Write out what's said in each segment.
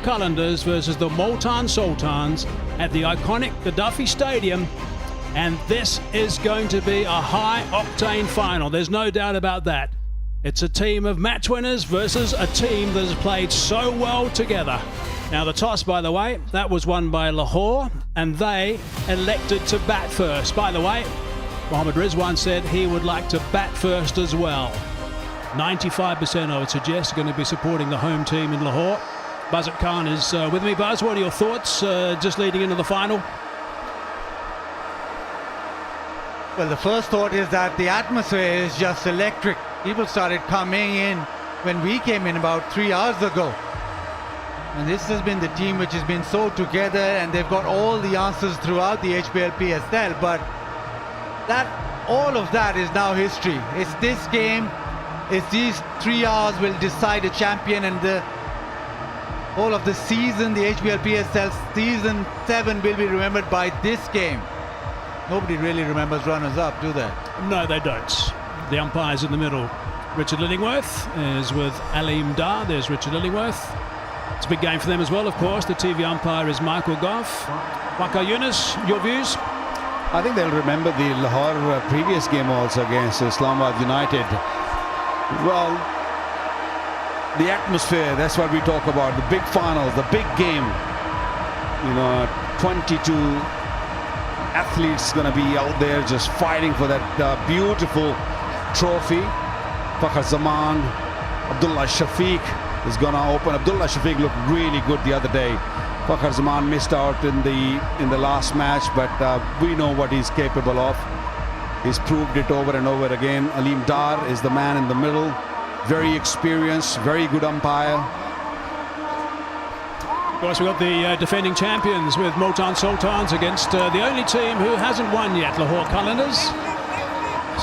Qalandars versus the Multan Sultans at the iconic Gaddafi Stadium. And this is going to be a high-octane final. There's no doubt about that. It's a team of match winners versus a team that has played so well together. Now, the toss, by the way, that was won by Lahore, and they elected to bat first. By the way, Mohammad Rizwan said he would like to bat first as well. 95%, I would suggest, going to be supporting the home team in Lahore. Buzzard Khan is with me. Buzz, what are your thoughts just leading into the final? Well, the first thought is that the atmosphere is just electric. People started coming in when we came in about 3 hours ago. And this has been the team which has been so together, and they've got all the answers throughout the HBL PSL. But all of that is now history. It's this game, it's these 3 hours will decide a champion, and all of the season, the HBL PSL season 7 will be remembered by this game. Nobody really remembers runners-up, do they? No, they don't. The umpires in the middle. Richard Lillingworth is with Aleem Dar. There's Richard Lillingworth. It's a big game for them as well, of course. The TV umpire is Michael Goff. Waka Yunus, your views? I think they'll remember the Lahore previous game also against Islamabad United. Well, the atmosphere, that's what we talk about. The big finals, the big game. You know, 22 athletes going to be out there just fighting for that beautiful trophy. Fakhr Zaman, Abdullah Shafiq is going to open. Abdullah Shafiq looked really good the other day. Fakhr Zaman missed out in the last match, but we know what he's capable of. He's proved it over and over again. Aleem Dar is the man in the middle. Very experienced, very good umpire. Of course, we've got the defending champions with Multan Sultans against the only team who hasn't won yet, Lahore Qalandars.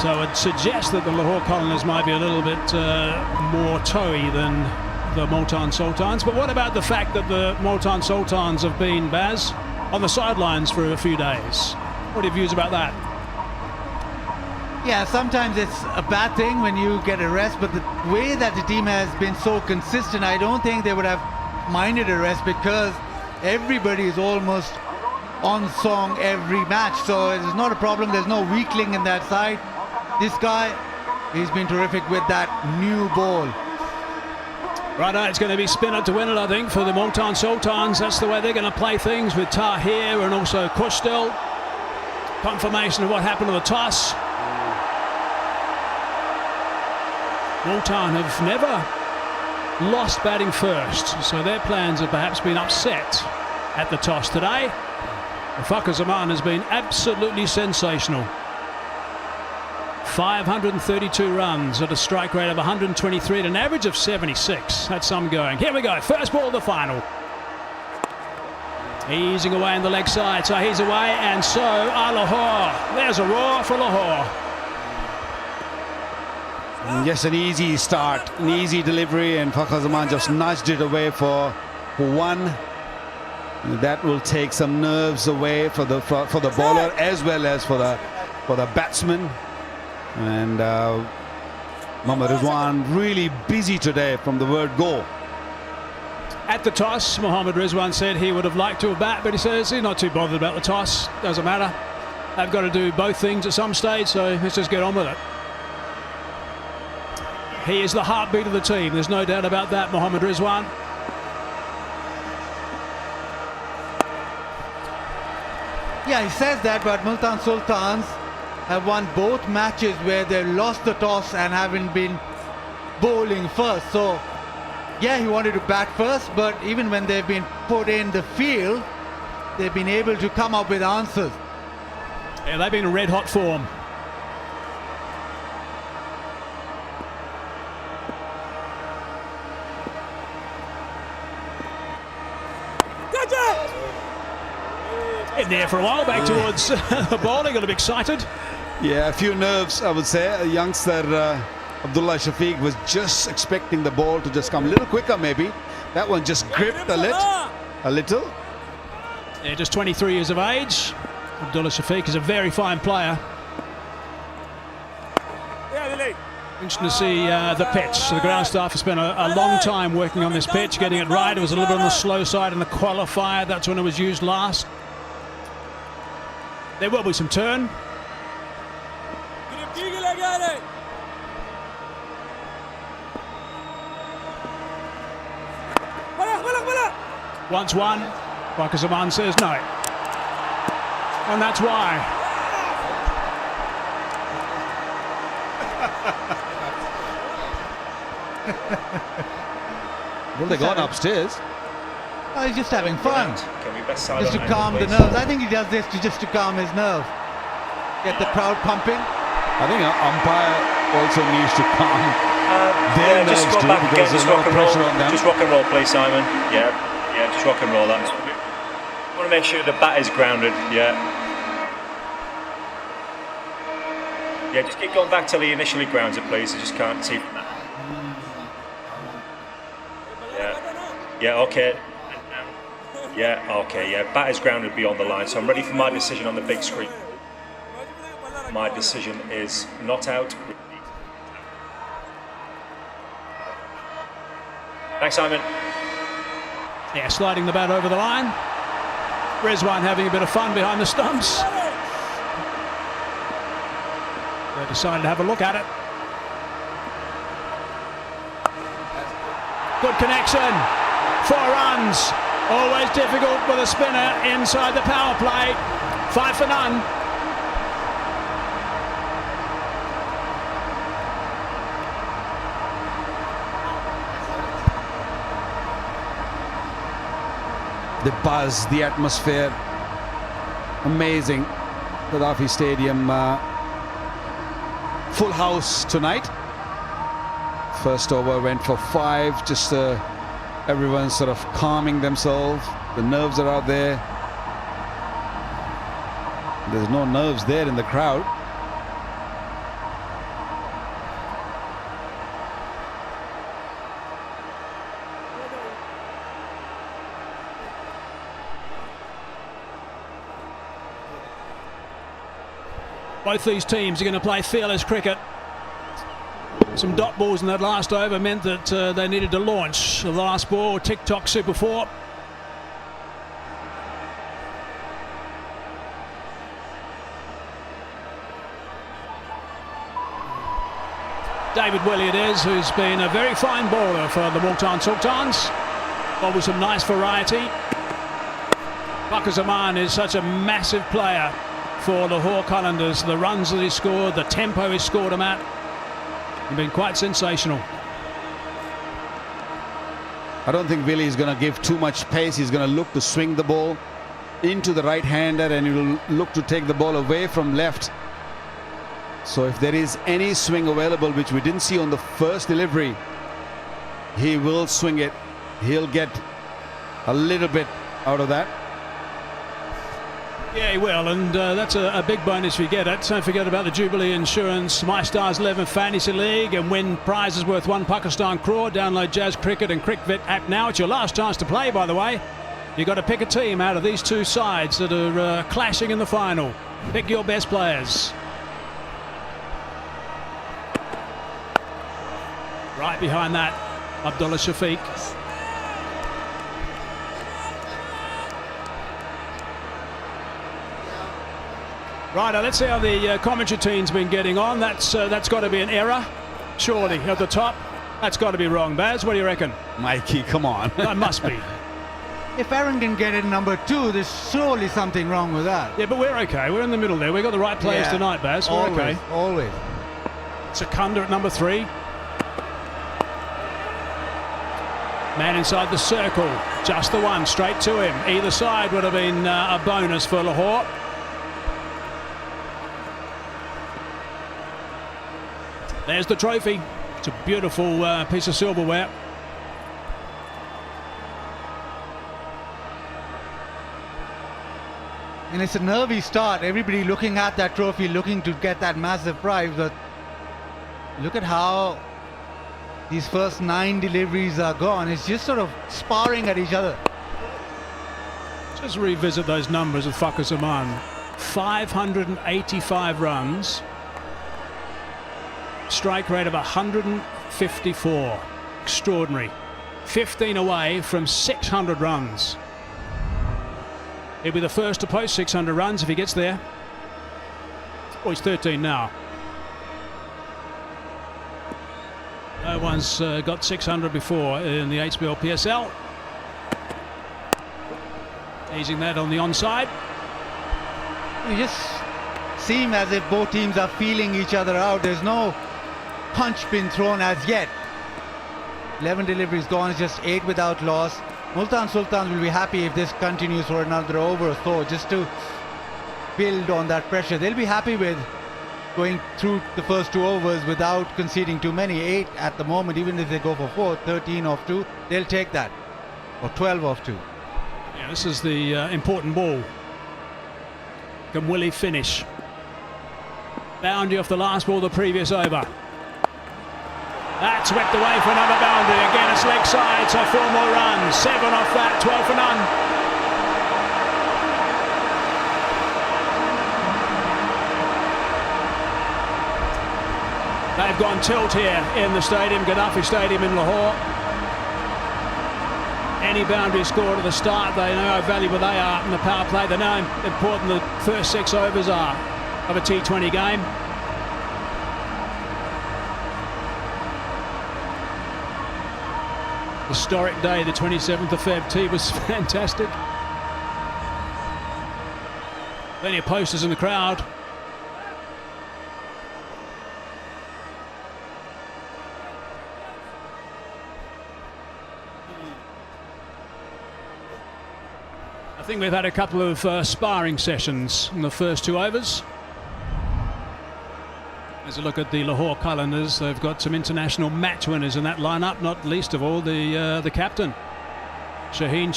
So it suggests that the Lahore Qalandars might be a little bit more toey than the Multan Sultans. But what about the fact that the Multan Sultans have been, Baz, on the sidelines for a few days? What are your views about that? Yeah, sometimes it's a bad thing when you get a rest, but the way that the team has been so consistent, I don't think they would have minded a rest, because everybody is almost on song every match, so it's not a problem. There's no weakling in that side. This guy, he's been terrific with that new ball. Right, it's going to be spin it to win it, I think, for the Multan Sultans. That's the way they're going to play things, with Tahir and also Kushtel. Confirmation of what happened to the toss. Multan have never lost batting first, so their plans have perhaps been upset at the toss today. Fakhr Zaman has been absolutely sensational. 532 runs at a strike rate of 123 at an average of 76. That's some going. Here we go, first ball of the final. Easing away on the leg side, so he's away, and so are Lahore. There's a roar for Lahore. Yes, an easy start, an easy delivery, and Fakhr Zaman just nudged it away for one. That will take some nerves away for the bowler as well as for the batsman. And Mohammad Rizwan really busy today from the word go. At the toss, Mohammad Rizwan said he would have liked to have bat, but he says he's not too bothered about the toss. Doesn't matter. They've got to do both things at some stage, so let's just get on with it. He is the heartbeat of the team. There's no doubt about that, Mohammad Rizwan. Yeah, he says that, but Multan Sultans have won both matches where they lost the toss and haven't been bowling first. So, yeah, he wanted to bat first, but even when they've been put in the field, they've been able to come up with answers. Yeah, they've been in red-hot form. In there for a while, back towards the bowling, got a bit excited. Yeah, a few nerves, I would say. A youngster, Abdullah Shafiq, was just expecting the ball to just come a little quicker, maybe. That one just gripped a little. Yeah, just 23 years of age. Abdullah Shafiq is a very fine player. Interesting to see the pitch. The ground staff has spent a long time working on this pitch, getting it right. It was a little bit on the slow side in the qualifier. That's when it was used last. There will be some turn. Once one, Bakazaman says no. And that's why. Well, they're gone upstairs. Oh, he's just having fun. Just to calm the nerves. I think he does this just to calm his nerves. Get the crowd pumping. I think an umpire also needs to calm their nerves just go too, back again, because there's just a lot rock of and roll. pressure on them. Just rock and roll, please, Simon. Yeah, just rock and roll that. Want to make sure the bat is grounded. Yeah, just keep going back till he initially grounds it, please. I just can't see from that. Yeah, okay. Yeah, okay, yeah. Bat is grounded beyond the line, so I'm ready for my decision on the big screen. My decision is not out. Thanks, Simon. Yeah, sliding the bat over the line. Rizwan having a bit of fun behind the stumps. They decided to have a look at it. Good connection. 4 runs. Always difficult with a spinner inside the power play. 5 for none. The buzz, the atmosphere, amazing. Gaddafi Stadium, full house tonight. First over went for 5, just everyone's sort of calming themselves. The nerves are out there. There's no nerves there in the crowd. Both these teams are going to play fearless cricket. Some dot balls in that last over meant that they needed to launch. The last ball, tick-tock Super 4. David Willey it is, who's been a very fine bowler for the Multan Sultans. Bowled with some nice variety. Bakazaman is such a massive player for Lahore Qalandars. The runs that he scored, the tempo he scored them at, have been quite sensational. I don't think Willie is going to give too much pace. He's going to look to swing the ball into the right-hander, and he will look to take the ball away from left. So if there is any swing available, which we didn't see on the first delivery, he will swing it. He'll get a little bit out of that. Yeah, he will, and that's a big bonus if you get it. Don't forget about the Jubilee Insurance My Stars 11 Fantasy League and win prizes worth £1 Pakistan crore. Download Jazz Cricket and Cricket app now. It's your last chance to play, by the way. You've got to pick a team out of these two sides that are clashing in the final. Pick your best players. Right behind that, Abdullah Shafiq. Right, let's see how the commentary team's been getting on. That's got to be an error, surely, at the top. That's got to be wrong, Baz. What do you reckon? Mikey, come on. That must be. If Aaron can get it number 2, there's surely something wrong with that. Yeah, but we're okay. We're in the middle there. We've got the right players tonight, Baz. We're always, okay. Always. Secunda at number 3. Man inside the circle. Just the one, straight to him. Either side would have been a bonus for Lahore. There's the trophy. It's a beautiful piece of silverware. And it's a nervy start. Everybody looking at that trophy, looking to get that massive prize. But look at how these first 9 deliveries are gone. It's just sort of sparring at each other. Just revisit those numbers of Bakazaman. 585 runs. strike rate of 154. Extraordinary. 15 away from 600 runs. He'll be the first to post 600 runs if he gets there. Oh, he's 13 now. No one's got 600 before in the HBL PSL. Easing that on the onside. It just seems as if both teams are feeling each other out. There's no punch been thrown as yet. 11 deliveries gone, it's just 8 without loss. Multan Sultans will be happy if this continues for another over or so, just to build on that pressure. They'll be happy with going through the first 2 overs without conceding too many. 8 at the moment, even if they go for 4, 13 off 2, they'll take that. Or 12 off 2. Yeah, this is the important ball. Can Willie finish? Boundary off the last ball the previous over. That's whipped away for another boundary. Again, it's leg side, so 4 more runs. 7 off that, 12 for none. They've gone tilt here in the stadium, Gaddafi Stadium in Lahore. Any boundary scored at the start, they know how valuable they are in the power play. They know how important the first 6 overs are of a T20 game. Historic day, the 27th of Feb. Tea was fantastic. Plenty of posters in the crowd. I think we've had a couple of sparring sessions in the first 2 overs. As a look at the Lahore Qalandars, they've got some international match winners in that lineup, not least of all the captain, Shaheen.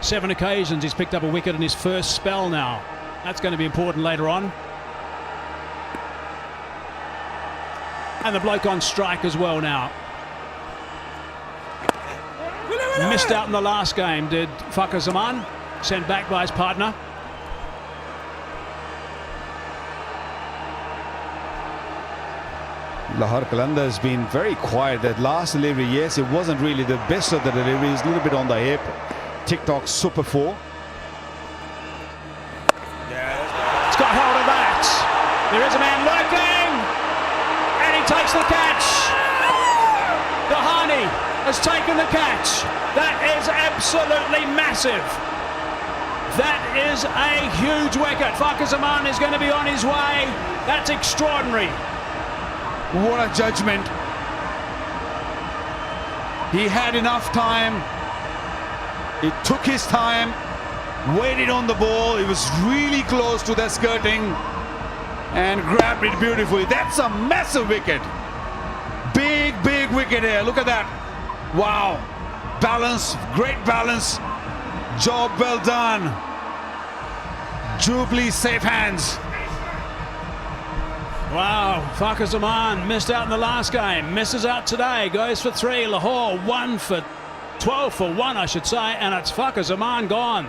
7 occasions he's picked up a wicket in his first spell now. That's going to be important later on. And the bloke on strike as well now. Missed out in the last game, did Fakhar Zaman, sent back by his partner. Lahore Qalandars has been very quiet. That last delivery, yes, it wasn't really the best of the deliveries, a little bit on the hip. TikTok Super 4. It's got hold of that. There is a man lurking, and he takes the catch. Dahani has taken the catch. That is absolutely massive. That is a huge wicket. Fakhar Zaman is going to be on his way. That's extraordinary. What a judgment. He had enough time. He took his time, waited on the ball. He was really close to that skirting and grabbed it beautifully. That's a massive wicket. Big, big wicket here. Look at that. Wow. Balance, great balance. Job well done. Jubilee safe hands. Wow, Fakhar Zaman missed out in the last game, misses out today, goes for 3. Lahore 1 for 12 for 1, I should say, and it's Fakhar Zaman gone.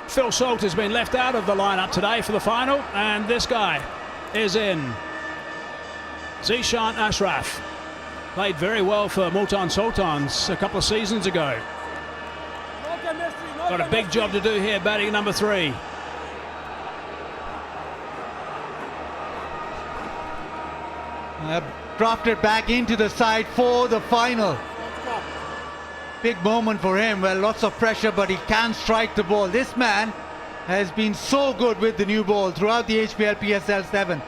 Phil Salt has been left out of the lineup today for the final, and this guy is in. Zishan Ashraf played very well for Multan Sultans a couple of seasons ago. Got a big job to do here, batting number 3. Drafted back into the side for the final. Big moment for him. Well, lots of pressure, but he can strike the ball. This man has been so good with the new ball throughout the HBL PSL 7.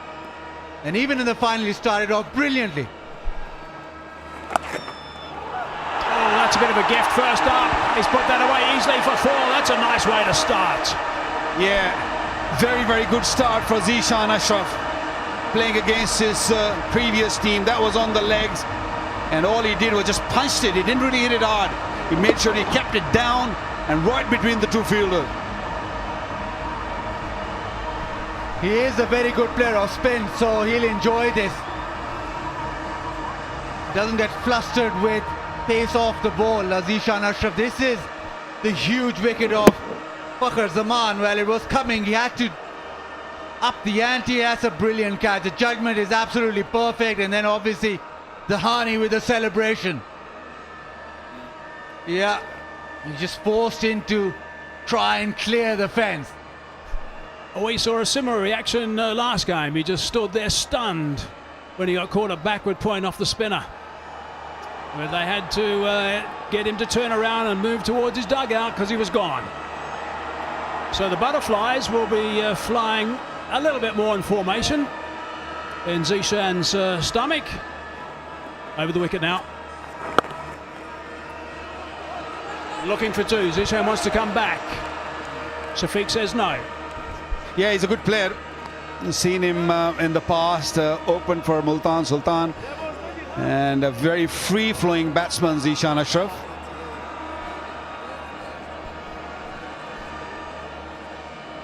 And even in the final, he started off brilliantly. Oh, that's a bit of a gift first up. He's put that away easily for 4. That's a nice way to start. Yeah, very, very good start for Zishan Ashraf. Playing against his previous team, that was on the legs. And all he did was just punched it. He didn't really hit it hard. He made sure he kept it down and right between the two fielders. He is a very good player of spin, so he'll enjoy this. Doesn't get flustered with pace off the ball, Zishan Ashraf. This is the huge wicket of Fakhr Zaman. Well, it was coming. He had to up the ante. That's a brilliant catch. The judgment is absolutely perfect. And then obviously the Hani with the celebration. Yeah, he just forced him to try and clear the fence. Oh, we saw a similar reaction last game. He just stood there stunned when he got caught a backward point off the spinner. Where they had to get him to turn around and move towards his dugout because he was gone. So the butterflies will be flying a little bit more in formation in Zishan's stomach. Over the wicket now. Looking for 2. Zishan wants to come back. Shafiq says no. Yeah, he's a good player. Seen him in the past, open for Multan Sultan. And a very free-flowing batsman, Zishan Ashraf.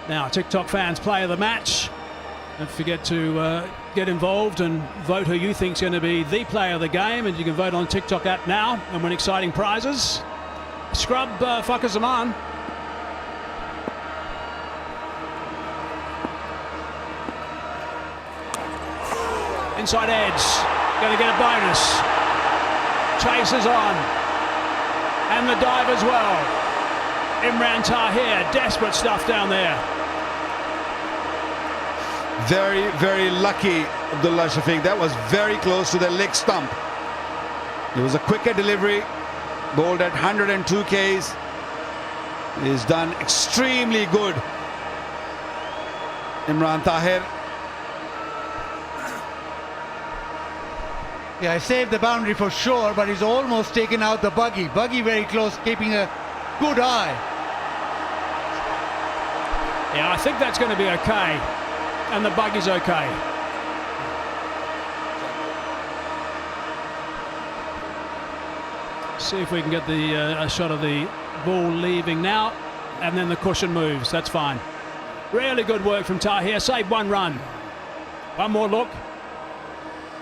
Now, TikTok fans, player of the match. Don't forget to get involved and vote who you think is going to be the player of the game. And you can vote on the TikTok app now and win exciting prizes. Scrub Fakhr Zaman. Inside edge. Going to get a bonus. Chases on. And the dive as well. Imran Tahir. Desperate stuff down there. Very, very lucky, Abdullah Shafiq. That was very close to the leg stump. It was a quicker delivery. Bowled at 102 Ks. He's done extremely good. Imran Tahir. Yeah, I saved the boundary for sure, but he's almost taken out the buggy. Buggy very close, keeping a good eye. Yeah, I think that's going to be okay. And the buggy's okay. See if we can get the a shot of the ball leaving now. And then the cushion moves. That's fine. Really good work from Tahir. Saved 1 run. One more look.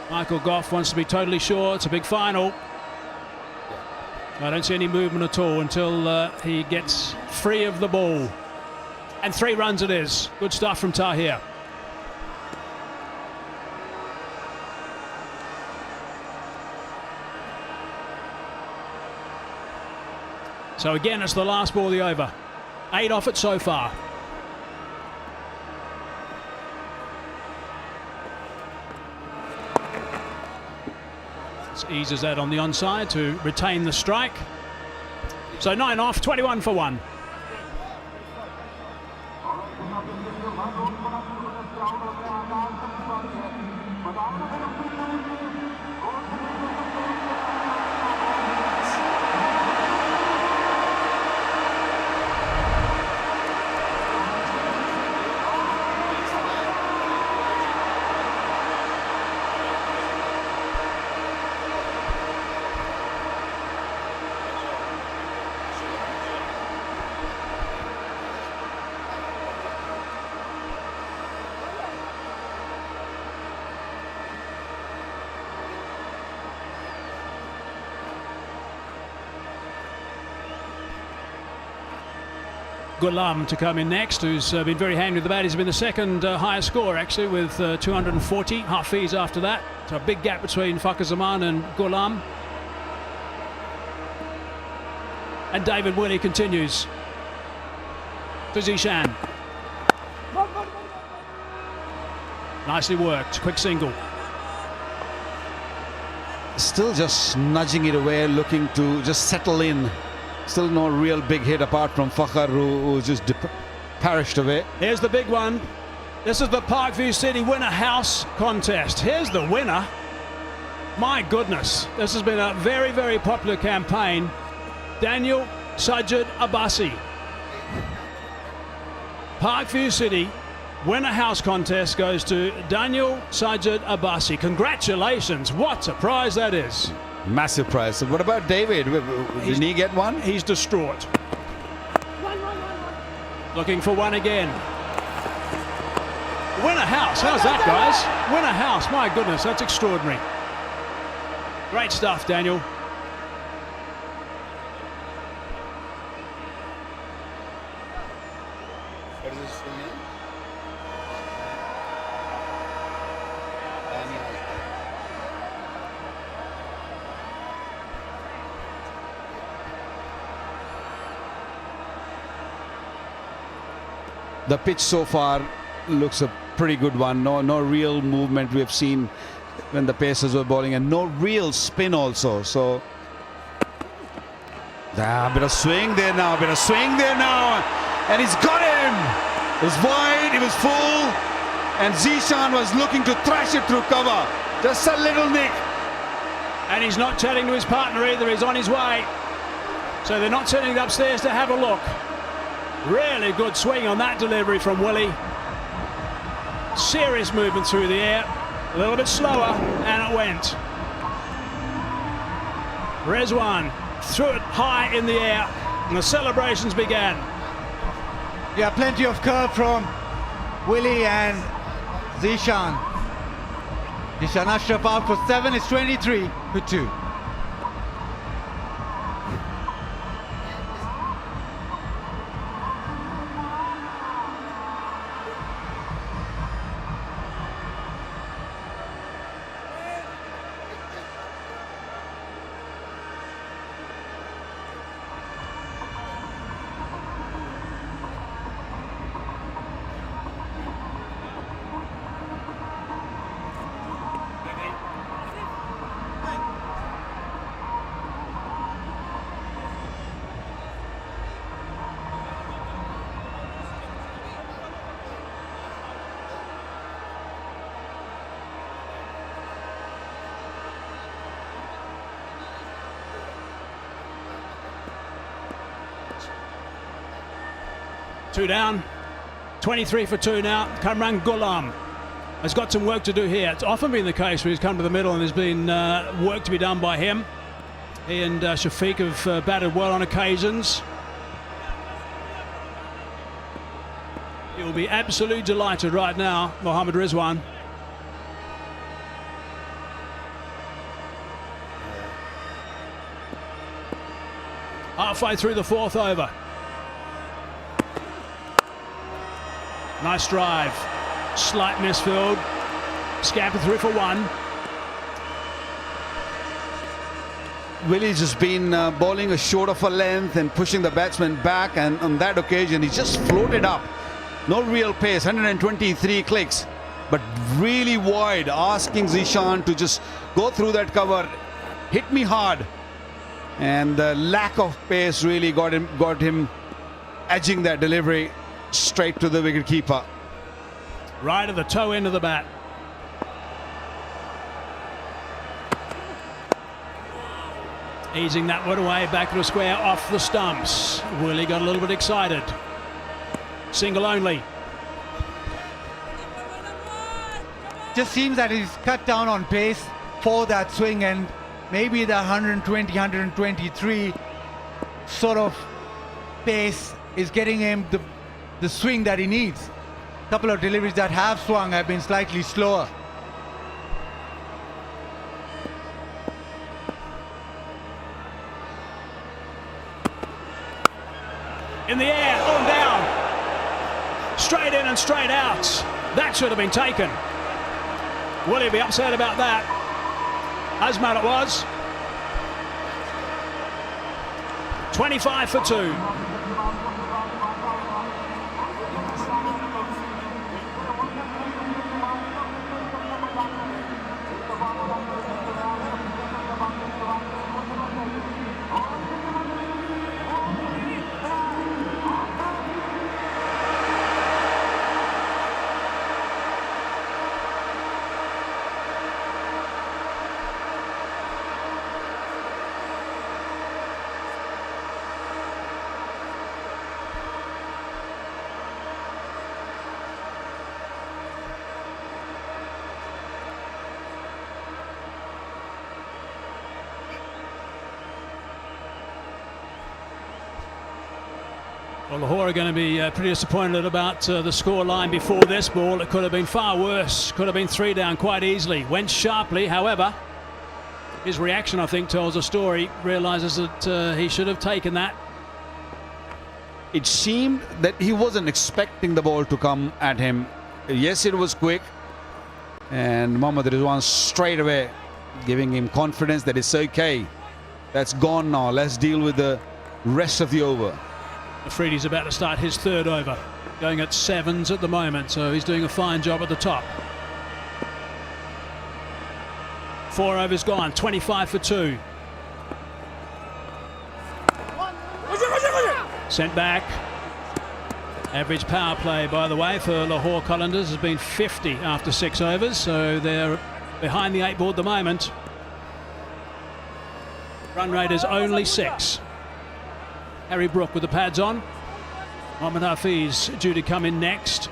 Michael Goff wants to be totally sure. It's a big final. I don't see any movement at all until he gets free of the ball. And 3 runs it is. Good stuff from Tahir. So again, it's the last ball of the over. 8 off it so far. Let's eases that on the onside to retain the strike. So 9 off, 21 for 1. Ghulam to come in next, who's been very handy with the bat. He's been the second highest scorer actually with 240, half fees after that. So a big gap between Fakhr Zaman and Ghulam. And David Willey continues to Zishan. Nicely worked, quick single. Still just nudging it away, looking to just settle in. Still no real big hit apart from Fakhr, who's just perished away. Here's the big one. This is the Parkview City Winner House contest. Here's the winner. My goodness, this has been a very, very popular campaign. Daniel Sajid Abbasi. Parkview City Winner House contest goes to Daniel Sajid Abbasi. Congratulations, what a prize that is. Massive prize. What about David? Did he get one? He's distraught. Looking for one again. Winner House, how's that, guys? Winner House, my goodness, that's extraordinary. Great stuff, Daniel. The pitch so far looks a pretty good one. No real movement we have seen when the Pacers were bowling, and no real spin also. So a bit of swing there now, and he's got him. It was wide, it was full, and Zishan was looking to thrash it through cover. Just a little nick. And he's not chatting to his partner either, he's on his way. So they're not sitting upstairs to have a look. Really good swing on that delivery from Willie. Serious movement through the air. A little bit slower, and it went. Rezwan threw it high in the air, and the celebrations began. Yeah, plenty of curve from Willie and Zishan. Zishan Ashraf out for 7, it's 23 for 2. Two down, 23 for 2 now. Kamran Ghulam has got some work to do here. It's often been the case where he's come to the middle and there's been work to be done by him. He and Shafiq have batted well on occasions. He'll be absolutely delighted right now, Mohammad Rizwan. Halfway through the 4th over. Nice drive, slight misfield, scamper through for 1. Willie's just been bowling a short of a length and pushing the batsman back, and on that occasion he just floated up. No real pace, 123 clicks, but really wide, asking Zishan to just go through that cover, hit me hard, and the lack of pace really got him edging that delivery straight to the wicket keeper. Right at the toe end of the bat. Easing that one away, back to the square, off the stumps. Willie got a little bit excited. Single only. Just seems that he's cut down on pace for that swing, and maybe the 120, 123 sort of pace is getting him the swing that he needs. A couple of deliveries that have swung have been slightly slower. In the air, on down. Straight in and straight out. That should have been taken. Will he be upset about that? Azmar it was. 25 for 2. Well, Lahore are going to be pretty disappointed about the score line before this ball. It could have been far worse. Could have been 3 down quite easily. Went sharply, however. His reaction, I think, tells a story. Realises that he should have taken that. It seemed that he wasn't expecting the ball to come at him. Yes, it was quick. And Mohammad Rizwan straight away giving him confidence that it's okay. That's gone now. Let's deal with the rest of the over. Afridi's about to start his 3rd over. Going at 7s at the moment, so he's doing a fine job at the top. 4 overs gone, 25 for 2. Sent back. Average power play, by the way, for Lahore Qalandars has been 50 after 6 overs, so they're behind the 8 ball at the moment. Run rate is only 6. Harry Brook with the pads on. Mohammad Hafiz due to come in next.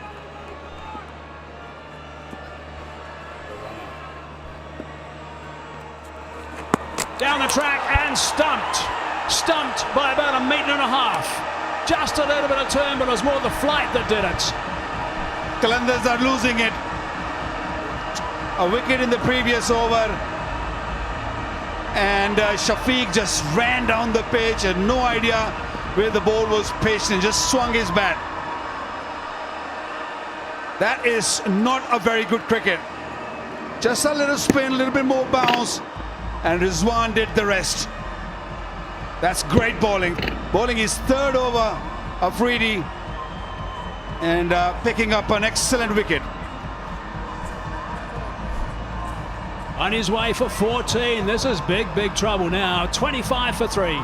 Down the track and stumped. Stumped by about 1.5 meters. Just a little bit of turn, but it was more the flight that did it. Qalandars are losing it. A wicket in the previous over. And Shafiq just ran down the pitch, had no idea where the ball was pitched and just swung his bat. That is not a very good cricket. Just a little spin, a little bit more bounce, and Rizwan did the rest. That's great bowling. Bowling his 3rd over, Afridi, and picking up an excellent wicket. On his way for 14. This is big trouble now. 25 for 3.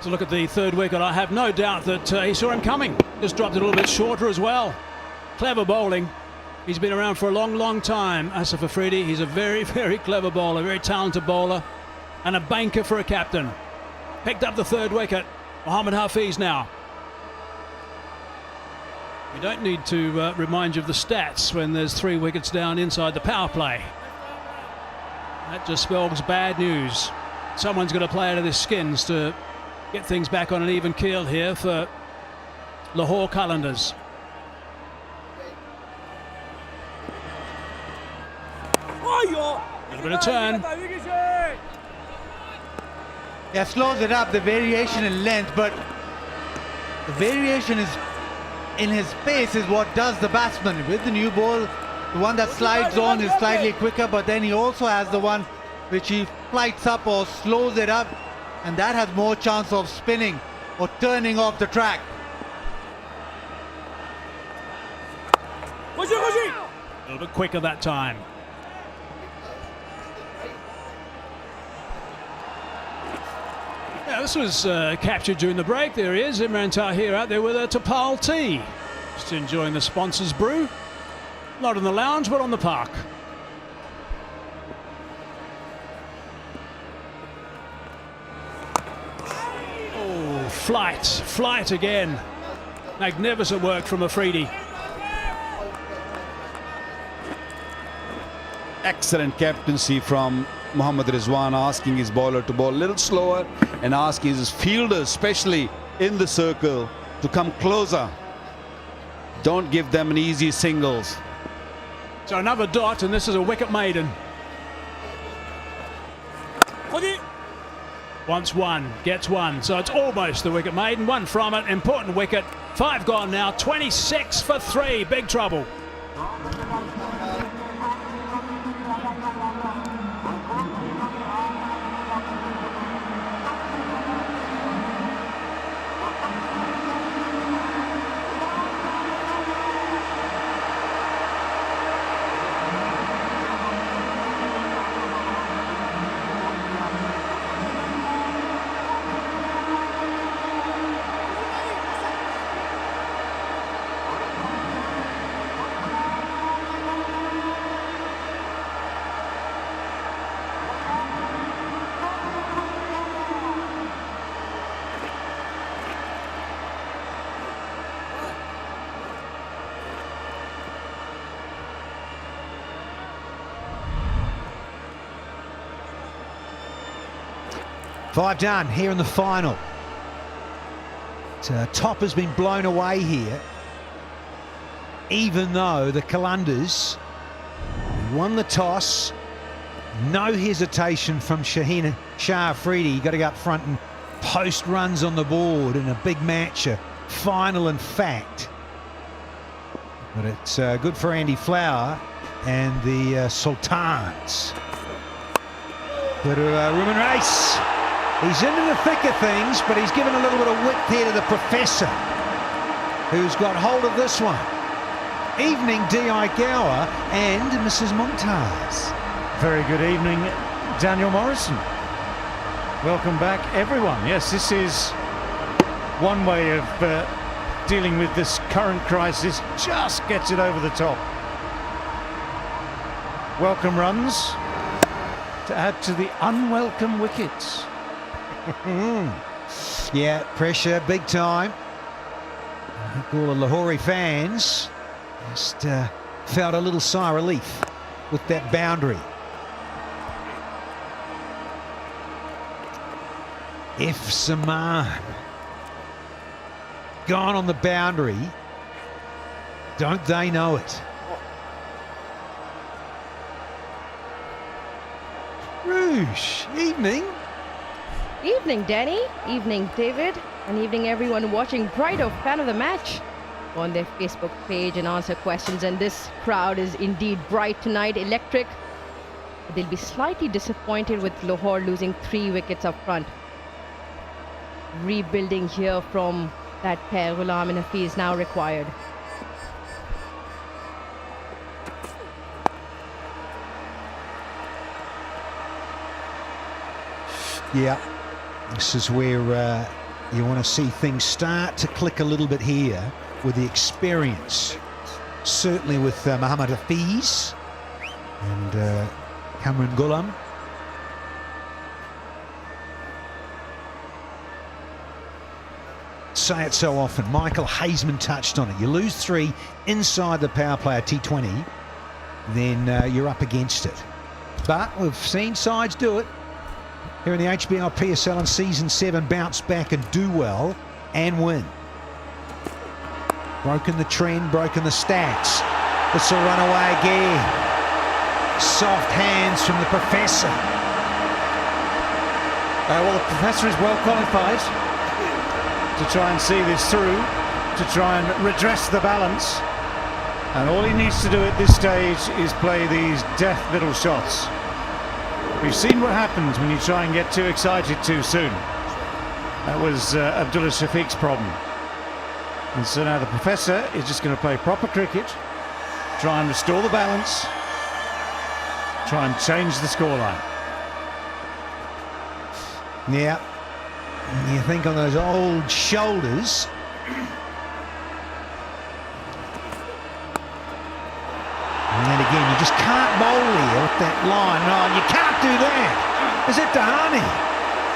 To look at the 3rd wicket, I have no doubt that he saw him coming. Just dropped it a little bit shorter as well. Clever bowling. He's been around for a long time, Asif Afridi. He's a very clever bowler, very talented bowler, and a banker for a captain. Picked up the 3rd wicket. Mohammad Hafiz now. You don't need to remind you of the stats when there's 3 wickets down inside the power play. That just spells bad news. Someone's going to play out of their skins to get things back on an even keel here for Lahore Qalandars. A little bit of turn. Yeah, slows it up, the variation in length, but the variation is in his pace is what does the batsman. With the new ball, the one that slides on is slightly quicker, but then he also has the one which he flights up or slows it up, and that has more chance of spinning or turning off the track. A little bit quicker that time. Yeah, this was captured during the break. There he is, Imran Tahir out there with a Tapal tea. Just enjoying the sponsor's brew. Not in the lounge, but on the park. Flight again. Magnificent work from Afridi. Excellent captaincy from Mohammad Rizwan, asking his bowler to bowl a little slower and asking his fielders, especially in the circle, to come closer. Don't give them an easy singles. So another dot, and this is a wicket maiden. Wants one, gets one, so it's almost the wicket maiden. One from it, important wicket. 5 gone now, 26 for 3, big trouble. 5 done here in the final. Top has been blown away here, even though the Qalandars won the toss. No hesitation from Shaheen Shah Afridi. You got to go up front and post runs on the board in a big match, a final in fact. But it's good for Andy Flower and the Sultans. Bit of a room and race. He's into the thick of things, but he's given a little bit of width here to the Professor, who's got hold of this one. Evening, D.I. Gower and Mrs. Mumtaz. Very good evening, Daniel Morrison. Welcome back, everyone. Yes, this is one way of dealing with this current crisis. Just gets it over the top. Welcome runs to add to the unwelcome wickets. Yeah, pressure big time. I think all the Lahore fans just felt a little sigh of relief with that boundary. If Saman gone on the boundary, don't they know it? Rouge, evening. Evening, Danny. Evening, David. And evening, everyone watching. Brighto, fan of the match. Go on their Facebook page and answer questions. And this crowd is indeed bright tonight, electric. But they'll be slightly disappointed with Lahore losing 3 wickets up front. Rebuilding here from that pair, Ghulam and Hafiz, now required. Yeah, this is where you want to see things start to click a little bit here with the experience. Certainly with Mohammad Hafiz and Cameron Ghulam. Say it so often. Michael Hazeman touched on it. You lose 3 inside the power play at T20, then you're up against it. But we've seen sides do it. Here in the HBL PSL in Season 7, bounce back and do well and win. Broken the trend, broken the stats. This will run away again. Soft hands from the Professor. Well, the Professor is well qualified to try and see this through, to try and redress the balance. And all he needs to do at this stage is play these deft little shots. We've seen what happens when you try and get too excited too soon. That was Abdullah Shafiq's problem. And so now the Professor is just going to play proper cricket, try and restore the balance, try and change the scoreline. Yeah. You think on those old shoulders. And then again, you just can't bowl here with that line. No, you can't do that. Is it Dahani,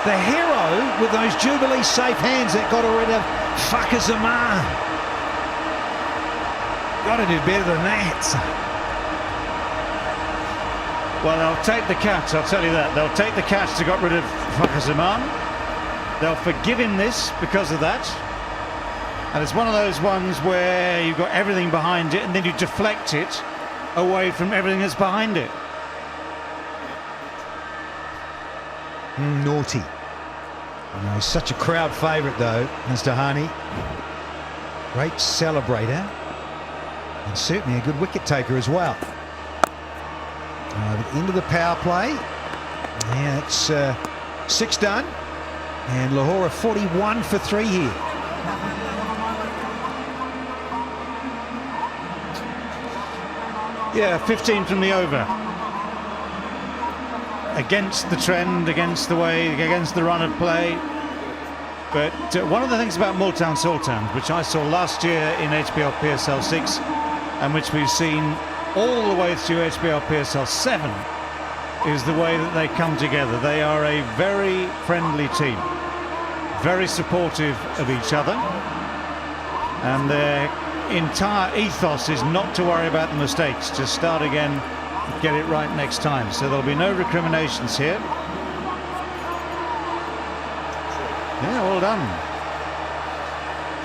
the hero with those Jubilee safe hands that got rid of Fakhar Zaman? Got to do better than that, son. Well, they'll take the catch, I'll tell you that. They'll take the catch to got rid of Fakhar Zaman. They'll forgive him this because of that. And it's one of those ones where you've got everything behind it and then you deflect it away from everything that's behind it. Naughty. You know, he's such a crowd favourite though, Mr. Dahani. Great celebrator. And certainly a good wicket taker as well. But into the power play. Yeah, it's 6 done. And Lahore 41 for 3 here. Yeah, 15 from the over. Against the trend, against the way, against the run of play. But one of the things about Multan Sultans, which I saw last year in HBL PSL 6, and which we've seen all the way through HBL PSL 7, is the way that they come together. They are a very friendly team, very supportive of each other, and their entire ethos is not to worry about the mistakes, just start again, get it right next time. So there'll be no recriminations here. Yeah, well done.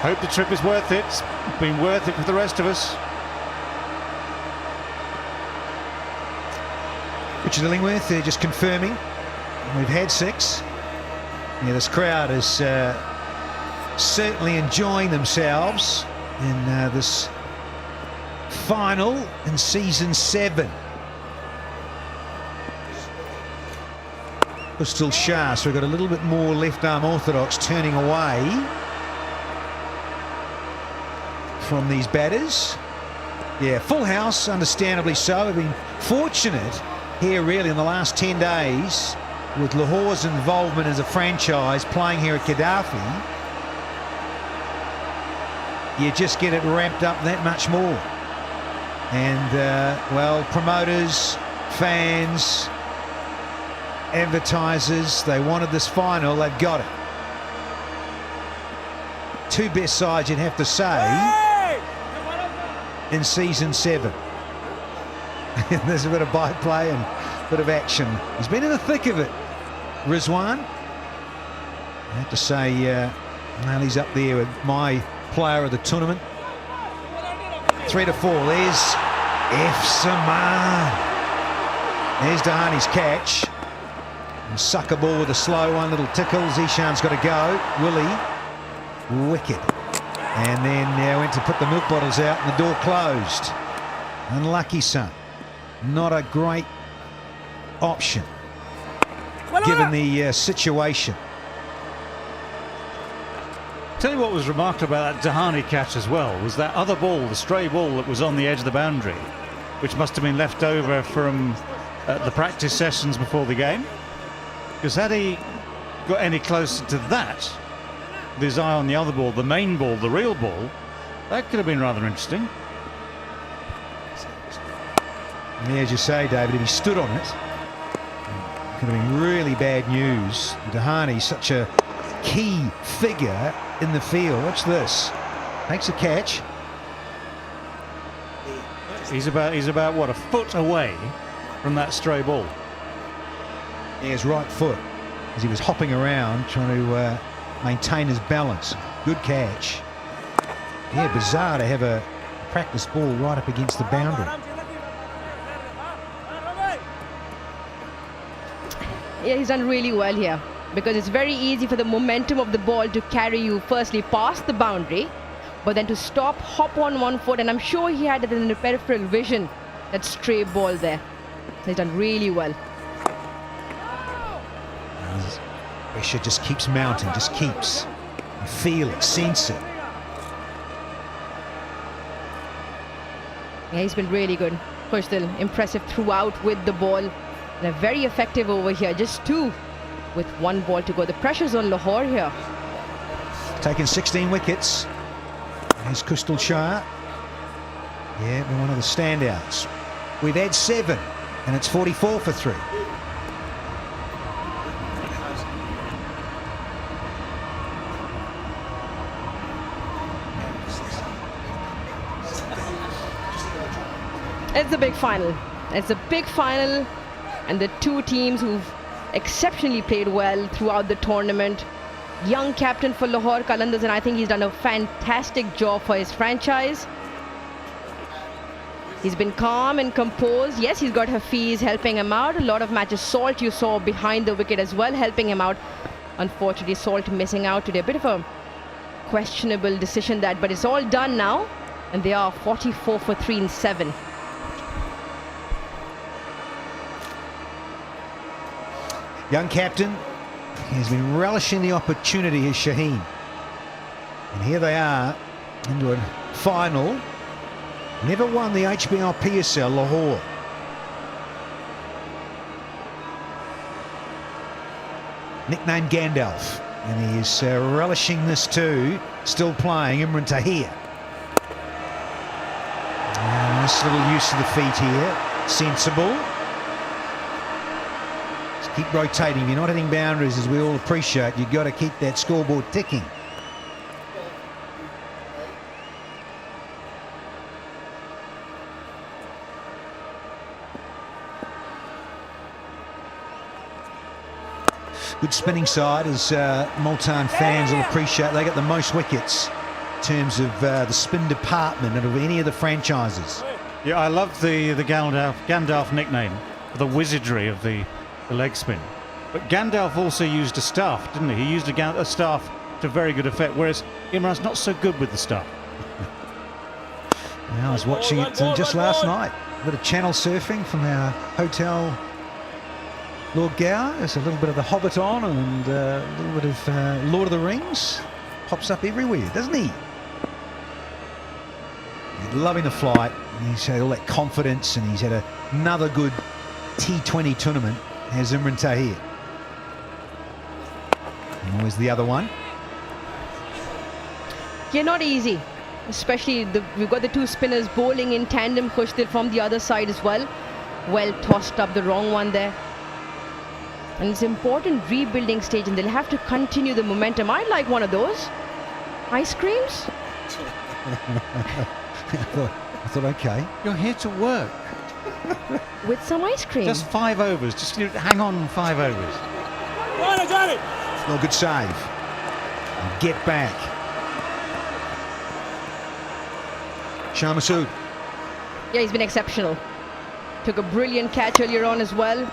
Hope the trip is worth it. It's been worth it for the rest of us. Richard Illingworth, they're just confirming we've had 6. Yeah, this crowd is certainly enjoying themselves in this final in season 7. Still Shah, so we've got a little bit more left arm orthodox turning away from these batters. Yeah, full house, understandably so. We've been fortunate here really in the last 10 days with Lahore's involvement as a franchise playing here at Gaddafi. You just get it ramped up that much more. And, well, promoters, fans, advertisers, they wanted this final, they've got it. 2 best sides, you'd have to say, in season 7. There's a bit of byplay and a bit of action. He's been in the thick of it, Rizwan. I have to say, well, he's up there with my player of the tournament. 3 to 4. There's F. Saman. There's Dahani's catch. And sucker ball with a slow one, little tickle. Zishan's got to go. Willie, wicked. And then went to put the milk bottles out and the door closed. Unlucky son. Not a great option given the situation. Tell you what was remarkable about that Dahani catch as well was that other ball, the stray ball that was on the edge of the boundary, which must have been left over from the practice sessions before the game. Because had he got any closer to that, with his eye on the other ball, the main ball, the real ball, that could have been rather interesting. Yeah, as you say, David, if he stood on it, it could have been really bad news. Dahani, such a key figure in the field. Watch this. Makes a catch. He's about what, a foot away from that stray ball. Yeah, his right foot, as he was hopping around trying to maintain his balance. Good catch. Yeah, bizarre to have a practice ball right up against the boundary. Yeah, he's done really well here because it's very easy for the momentum of the ball to carry you firstly past the boundary, but then to stop, hop on one foot, and I'm sure he had it in the peripheral vision, that stray ball there. He's done really well. Pressure just keeps mounting, just keeps. You feel it, sense it. Yeah, he's been really good. Of course, still impressive throughout with the ball. And very effective over here. Just 2 with 1 ball to go. The pressure's on Lahore here. Taking 16 wickets. There's Kustal Shah. Yeah, been one of the standouts. We've had 7, and it's 44 for 3. It's a big final. It's a big final. And the 2 teams who've exceptionally played well throughout the tournament. Young captain for Lahore Qalandars, and I think he's done a fantastic job for his franchise. He's been calm and composed. Yes, he's got Hafiz helping him out. A lot of matches. Salt you saw behind the wicket as well, helping him out. Unfortunately, Salt missing out today. A bit of a questionable decision that, but it's all done now. And they are 44 for 3 in 7. Young captain, he's been relishing the opportunity as Shaheen. And here they are into a final. Never won the HBL PSL, Lahore. Nicknamed Gandalf. And he is relishing this too. Still playing, Imran Tahir. Nice little use of the feet here. Sensible. Keep rotating. If you're not hitting boundaries, as we all appreciate, you've got to keep that scoreboard ticking. Good spinning side, as Multan fans will appreciate. They get the most wickets in terms of the spin department out of any of the franchises. Yeah, I love the Gandalf nickname, the wizardry of the leg spin. But Gandalf also used a staff, didn't he? He used a staff to very good effect, whereas Imran's not so good with the staff. I was watching it just last night. A bit of channel surfing from our hotel, Lord Gower. There's a little bit of The Hobbit on, and a little bit of Lord of the Rings. Pops up everywhere, doesn't he? He's loving the flight. He's had all that confidence, and he's had another good T20 tournament. Has Imran Tahir. And always the other one. Yeah, not easy. Especially we've got the two spinners bowling in tandem, Khushdir from the other side as well. Well tossed up, the wrong one there. And it's an important rebuilding stage, and they'll have to continue the momentum. I'd like one of those. Ice creams? I thought, okay. You're here to work. With some ice cream. Just 5 overs. Just hang on 5 overs. Not a good save. And get back. Shah Masood. Yeah, he's been exceptional. Took a brilliant catch earlier on as well.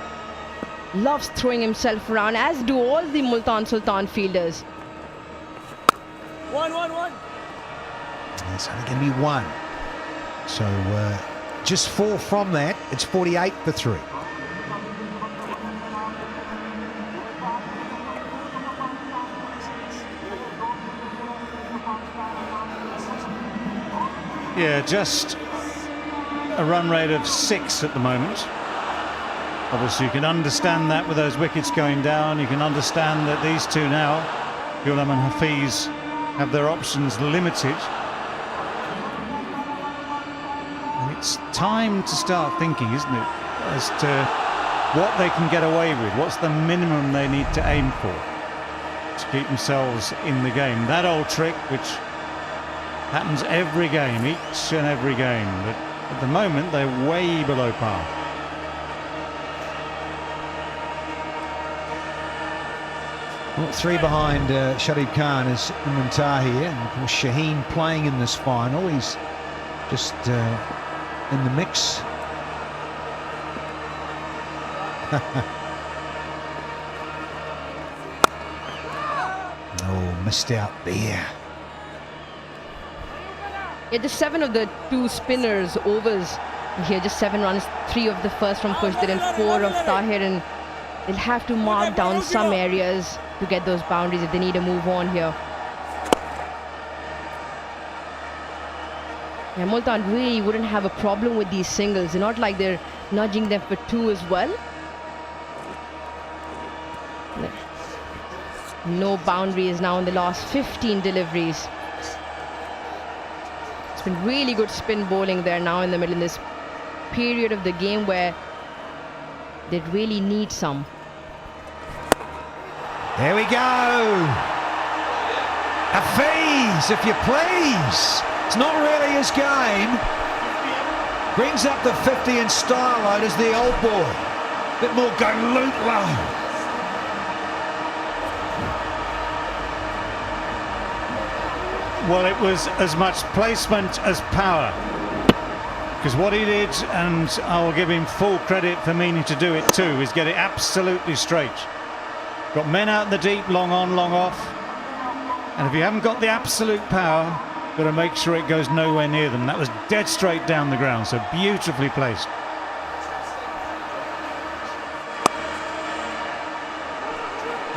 Loves throwing himself around, as do all the Multan Sultan fielders. 1-1-1. It's only going to be one. So just 4 from that. It's 48 for 3. Yeah, just a run rate of 6 at the moment. Obviously, you can understand that with those wickets going down. You can understand that these two now, Ghulam and Hafiz, have their options limited. And it's time to start thinking, isn't it, as to what they can get away with. What's the minimum they need to aim for to keep themselves in the game? That old trick, which happens every game, each and every game. But at the moment, they're way below par. Well, 3 behind Shadib Khan is Imran Tahir, and of course Shaheen playing in this final. He's just in the mix. Oh, missed out there. Yeah, just 7 of the 2 spinners overs here, just 7 runs, 3 of the first from Khushdir and 4 of Tahir, and they'll have to mark down some areas to get those boundaries if they need to move on here. Yeah, Multan really wouldn't have a problem with these singles. They're not like they're nudging them for 2 as well. No boundaries now in the last 15 deliveries. It's been really good spin bowling there now in the middle in this period of the game where they really need some. There we go. Hafiz, if you please. It's not really his game. Brings up the 50 in style, as the old boy. Bit more galoot low. Well, it was as much placement as power. Because what he did, and I will give him full credit for meaning to do it too, is get it absolutely straight. Got men out in the deep, long on, long off. And if you haven't got the absolute power, got to make sure it goes nowhere near them. That was dead straight down the ground, so beautifully placed.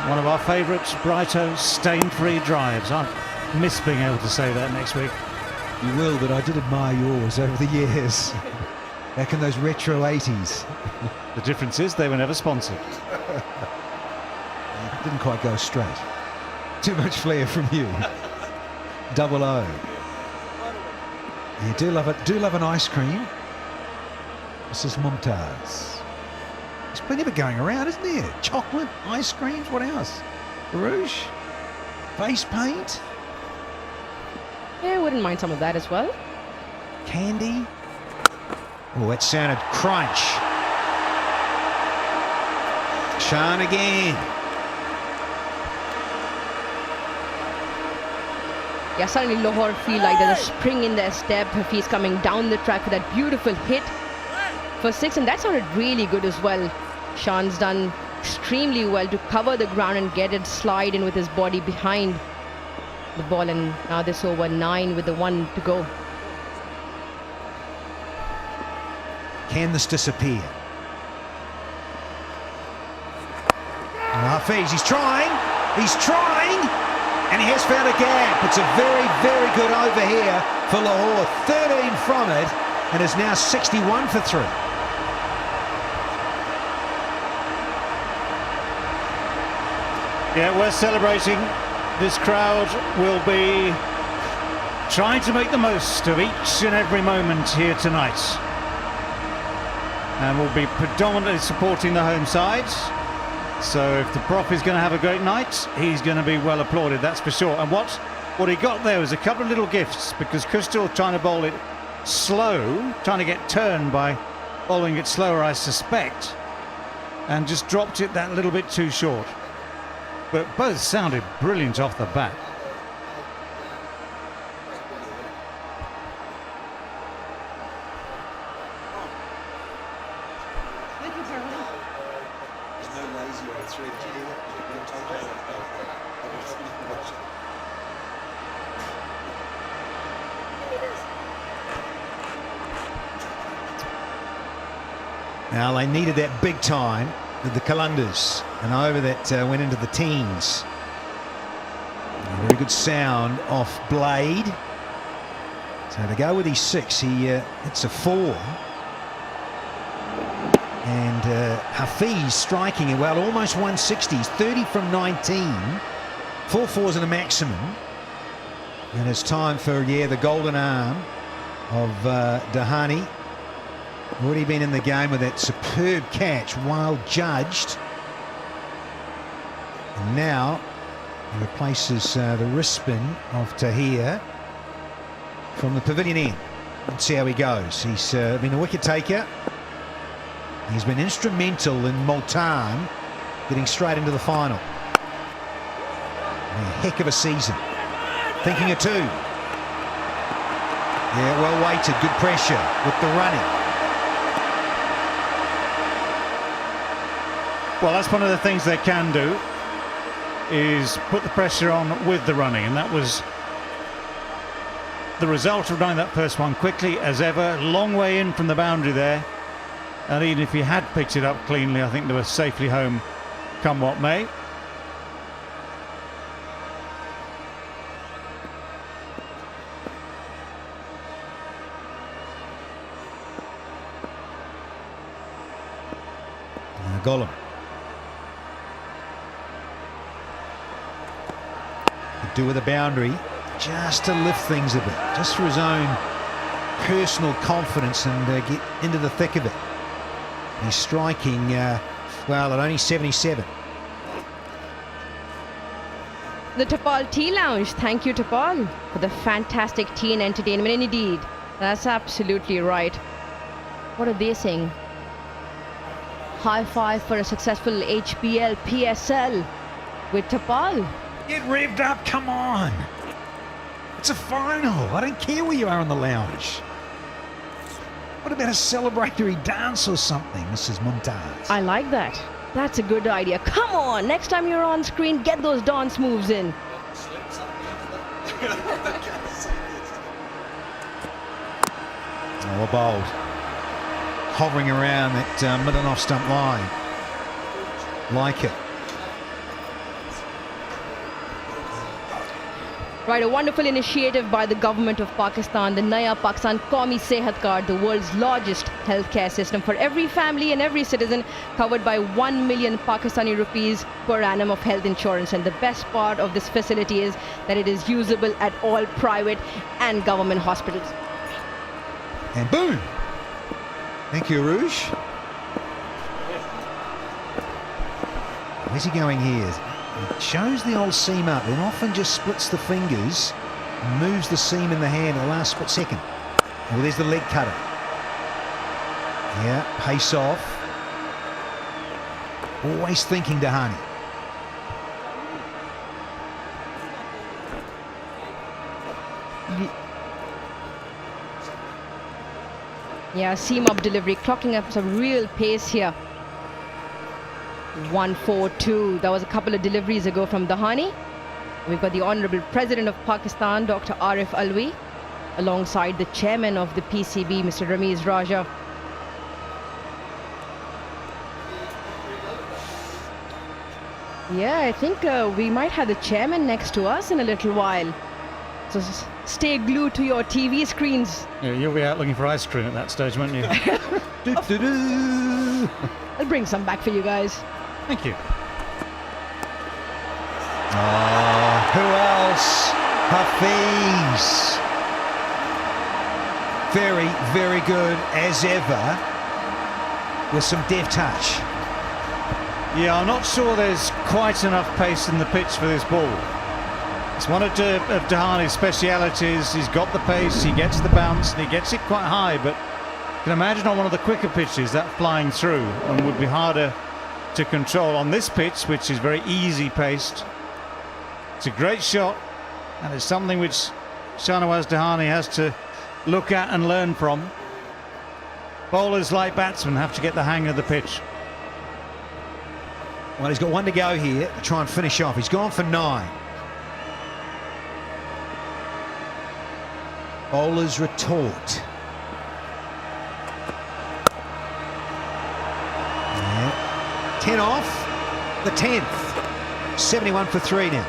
One of our favourites, Brighto, stain-free drives. I miss being able to say that next week. You will, but I did admire yours over the years. Back in those retro 80s. The difference is they were never sponsored. Didn't quite go straight. Too much flair from you. 00. You do love it. Do love an ice cream. This is Mumtaz. There's plenty of it going around, isn't there? Chocolate, ice creams, what else? Rouge, face paint. Yeah, I wouldn't mind some of that as well. Candy. Oh, that sounded crunch. Shaheen again. Yeah, suddenly Lahore feel like there's a spring in their step if he's coming down the track with that beautiful hit for 6, and that sounded really good as well. Shahan's done extremely well to cover the ground and get it slide in with his body behind the ball, and now this over 9 with the 1 to go. Can this disappear? Hafiz, he's trying, and he has found a gap. It's a very, very good over here for Lahore. 13 from it, and is now 61 for 3. Yeah, we're celebrating. This crowd will be trying to make the most of each and every moment here tonight, and will be predominantly supporting the home side. So if the prop is going to have a great night, he's going to be well applauded, that's for sure. And what he got there was a couple of little gifts, because Crystal trying to bowl it slow, trying to get turned by bowling it slower, I suspect, and just dropped it that little bit too short. But both sounded brilliant off the bat. Now they needed that big time with the Qalandars, and over that went into the teens. A very good sound off Blade. So to go with his 6, he hits a 4. And Hafiz striking it well, almost 160s, 30 from 19. 4 4s and a maximum. And it's time for, the golden arm of Dahani. Already been in the game with that superb catch, well judged. And now he replaces the wrist spin of Tahir from the pavilion end. Let's see how he goes. He's been a wicket taker. He's been instrumental in Multan getting straight into the final. A heck of a season. Thinking of 2. Yeah, well weighted, good pressure with the running. Well, that's one of the things they can do, is put the pressure on with the running, and that was the result of running that first one quickly as ever. Long way in from the boundary there, and even if he had picked it up cleanly, I think they were safely home come what may. Golem. Do with a boundary just to lift things a bit, just for his own personal confidence, and get into the thick of it. He's striking well at only 77. The Tapal Tea Lounge, thank you Tapal for the fantastic tea and entertainment. And indeed, that's absolutely right. What are they saying? High five for a successful HBL PSL with Tapal. Get revved up, come on. It's a final. I don't care where you are in the lounge. What about a celebratory dance or something, Mrs. Mumtaz? I like that. That's a good idea. Come on, next time you're on screen, get those dance moves in. Oh, bold. Hovering around that mid and off stump line. Like it. Right, a wonderful initiative by the government of Pakistan, the Naya Pakistan Qaumi Sehat Card, the world's largest healthcare system for every family and every citizen, covered by 1 million Pakistani rupees per annum of health insurance. And the best part of this facility is that it is usable at all private and government hospitals. And boom! Thank you, Rouge. Where's he going here? He shows the old seam up, then often just splits the fingers and moves the seam in the hand at the last split second. Well, there's the leg cutter. Yeah, pace off. Always thinking Dahani. Yeah, seam-up delivery, clocking up some real pace here. 1-4-2. That was a couple of deliveries ago from Dahani. We've got the Honorable President of Pakistan, Dr. Arif Alwi, alongside the Chairman of the PCB, Mr. Ramiz Raja. Yeah, I think we might have the Chairman next to us in a little while. So stay glued to your TV screens. Yeah, you'll be out looking for ice cream at that stage, won't you? I'll bring some back for you guys. Thank you. Who else? Hafiz. Very, very good as ever, with some deft touch. Yeah, I'm not sure there's quite enough pace in the pitch for this ball. It's one of Dahani's specialities. He's got the pace, he gets the bounce, and he gets it quite high, but you can imagine on one of the quicker pitches that flying through and would be harder to control. On this pitch, which is very easy paced, it's a great shot, and it's something which Shahnawaz Dahani has to look at and learn from. Bowlers like batsmen have to get the hang of the pitch. Well, he's got one to go here to try and finish off. He's gone for 9. Bowlers retort. Yeah. 10 off, the 10th. 71 for 3 now.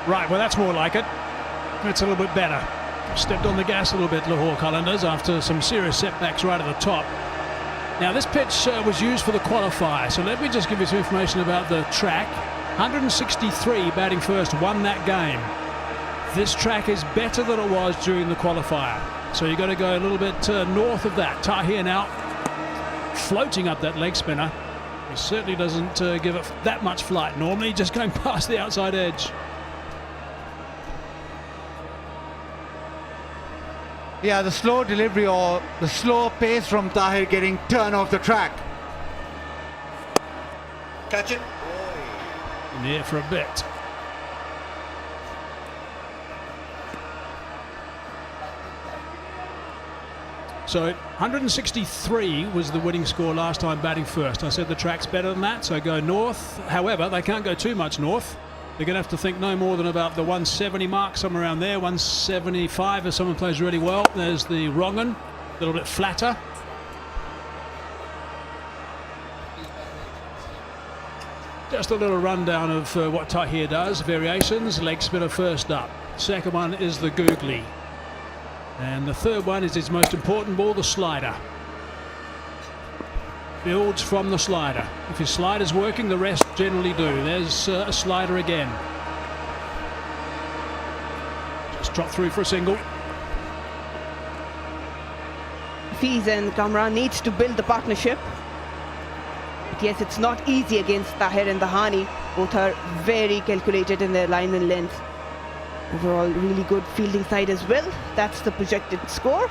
Right, well, that's more like it. It's a little bit better. Stepped on the gas a little bit, Lahore Qalandars, after some serious setbacks right at the top. Now, this pitch was used for the qualifier, so let me just give you some information about the track. 163 batting first won that game. This track is better than it was during the qualifier, so you've got to go a little bit north of that. Tahir now floating up that leg spinner. He certainly doesn't give it that much flight normally, just going past the outside edge. Yeah, the slow delivery or the slow pace from Tahir getting turned off the track. Catch it. In the air for a bit. So 163 was the winning score last time batting first. I said the track's better than that, so go north. However, they can't go too much north. They're going to have to think no more than about the 170 mark, somewhere around there. 175 if someone plays really well. There's the Rongan, a little bit flatter. Just a little rundown of what Tahir does. Variations, leg spinner first up. Second one is the googly. And the third one is his most important ball, the slider. Builds from the slider. If his slider's working, the rest generally do. There's a slider again. Just drop through for a single. Hafiz and Kamran needs to build the partnership. But yes, it's not easy against Tahir and Dahani. Both are very calculated in their line and length. Overall, really good fielding side as well. That's the projected score.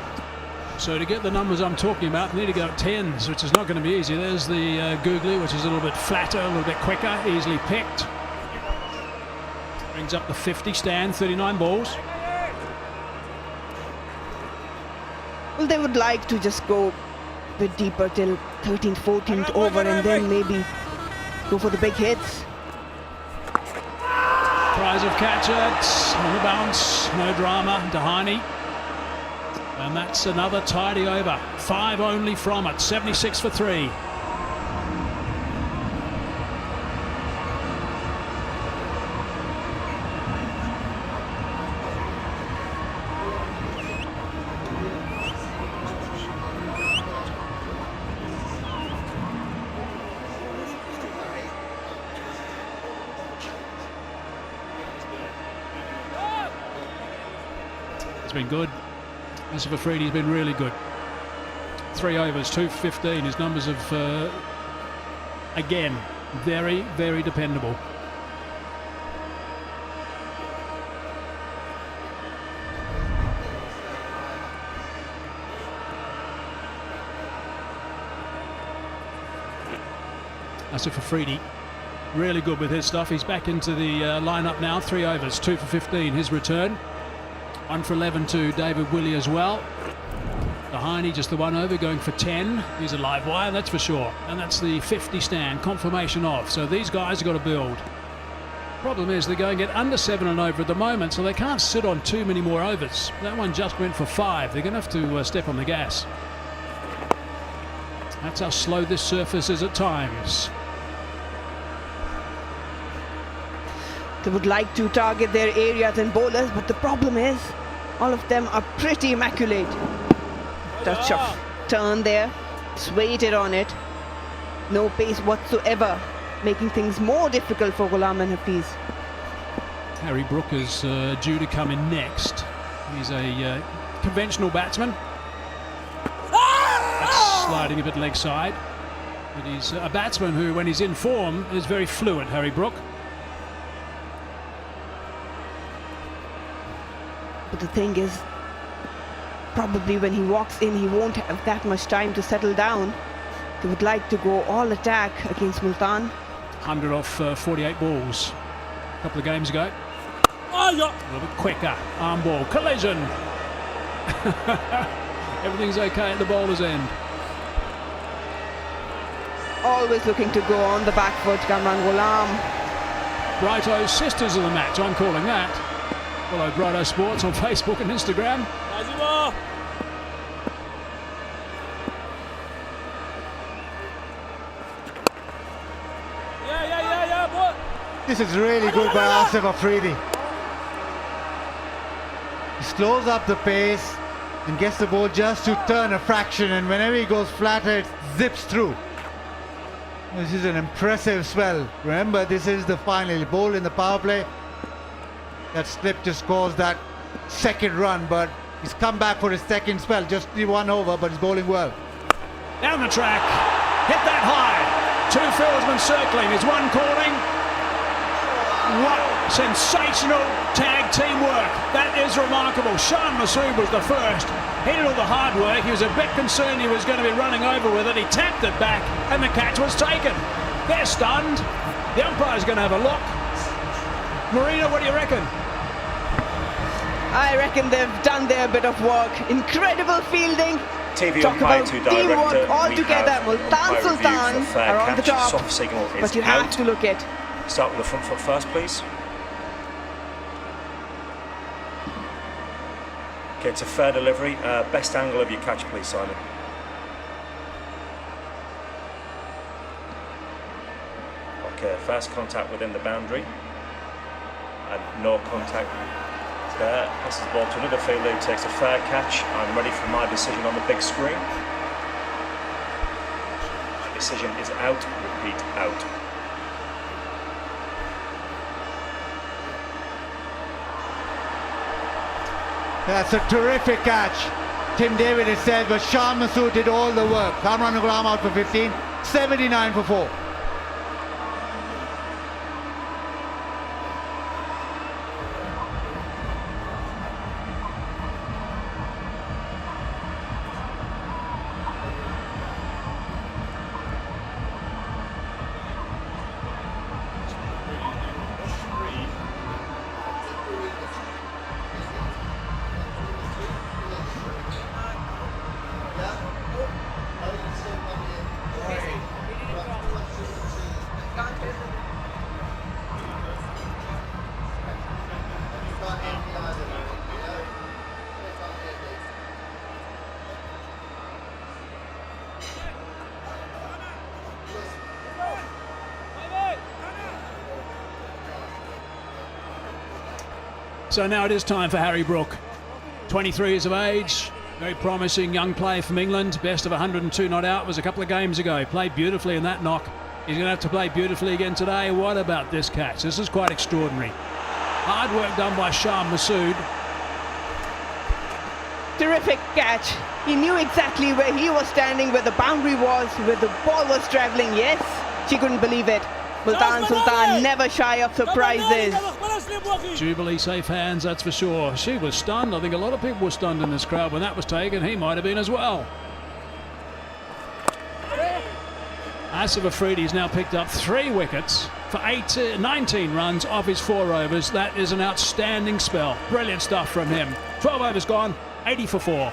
So to get the numbers I'm talking about, they need to go at 10s, which is not going to be easy. There's the googly, which is a little bit flatter, a little bit quicker, easily picked. Brings up the 50 stand, 39 balls. Well, they would like to just go a bit deeper till 13th, 14th over and then maybe go for the big hits. Tries of catch it, on the bounce, no drama, Dahani. And that's another tidy over. 5 only from it, 76 for 3. It's been good. Asif Afridi's been really good. 3 overs, 2 for 15. His numbers have, again, very, very dependable. Asif Afridi, really good with his stuff. He's back into the lineup now. 3 overs, 2 for 15. His return. 1 for 11 to David Willey as well. Shaheen just the 1 over, going for 10. He's a live wire, that's for sure. And that's the 50 stand, confirmation of. So these guys have got to build. Problem is they're going at under 7 and over at the moment, so they can't sit on too many more overs. That one just went for 5. They're going to have to step on the gas. That's how slow this surface is at times. They would like to target their areas and bowlers, but the problem is all of them are pretty immaculate. Touch of turn there, swayed on it. No pace whatsoever, making things more difficult for Ghulam and Hafiz. Harry Brook is due to come in next. He's a conventional batsman. That's sliding a bit leg side. But he's a batsman who, when he's in form, is very fluent, Harry Brook. But the thing is, probably when he walks in, he won't have that much time to settle down. They would like to go all attack against Multan. 100 off 48 balls a couple of games ago. A little bit quicker. Arm ball. Collision. Everything's okay at the bowler's end. Always looking to go on the back foot, Kamran Ghulam. Brighto sisters of the match, I'm calling that. Follow Brighto Sports on Facebook and Instagram. This is really good by Asif Afridi. He slows up the pace and gets the ball just to turn a fraction, and whenever he goes flatter, it zips through. This is an impressive spell. Remember, this is the final. He bowled in the power play. That slip just caused that second run, but he's come back for his second spell. Just 1 over, but he's bowling well. Down the track, hit that high. 2 fieldsmen circling, is 1 calling. What sensational tag teamwork. That is remarkable. Shaheen Masood was the first. He did all the hard work. He was a bit concerned he was going to be running over with it. He tapped it back and the catch was taken. They're stunned. The umpire's going to have a look. Marina, what do you reckon? I reckon they've done their bit of work. Incredible fielding. TV Talk umpire about to teamwork director. all We together. have Multan umpire Sultans review for fair are on the catch. top. Soft signal is But you have out. to look at. Start with the front foot first, please. Okay, it's a fair delivery. Best angle of your catch, please, Simon. Okay, first contact within the boundary. And no contact there. Passes the ball to another fielder who takes a fair catch. I'm ready for my decision on the big screen. My decision is out. Repeat, out. That's a terrific catch. Tim David has said, but Shaheen Masood did all the work. Kamran Ghulam out for 15, 79 for 4. So now it is time for Harry Brook. 23 years of age, very promising young player from England. Best of 102 not out was a couple of games ago. Played beautifully in that knock. He's going to have to play beautifully again today. What about this catch? This is quite extraordinary. Hard work done by Shaheen Masood. terrific catch. He knew exactly where he was standing, where the boundary was, where the ball was traveling. Yes, she couldn't believe it. Multan Sultan never shy of surprises. Jubilee safe hands, that's for sure. She was stunned. I think a lot of people were stunned in this crowd when that was taken. He might have been as well. Asif Afridi's now picked up 3 wickets for 19 runs off his 4 overs. That is an outstanding spell. Brilliant stuff from him. 12 overs gone, 80 for 4.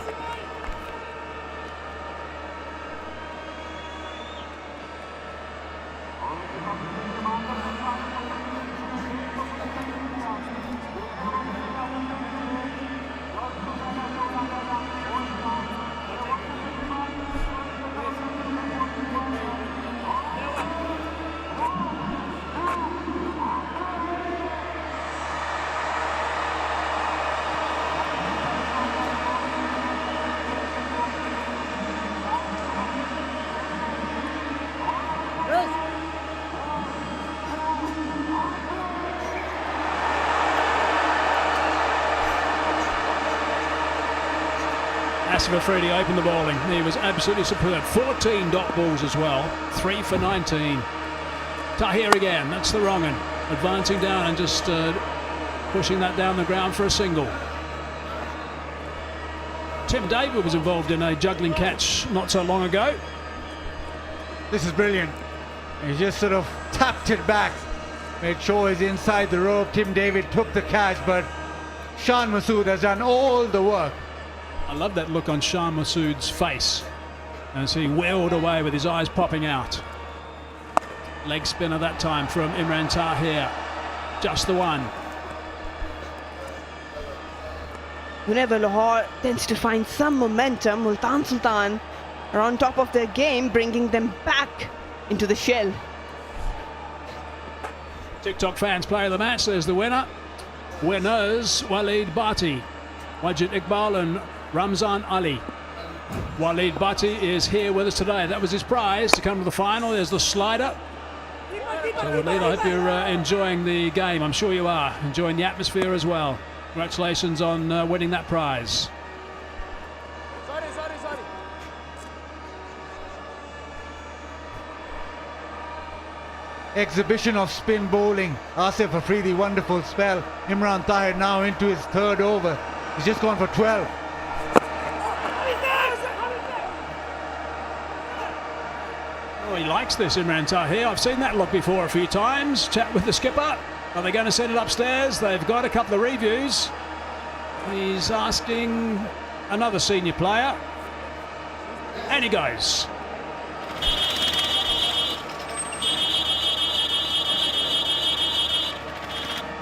Asif Afridi opened the bowling. He was absolutely superb. 14 dot balls as well. 3 for 19. Tahir again. That's the wrong one. Advancing down and just pushing that down the ground for a single. Tim David was involved in a juggling catch not so long ago. This is brilliant. He just sort of tapped it back. Made sure he's inside the rope. Tim David took the catch, but Shan Masood has done all the work. I love that look on Shan Masood's face as he wheeled away with his eyes popping out. Leg spinner that time from Imran Tahir. Just the one. Whenever Lahore tends to find some momentum, Multan Sultan are on top of their game, bringing them back into the shell. TikTok fans player of the match. There's the winner. Winners Waleed Bhatti, Wajid Iqbal and Ramzan Ali. Waleed Bhatti is here with us today. That was his prize to come to the final. There's the slider. So Waleed, I hope you're enjoying the game. I'm sure you are. Enjoying the atmosphere as well. Congratulations on winning that prize. Exhibition of spin bowling. Asif Afridi, wonderful spell. Imran Tahir now into his 3rd over. He's just gone for 12. Oh, he likes this, Imran Tahir. I've seen that look before a few times. Chat with the skipper. Are they going to send it upstairs? They've got a couple of reviews. He's asking another senior player. And he goes.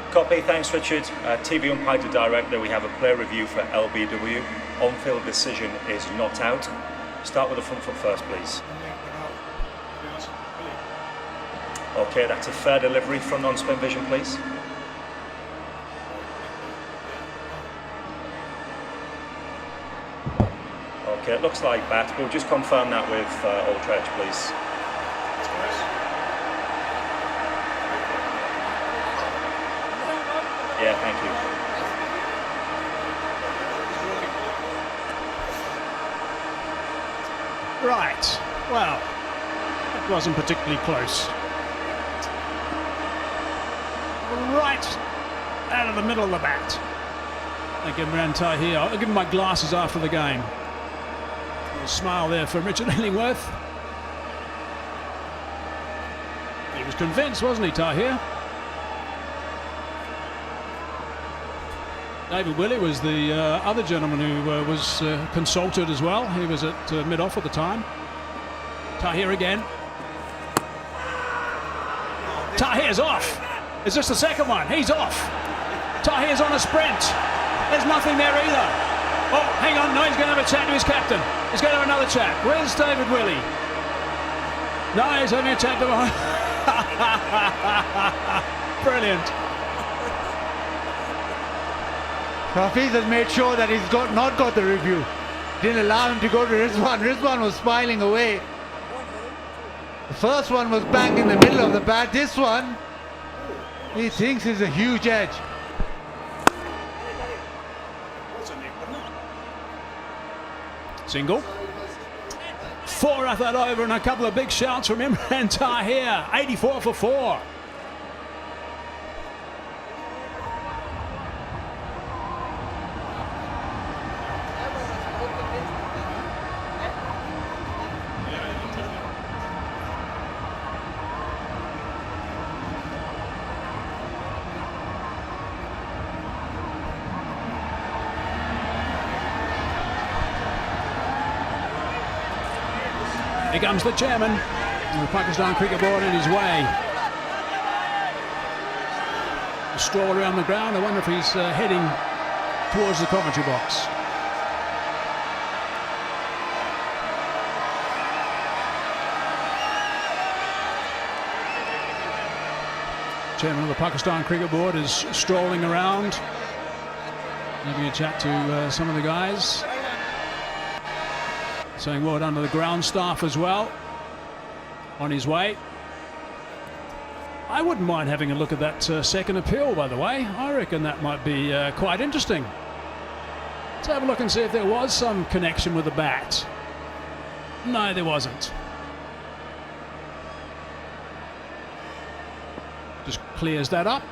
Copy, thanks Richard. TV umpire to director, we have a player review for LBW. On-field decision is not out. Start with the front foot first, please. Okay, that's a fair delivery from non-spin vision, please. Okay, it looks like bat. We'll just confirm that with Aldrich, please. Yeah, thank you. Right. Well, it wasn't particularly close. Right out of the middle of the bat. I give Imran Tahir. I'll give him my glasses after the game. A smile there from Richard Illingworth. He was convinced, wasn't he, Tahir? David Willey was the other gentleman who was consulted as well. He was at mid-off at the time. Tahir again. Tahir's off. Is this the second one? He's off. Tahir's on a sprint. There's nothing there either. Oh, hang on. No, he's going to have a chat to his captain. He's going to have another chat. Where's David Willey? No, he's having a chat to him. Brilliant. Hafiz has made sure that he's not got the review. Didn't allow him to go to Rizwan. Rizwan was smiling away. The first one was bang in the middle of the bat. This one, he thinks is a huge edge. Single. 4 off that over and a couple of big shouts from Imran Tahir. 84 for 4. Here comes the chairman, and the Pakistan Cricket Board in his way. A stroll around the ground. I wonder if he's heading towards the commentary box. Chairman of the Pakistan Cricket Board is strolling around, having a chat to some of the guys. Saying well done to the ground staff as well. On his way. I wouldn't mind having a look at that second appeal, by the way. I reckon that might be quite interesting. Let's have a look and see if there was some connection with the bat. No, there wasn't. Just clears that up.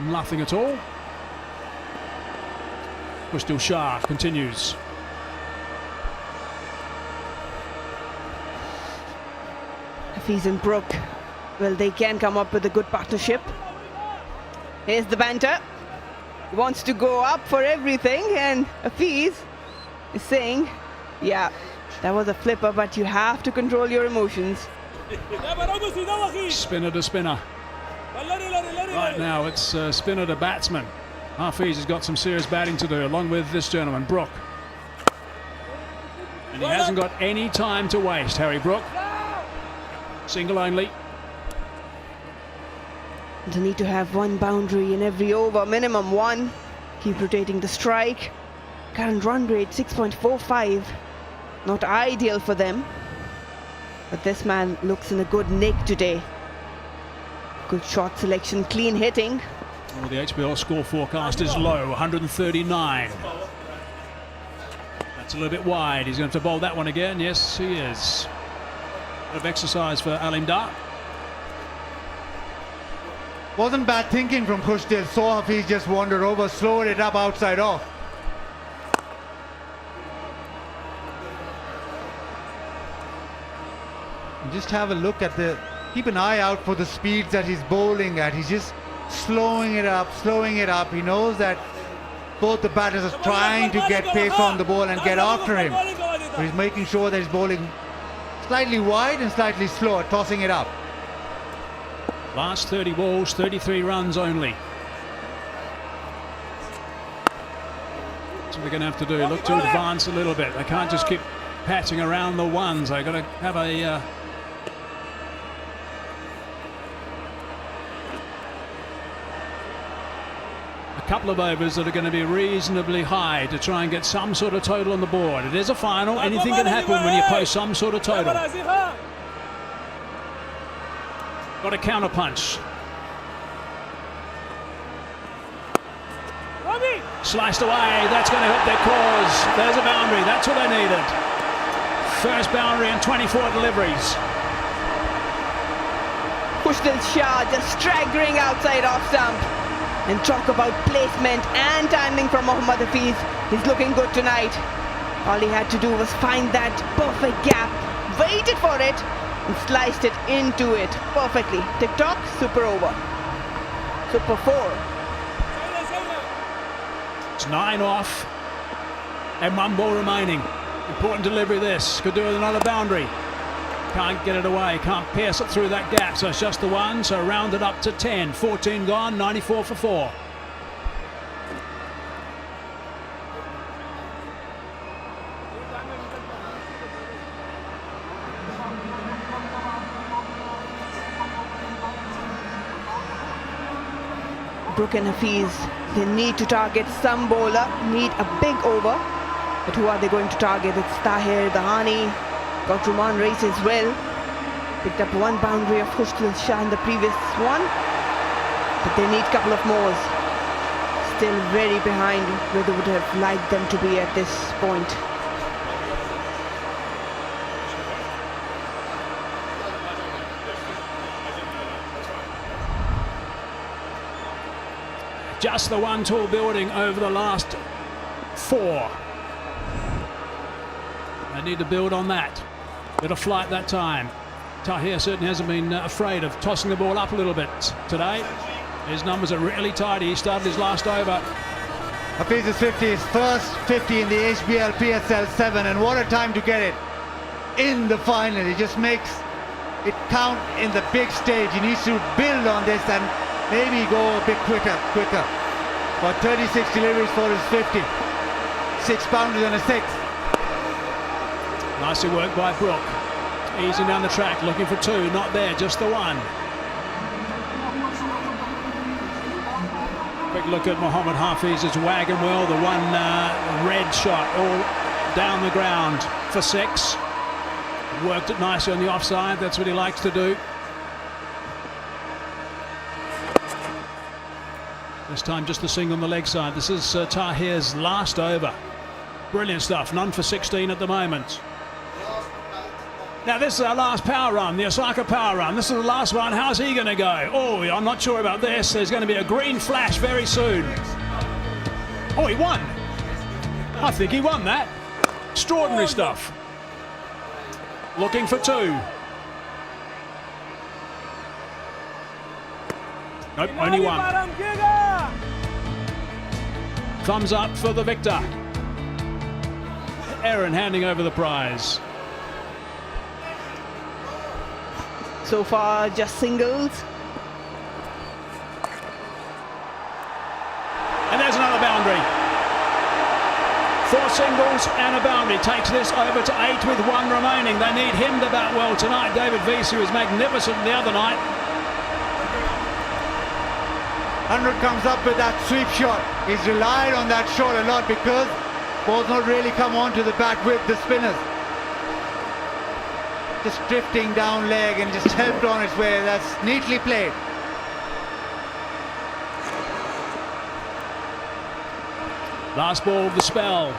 Nothing at all. Mushtil Shah continues. Hafiz and Brooke, well, they can come up with a good partnership. Here's the banter. He wants to go up for everything, and Hafiz is saying, yeah, that was a flipper, but you have to control your emotions. Spinner to spinner. Right now it's spinner to batsman. Hafiz has got some serious batting to do, along with this gentleman, Brooke. And he hasn't got any time to waste, Harry Brooke. Single only. They need to have one boundary in every over, minimum one. Keep rotating the strike. Current run rate 6.45. Not ideal for them. But this man looks in a good nick today. Good shot selection, clean hitting. Well, the HBL score forecast is low, 139. That's a little bit wide. He's going to have to bowl that one again. Yes, he is. Bit of exercise for Alim Dar. Wasn't bad thinking from Khushtil. Saw Hafiz just wandered over, slowed it up outside off. And just have a look at keep an eye out for the speeds that he's bowling at. He's just slowing it up, slowing it up. He knows that both the batters are trying to get pace on the ball and get after him. But he's making sure that he's bowling slightly wide and slightly slower, tossing it up. Last 30 balls, 33 runs only. That's what they're going to have to do. Look to advance a little bit. They can't just keep patching around the ones. They've got to have a couple of overs that are going to be reasonably high to try and get some sort of total on the board. It is a final. Anything can happen when you post some sort of total. Got a counter punch. Sliced away. That's going to hit their cause. There's a boundary. That's what they needed. First boundary and 24 deliveries. Khushtil Shah just staggering outside off stump. And talk about placement and timing from Mohammad Hafiz. He's looking good tonight. All he had to do was find that perfect gap, waited for it, and sliced it into it perfectly. Tick-tock, super over. Super 4. It's 9 off and 1 ball remaining. Important delivery this. Could do with another boundary. Can't get it away, can't pierce it through that gap, so it's just the one, so rounded up to 10. 14 gone, 94 for 4. Brooke and Hafiz, they need to target some bowler, need a big over. But who are they going to target? It's Tahir, Dahani. Got Ruman race as well. Picked up 1 boundary of Khushtil Shah in the previous one. But they need a couple of more. Still very behind where they would have liked them to be at this point. Just the one tall building over the last 4. They need to build on that. Bit of flight that time. Tahir certainly hasn't been afraid of tossing the ball up a little bit today. His numbers are really tidy. He started his last over. Hafiz's 50, his first 50 in the HBL PSL 7, and what a time to get it in the final. He just makes it count in the big stage. He needs to build on this and maybe go a bit quicker. But 36 deliveries for his 50. 6 pounders and a 6. Nicely worked by Brook. Easing down the track, looking for 2. Not there, just the 1. Quick look at Mohammed Hafiz's wagon wheel. The one red shot all down the ground for 6. Worked it nicely on the offside. That's what he likes to do. This time just the single on the leg side. This is Tahir's last over. Brilliant stuff. None for 16 at the moment. Now this is our last power run, the Osaka power run. This is the last one. How's he going to go? Oh, I'm not sure about this. There's going to be a green flash very soon. Oh, he won. I think he won that. Extraordinary stuff. Looking for 2. Nope, only 1. Thumbs up for the victor. Aaron handing over the prize. So far, just singles. And there's another boundary. 4 singles and a boundary. Takes this over to 8 with 1 remaining. They need him to bat well tonight. David Visu was magnificent the other night. 100 comes up with that sweep shot. He's relied on that shot a lot because ball's not really come onto the bat with the spinners. Just drifting down leg and just helped on its way. That's neatly played. Last ball of the spell.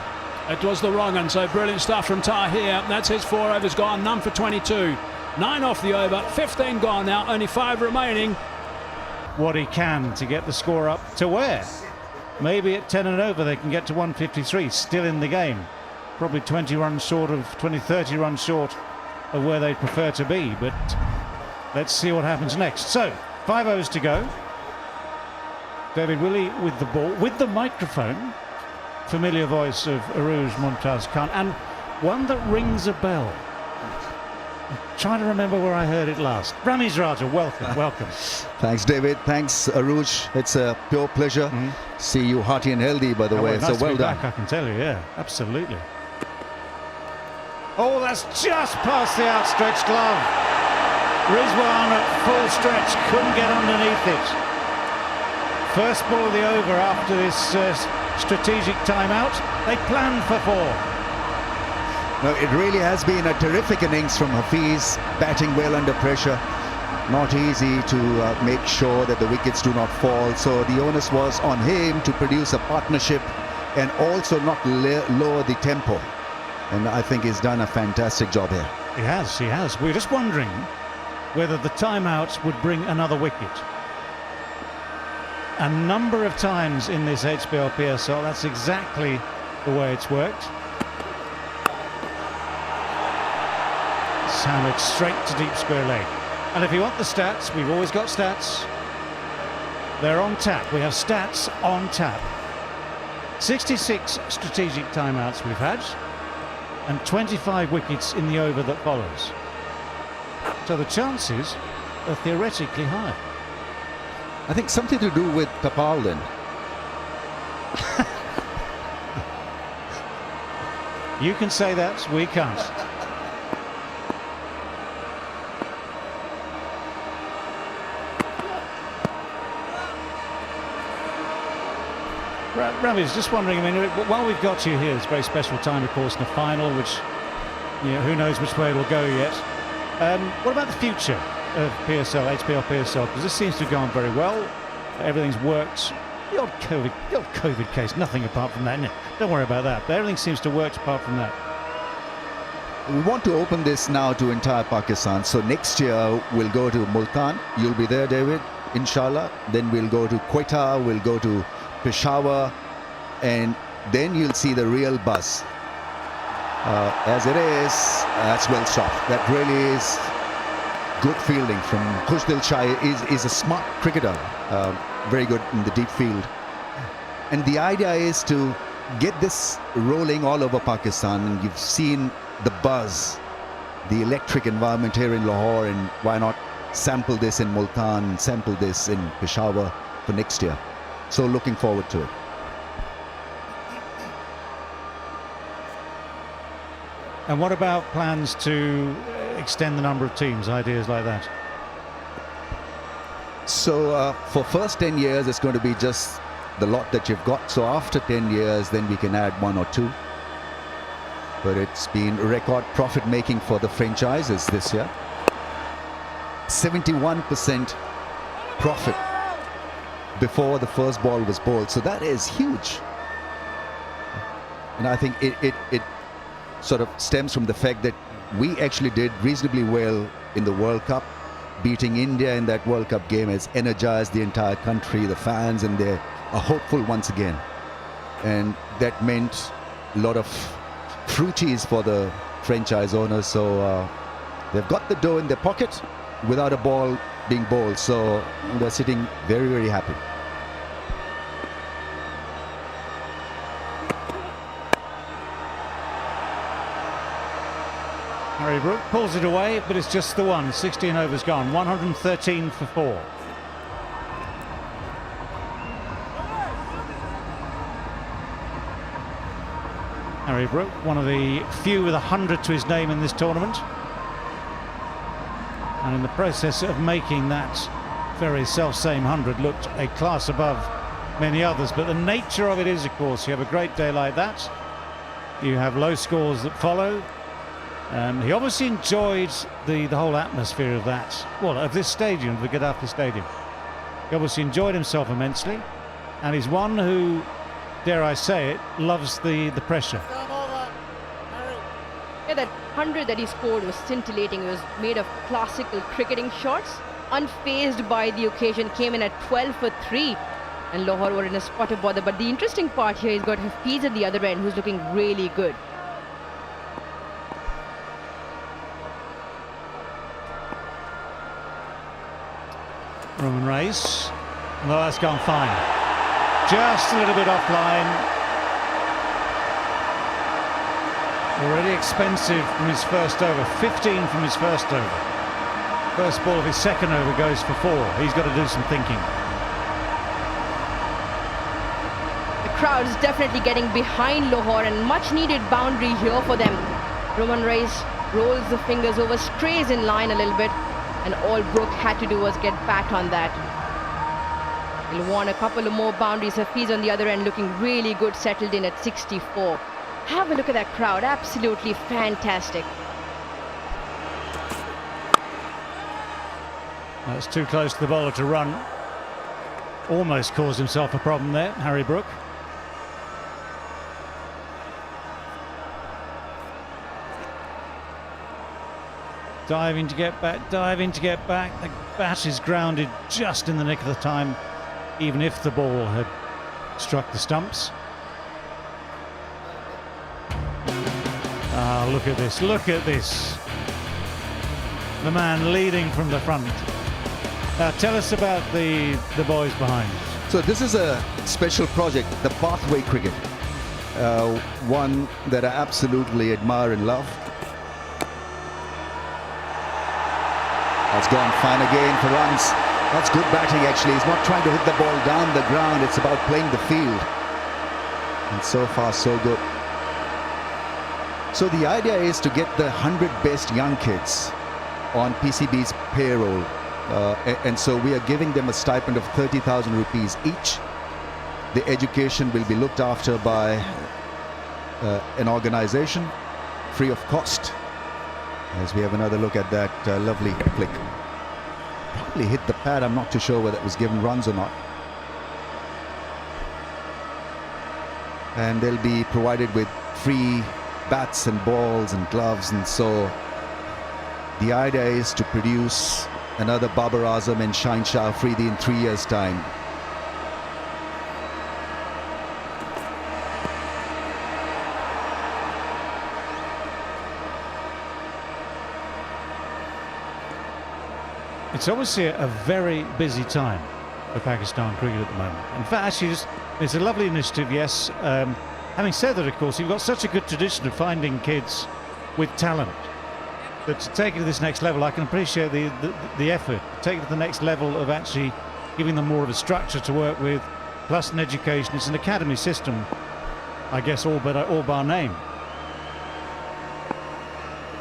It was the wrong one, so brilliant stuff from Tahir. That's his 4 overs gone, none for 22. 9 off the over, 15 gone now, only 5 remaining. What he can to get the score up to where? Maybe at 10 and over they can get to 153, still in the game. Probably 20 runs short of 30 runs short of where they prefer to be, but let's see what happens next. So 5 overs to go. David Willey with the ball, with the microphone. Familiar voice of Aruj Mumtaz Khan, and one that rings a bell. I'm trying to remember where I heard it last. Ramiz Raja, welcome. Thanks, David. Thanks, Aruj. It's a pure pleasure. See you hearty and healthy, by the way. Nice So well done. Back, I can tell you, yeah, absolutely. Oh, that's just past the outstretched glove. Rizwan at full stretch, couldn't get underneath it. First ball of the over after this strategic timeout. They planned for 4. No, it really has been a terrific innings from Hafiz, batting well under pressure. Not easy to make sure that the wickets do not fall. So the onus was on him to produce a partnership and also not lower the tempo. And I think he's done a fantastic job here. He has. We're just wondering whether the timeout would bring another wicket. A number of times in this HBL PSL, that's exactly the way it's worked. Hammered straight to deep square leg. And if you want the stats, we've always got stats. They're on tap. We have stats on tap. 66 strategic timeouts we've had, and 25 wickets in the over that follows. So the chances are theoretically high. I think something to do with Tapal then. You can say that, we can't. Ravi's just wondering, I mean, while we've got you here, it's a very special time, of course, in the final, which, you know, who knows which way it'll go yet. What about the future of PSL, HBL PSL? Because this seems to have gone very well. Everything's worked. The odd COVID case, nothing apart from that. Don't worry about that. But everything seems to work apart from that. We want to open this now to entire Pakistan. So next year we'll go to Multan. You'll be there, David, inshallah. Then we'll go to Quetta. We'll go to Peshawar, and then you'll see the real buzz. As it is, that's well stopped. That really is good fielding from Khushdil Shah. Is a smart cricketer, very good in the deep field. And the idea is to get this rolling all over Pakistan. And you've seen the buzz, the electric environment here in Lahore, and why not sample this in Multan, sample this in Peshawar for next year. So looking forward to it. And what about plans to extend the number of teams, ideas like that? So for first 10 years, it's going to be just the lot that you've got. So after 10 years, then we can add 1 or 2. But it's been record profit making for the franchises this year. 71% profit before the first ball was bowled. So that is huge. And I think it sort of stems from the fact that we actually did reasonably well in the World Cup. Beating India in that World Cup game has energized the entire country, the fans, and they are hopeful once again. And that meant a lot of fruities for the franchise owners. So they've got the dough in their pocket without a ball being bowled. So they're sitting very, very happy. Harry Brook pulls it away, but it's just the one. 16 overs gone, 113 for 4. Harry Brook, one of the few with 100 to his name in this tournament. And in the process of making that very self-same 100, looked a class above many others. But the nature of it is, of course, you have a great day like that, you have low scores that follow. He obviously enjoyed the whole atmosphere of that, well, of this stadium, the Gaddafi Stadium. He obviously enjoyed himself immensely, and he's one who, dare I say it, loves the pressure. Yeah, that 100 that he scored was scintillating. It was made of classical cricketing shots, unfazed by the occasion, came in at 12 for 3, and Lahore were in a spot of bother. But the interesting part here, he's got Hafiz at the other end, who's looking really good. Roman race. No, that's gone fine. Just a little bit offline. Already expensive from his first over. 15 from his first over. First ball of his second over goes for 4. He's got to do some thinking. The crowd is definitely getting behind Lahore, and much needed boundary here for them. Roman Reis rolls the fingers over, strays in line a little bit, and all Brook had to do was get back on that. He'll want a couple of more boundaries. Hafiz on the other end looking really good, settled in at 64. Have a look at that crowd, absolutely fantastic. That's too close to the bowler to run. Almost caused himself a problem there, Harry Brook. Diving to get back, diving to get back. The bat is grounded just in the nick of the time, even if the ball had struck the stumps. Ah, look at this, look at this. The man leading from the front. Now tell us about the boys behind. So this is a special project, the Pathway Cricket. One that I absolutely admire and love. That's gone fine again for runs. That's good batting actually. He's not trying to hit the ball down the ground. It's about playing the field. And so far so good. So the idea is to get the 100 best young kids on PCB's payroll. And so we are giving them a stipend of 30,000 rupees each. The education will be looked after by an organization, free of cost. As we have another look at that lovely flick. Probably hit the pad. I'm not too sure whether it was given runs or not. And they'll be provided with free bats and balls and gloves. And so the idea is to produce another Babar Azam and Shaheen Shah Afridi in 3 years' time. It's obviously a very busy time for Pakistan cricket at the moment. In fact, actually, it's a lovely initiative, yes. Having said that, of course, you've got such a good tradition of finding kids with talent. But to take it to this next level, I can appreciate the effort. Take it to the next level of actually giving them more of a structure to work with, plus an education. It's an academy system, I guess, all bar name.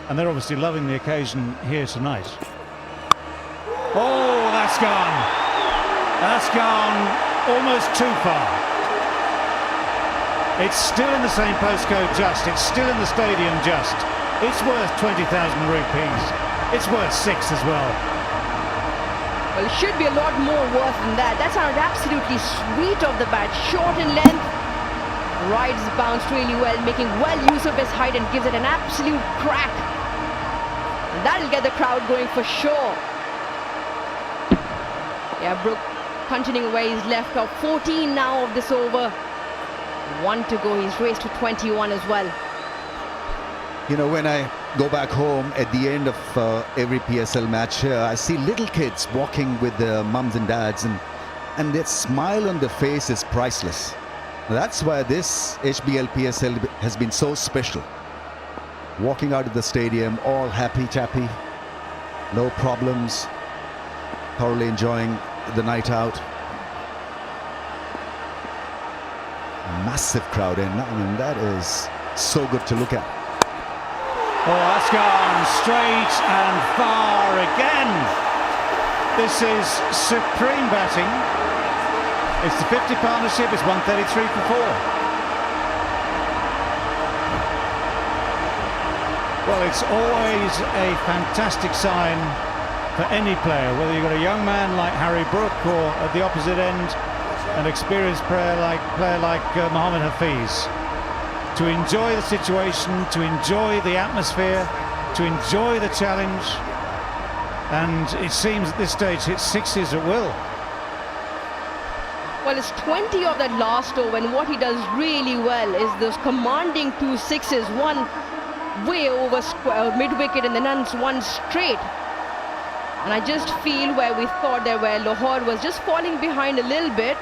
And they're obviously loving the occasion here tonight. Oh, that's gone. That's gone almost too far. It's still in the same postcode just. It's still in the stadium just. It's worth 20,000 rupees. It's worth 6 as well. Well, it should be a lot more worth than that. That sounded absolutely sweet of the bat. Short in length. Rides bounced really well, making well use of his height and gives it an absolute crack. And that'll get the crowd going for sure. Yeah, Brook continuing where he's left off. 14 now of this over. 1 to go. He's raced to 21 as well. You know, when I go back home at the end of every PSL match here, I see little kids walking with their mums and dads, and their smile on their face is priceless. That's why this HBL PSL has been so special. Walking out of the stadium, all happy-chappy, no problems, thoroughly enjoying the night out. Massive crowd in. I mean, that is so good to look at. Oh, that's gone straight and far again. This is supreme batting. It's the 50 partnership. It's 133 for 4. Well, it's always a fantastic sign for any player, whether you've got a young man like Harry Brook or at the opposite end, an experienced player like Mohammad Hafiz. To enjoy the situation, to enjoy the atmosphere, to enjoy the challenge, and it seems at this stage it's 6s at will. Well, it's 20 of that last over, and what he does really well is those commanding 2 6s, one way over mid-wicket and then one straight. And I just feel where we thought there where Lahore was just falling behind a little bit,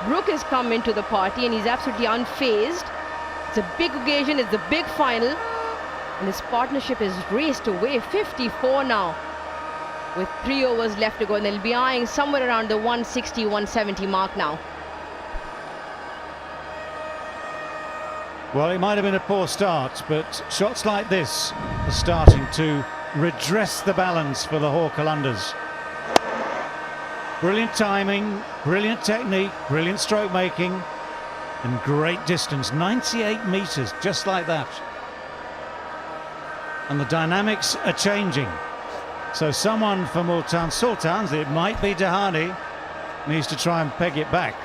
Brook has come into the party and he's absolutely unfazed. It's a big occasion, it's the big final, and this partnership is raced away. 54 now, with 3 overs left to go, and they'll be eyeing somewhere around the 160, 170 mark now. Well, it might have been a poor start, but shots like this are starting to redress the balance for Lahore Qalandars. Brilliant timing, brilliant technique, brilliant stroke making, and great distance, 98 metres, just like that. And the dynamics are changing. So someone for Multan Sultans, it might be Dahani, needs to try and peg it back.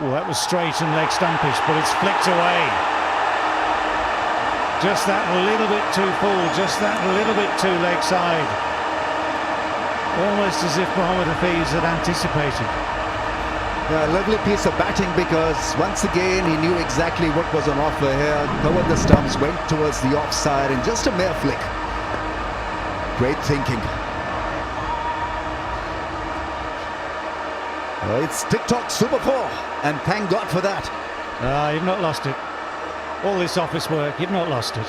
Well, that was straight and leg stumpish, but it's flicked away. Just that little bit too full, just that little bit too leg side. Almost as if Mohammad Hafiz had anticipated. Yeah, a lovely piece of batting, because once again he knew exactly what was on offer here. Covered the stumps, went towards the offside, and just a mere flick. Great thinking. It's TikTok Super 4, and thank God for that. You've not lost it. All this office work, you've not lost it.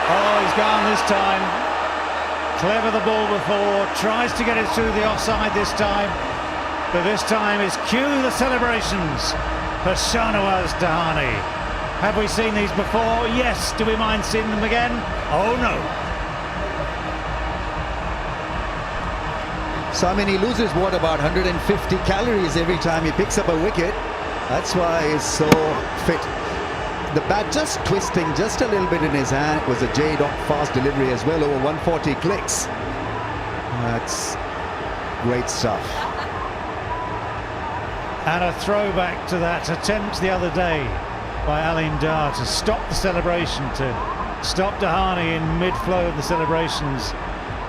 Oh, he's gone this time. Clever the ball before, tries to get it through the offside this time. But this time is cue the celebrations for Shahnawaz Dahani. Have we seen these before? Yes. Do we mind seeing them again? Oh no. So I mean, he loses what, about 150 calories every time he picks up a wicket. That's why he's so fit. The bat just twisting just a little bit in his hand. It was a J-Dot fast delivery as well, over 140 clicks. That's great stuff. And a throwback to that attempt the other day by Alim Dar to stop the celebration, to Stop Dahani in mid-flow of the celebrations.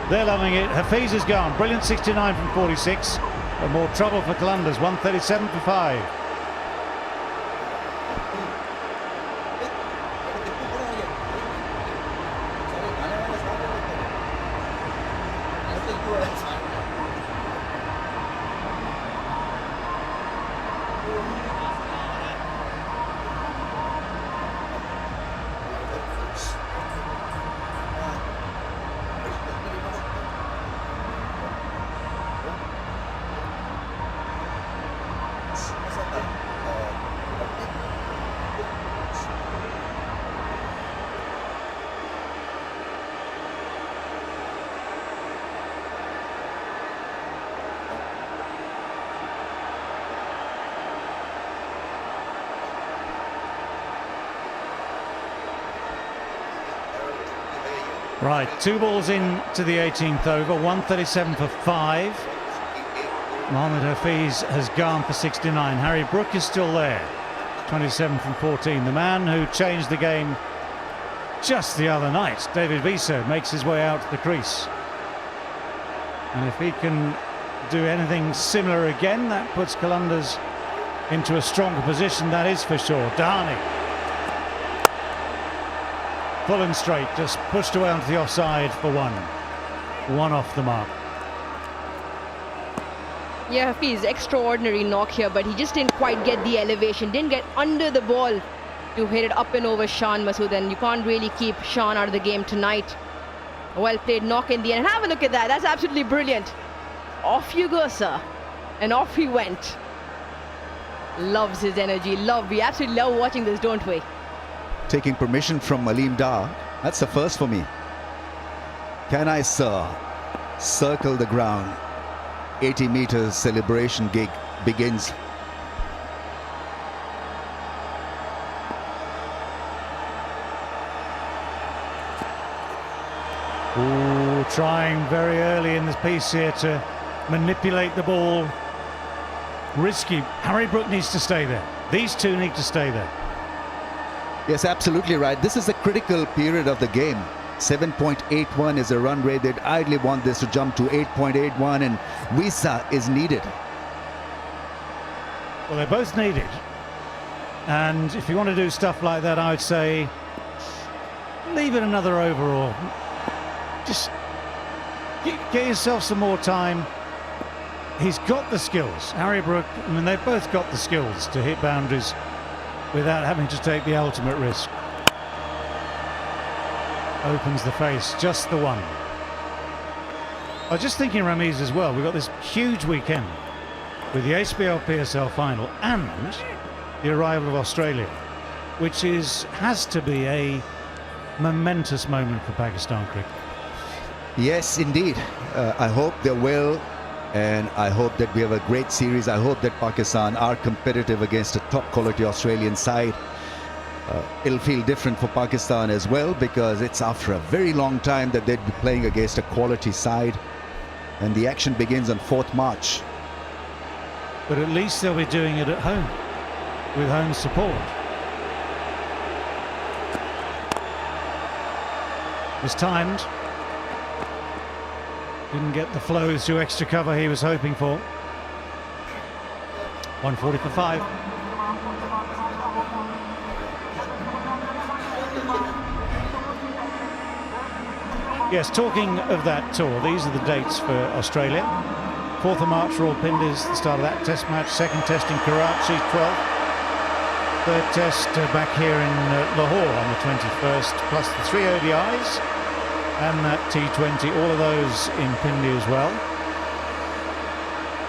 They're loving it. Hafiz is gone. Brilliant 69 from 46. But more trouble for Qalandars. 137 for 5. Right, 2 balls in to the 18th over, 137 for 5. Mohamed Hafiz has gone for 69. Harry Brook is still there, 27 from 14. The man who changed the game just the other night, David Visa, makes his way out to the crease. And if he can do anything similar again, that puts Qalandars into a stronger position, that is for sure. Dahani. Full and straight, just pushed away onto the offside for 1. 1 off the mark. Yeah, Hafiz, extraordinary knock here, but he just didn't quite get the elevation, didn't get under the ball to hit it up and over Shan Masood, and you can't really keep Shan out of the game tonight. A well played knock in the end. And have a look at that, that's absolutely brilliant. Off you go, sir. And off he went. Loves his energy, we absolutely love watching this, don't we? Taking permission from Aleem Dar. That's the first for me. Can I, sir, circle the ground? 80 meters celebration gig begins. Ooh, trying very early in this piece here to manipulate the ball. Risky. Harry Brook needs to stay there. These two need to stay there. Yes, absolutely right. This is a critical period of the game. 7.81 is a run rate. They'd ideally want this to jump to 8.81, and Visa is needed. Well, they're both needed. And if you want to do stuff like that, I would say leave it another over, or just get yourself some more time. He's got the skills. Harry Brook, I mean, they've both got the skills to hit boundaries without having to take the ultimate risk. Opens the face, just the 1. I was just thinking, Ramiz, as well, we've got this huge weekend with the HBL PSL final and the arrival of Australia, which has to be a momentous moment for Pakistan cricket. Yes, indeed. I hope they will, and I hope that we have a great series. I hope that Pakistan are competitive against a top quality Australian side. It'll feel different for Pakistan as well, because it's after a very long time that they'd be playing against a quality side, and the action begins on 4th March. But at least they'll be doing it at home with home support. Was timed. Didn't get the flows to extra cover he was hoping for. 140 for 5. Yes, talking of that tour, these are the dates for Australia. 4th of March, Rawalpindi, the start of that test match. 2nd test in Karachi, 12th. 3rd test back here in Lahore on the 21st, plus the 3 ODIs and that T20, all of those in Pindi as well.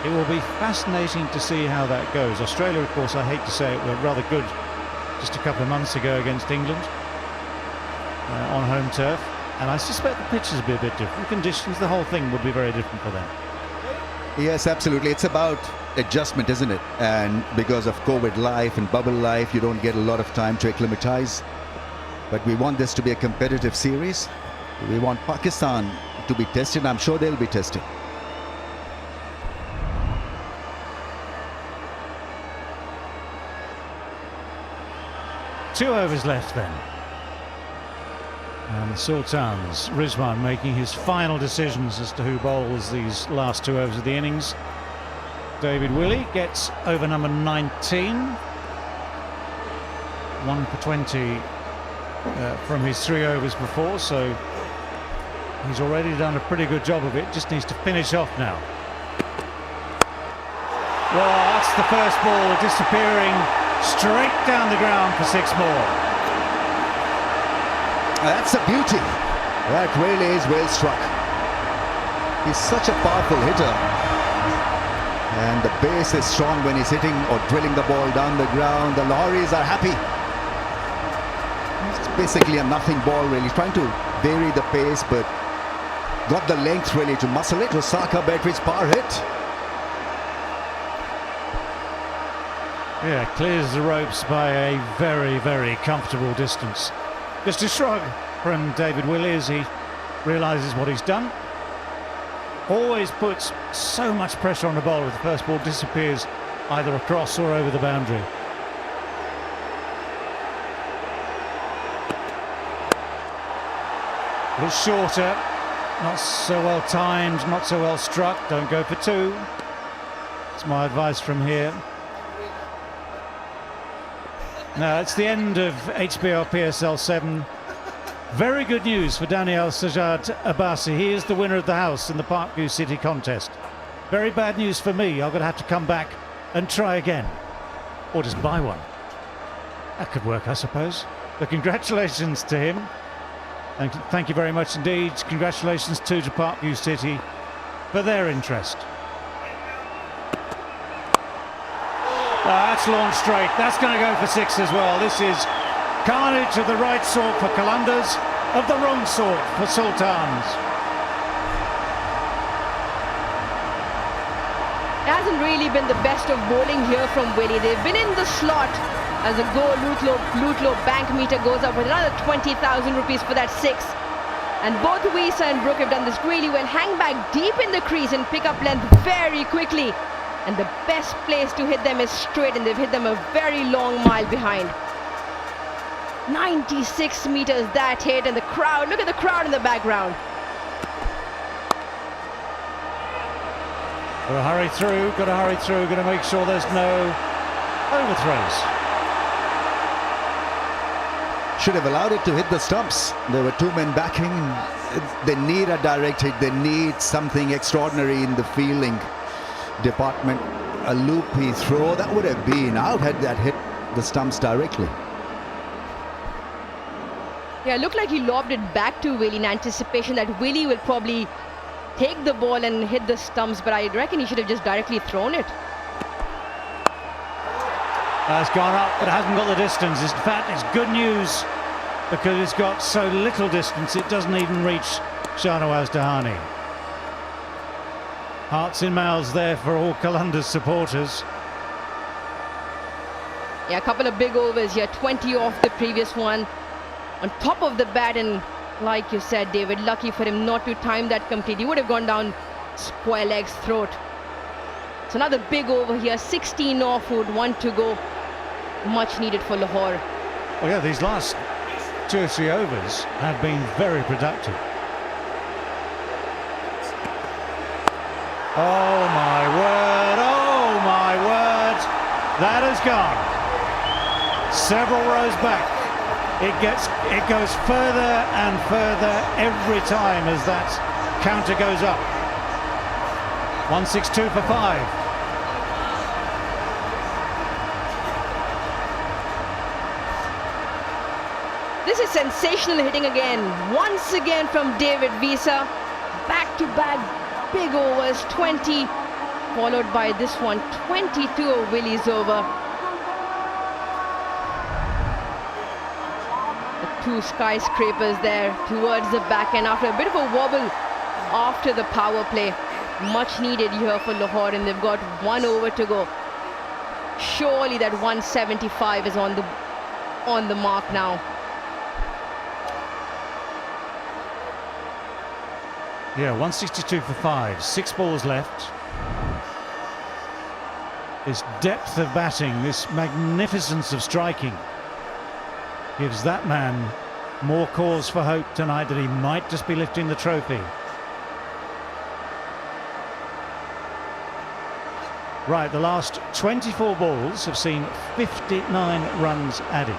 It will be fascinating to see how that goes. Australia, of course, I hate to say it, were rather good just a couple of months ago against England on home turf. And I suspect the pitches will be a bit different. Conditions, the whole thing will be very different for them. Yes, absolutely. It's about adjustment, isn't it? And because of COVID life and bubble life, you don't get a lot of time to acclimatize. But we want this to be a competitive series. We want Pakistan to be tested. I'm sure they'll be tested. Two overs left then. And the Sultans, Rizwan making his final decisions as to who bowls these last 2 overs of the innings. David Willey gets over number 19. 1 for 20 from his 3 overs before, so he's already done a pretty good job of it. Just needs to finish off now. Well, that's the first ball disappearing straight down the ground for 6 more. That's a beauty. That really is well struck. He's such a powerful hitter. And the base is strong when he's hitting or drilling the ball down the ground. The Lahoris are happy. It's basically a nothing ball, really. Trying to vary the pace, but got the length really to muscle it. Osaka Bettridge power hit. Yeah, clears the ropes by a very, very comfortable distance. Just a shrug from David Willey as he realises what he's done. Always puts so much pressure on the bowler if the first ball disappears either across or over the boundary. A little shorter, not so well timed, not so well struck. Don't go for 2. That's my advice from here. Now, it's the end of HBL PSL 7. Very good news for Daniel Sajjad Abbasi. He is the winner of the house in the Parkview City contest. Very bad news for me. I'm going to have to come back and try again. Or just buy one. That could work, I suppose. But congratulations to him. And thank you very much indeed. Congratulations to Parkview City for their interest. That's launched straight. That's going to go for 6 as well. This is carnage of the right sort for Qalandars, of the wrong sort for Sultans. It hasn't really been the best of bowling here from Willey. They've been in the slot as a go Lutlow bank meter goes up with another 20,000 rupees for that 6. And both Wisa and Brook have done this really well. Hang back deep in the crease and pick up length very quickly. And the best place to hit them is straight, and they've hit them a very long mile behind. 96 meters that hit, and the crowd, look at the crowd in the background. Got to hurry through, got to make sure there's no overthrows. Should have allowed it to hit the stumps. There were 2 men backing. They need a direct hit. They need something extraordinary in the fielding department. A loopy throw, that would have been out had that hit the stumps directly. Yeah, it looked like he lobbed it back to Willey in anticipation that Willey will probably take the ball and hit the stumps, but I reckon he should have just directly thrown it. It's gone up, but it hasn't got the distance. In fact, it's good news because it's got so little distance it doesn't even reach Shahnawaz Dahani. Hearts in mouths there for all Qalandars supporters. Yeah, a couple of big overs here, 20 off the previous one. On top of the bat, and like you said, David, lucky for him not to time that completely. He would have gone down square legs throat. It's another big over here, 16 off with 1 to go. Much needed for Lahore. Oh yeah, these last 2 or 3 overs have been very productive. Oh my word, that has gone several rows back. It goes further and further every time as that counter goes up. 162 for 5. This is sensational hitting again. Once again from David Wisa. Back-to-back big overs, 20, followed by this one, 22 of Willey's over. The 2 skyscrapers there towards the back end after a bit of a wobble after the power play. Much needed here for Lahore, and they've got 1 over to go. Surely that 175 is on the mark now. Yeah, 162 for 5, 6 balls left. This depth of batting, this magnificence of striking gives that man More cause for hope tonight that he might just be lifting the trophy. Right, the last 24 balls have seen 59 runs added.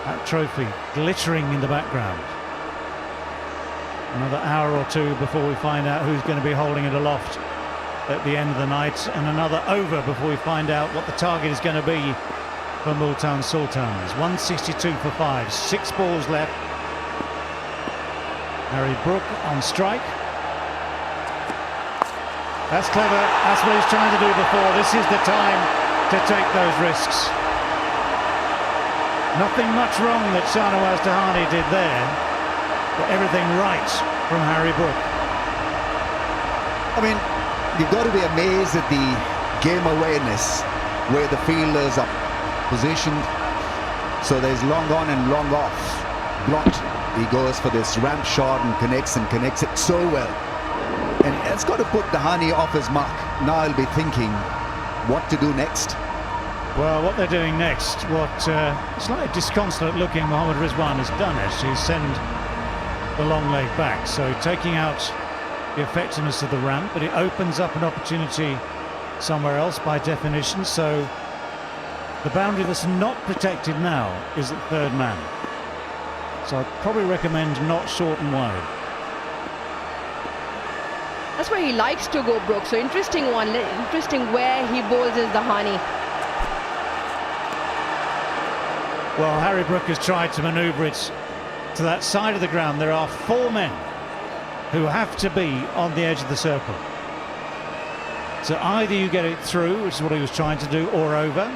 That trophy glittering in the background. Another hour or two before we find out who's going to be holding it aloft at the end of the night, and another over before we find out what the target is going to be for Multan Sultans. 162 for 5, 6 balls left. Harry Brook on strike. That's clever, that's what he's trying to do before. This is the time to take those risks. Nothing much wrong that Shaheen did there, but everything right from Harry Brook. I mean, you've got to be amazed at the game awareness where the fielders are positioned. So there's long on and long off. Blocked. He goes for this ramp shot and connects it so well. And it's got to put Dahani off his mark. Now he'll be thinking what to do next. Well, what they're doing next, what slightly disconsolate looking Mohammad Rizwan has done is send the long leg back. So taking out the effectiveness of the ramp, but it opens up an opportunity somewhere else by definition. So the boundary that's not protected now is at third man. So I'd probably recommend not short and wide. That's where he likes to go, Brooke. So interesting one. Interesting where he bowls is Dahani. Well, Harry Brook has tried to manoeuvre it to that side of the ground. There are 4 men who have to be on the edge of the circle. So either you get it through, which is what he was trying to do, or over.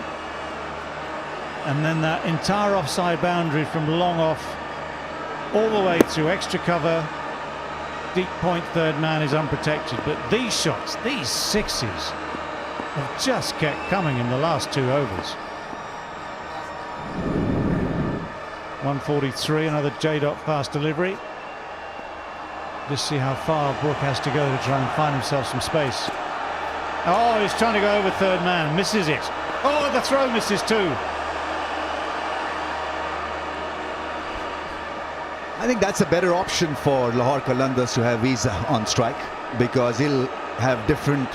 And then that entire offside boundary from long off all the way through extra cover, deep point third man is unprotected. But these shots, these sixes, have just kept coming in the last 2 overs. 143, another J-dot fast delivery. Just see how far Brook has to go to try and find himself some space. Oh, he's trying to go over third man, misses it. Oh, the throw misses too. I think that's a better option for Lahore Qalandars to have Visa on strike, because he'll have different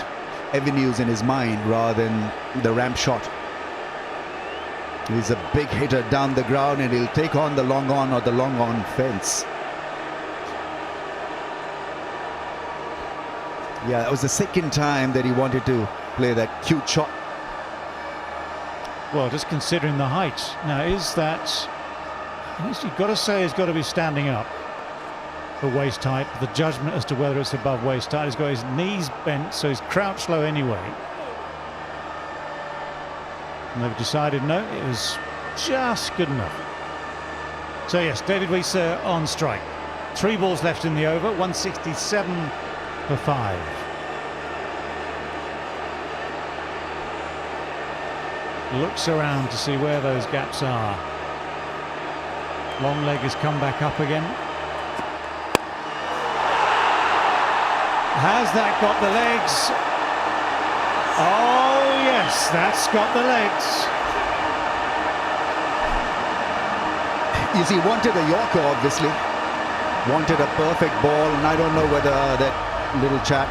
avenues in his mind rather than the ramp shot. He's a big hitter down the ground and he'll take on the long on or the long on fence. Yeah, that was the second time that he wanted to play that cute shot. Well, just considering the height. Now, is that... you've got to say he's got to be standing up for waist height. The judgment as to whether it's above waist height. He's got his knees bent, so he's crouched low anyway. And they've decided no, it was just good enough. So yes, David Wieser on strike. 3 balls left in the over, 167 for 5. Looks around to see where those gaps are. Long leg has come back up again. Has that got the legs? Oh yes, that's got the legs. You see, wanted a Yorker, obviously. Wanted a perfect ball, and I don't know whether that little chat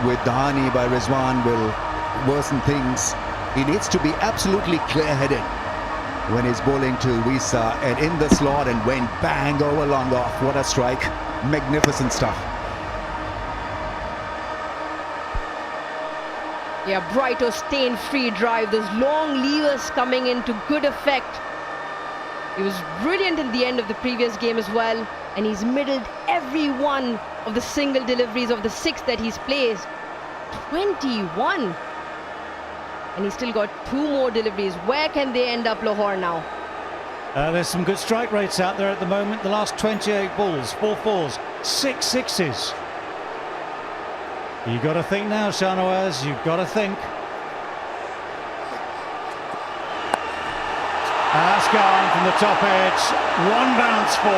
with Dahani by Rizwan will worsen things. He needs to be absolutely clear-headed when he's bowling to Wieser, and in the slot and went bang over long off. What a strike. Magnificent stuff. Yeah, Brighto stain-free drive. Those long levers coming into good effect. He was brilliant in the end of the previous game as well, and he's middled every one of the single deliveries of the 6 that he's placed. 21. And he's still got 2 more deliveries. Where can they end up, Lahore, now? There's some good strike rates out there at the moment. The last 28 balls, 4 4s, 6 6s. You've got to think now, Shahnawaz. You've got to think. That's gone from the top edge. 1 bounce 4.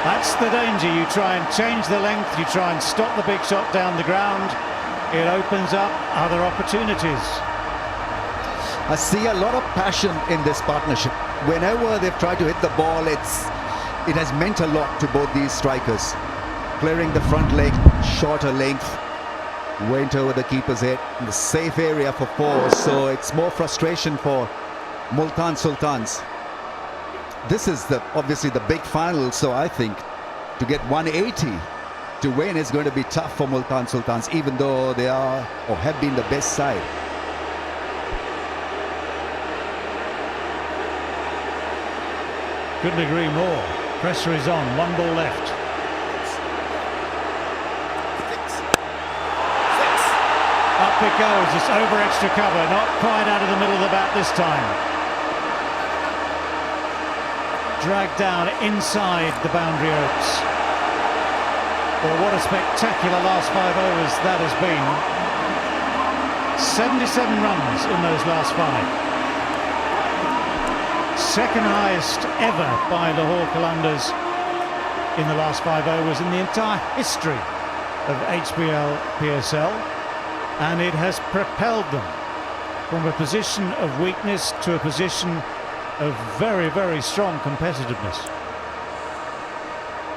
That's the danger. You try and change the length. You try and stop the big shot down the ground. It opens up other opportunities. I see a lot of passion in this partnership. whenever they've tried to hit the ball, it has meant a lot to both these strikers. Clearing the front leg, shorter length, went over the keeper's head in the safe area for 4, so it's more frustration for Multan Sultans. This is obviously the big final, so I think to get 180 to win is going to be tough for Multan Sultans, even though they are or have been the best side. Couldn't agree more. Pressure is on. 1 ball left. Up it goes. It's over extra cover. Not quite out of the middle of the bat this time. Dragged down inside the boundary oaks. Well, what a spectacular last 5 overs that has been. 77 runs in those last 5. Second highest ever by Lahore Qalandars in the last 5 overs in the entire history of HBL PSL, and it has propelled them from a position of weakness to a position of very, very strong competitiveness.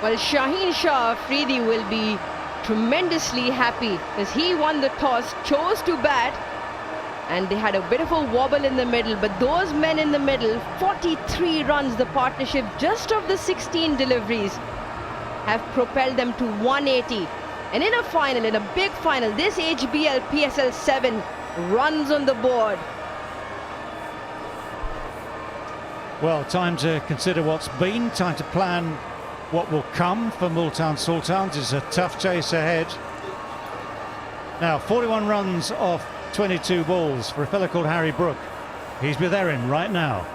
Well, Shaheen Shah Afridi will be tremendously happy because he won the toss, chose to bat, and they had a bit of a wobble in the middle, but those men in the middle, 43 runs, the partnership just of the 16 deliveries, have propelled them to 180. And in a final, in a big final, this HBL PSL 7 runs on the board. Well, time to consider what's been, time to plan what will come for Multan Sultans. It's a tough chase ahead. Now, 41 runs off 22 balls for a fellow called Harry Brook. He's with Erin right now.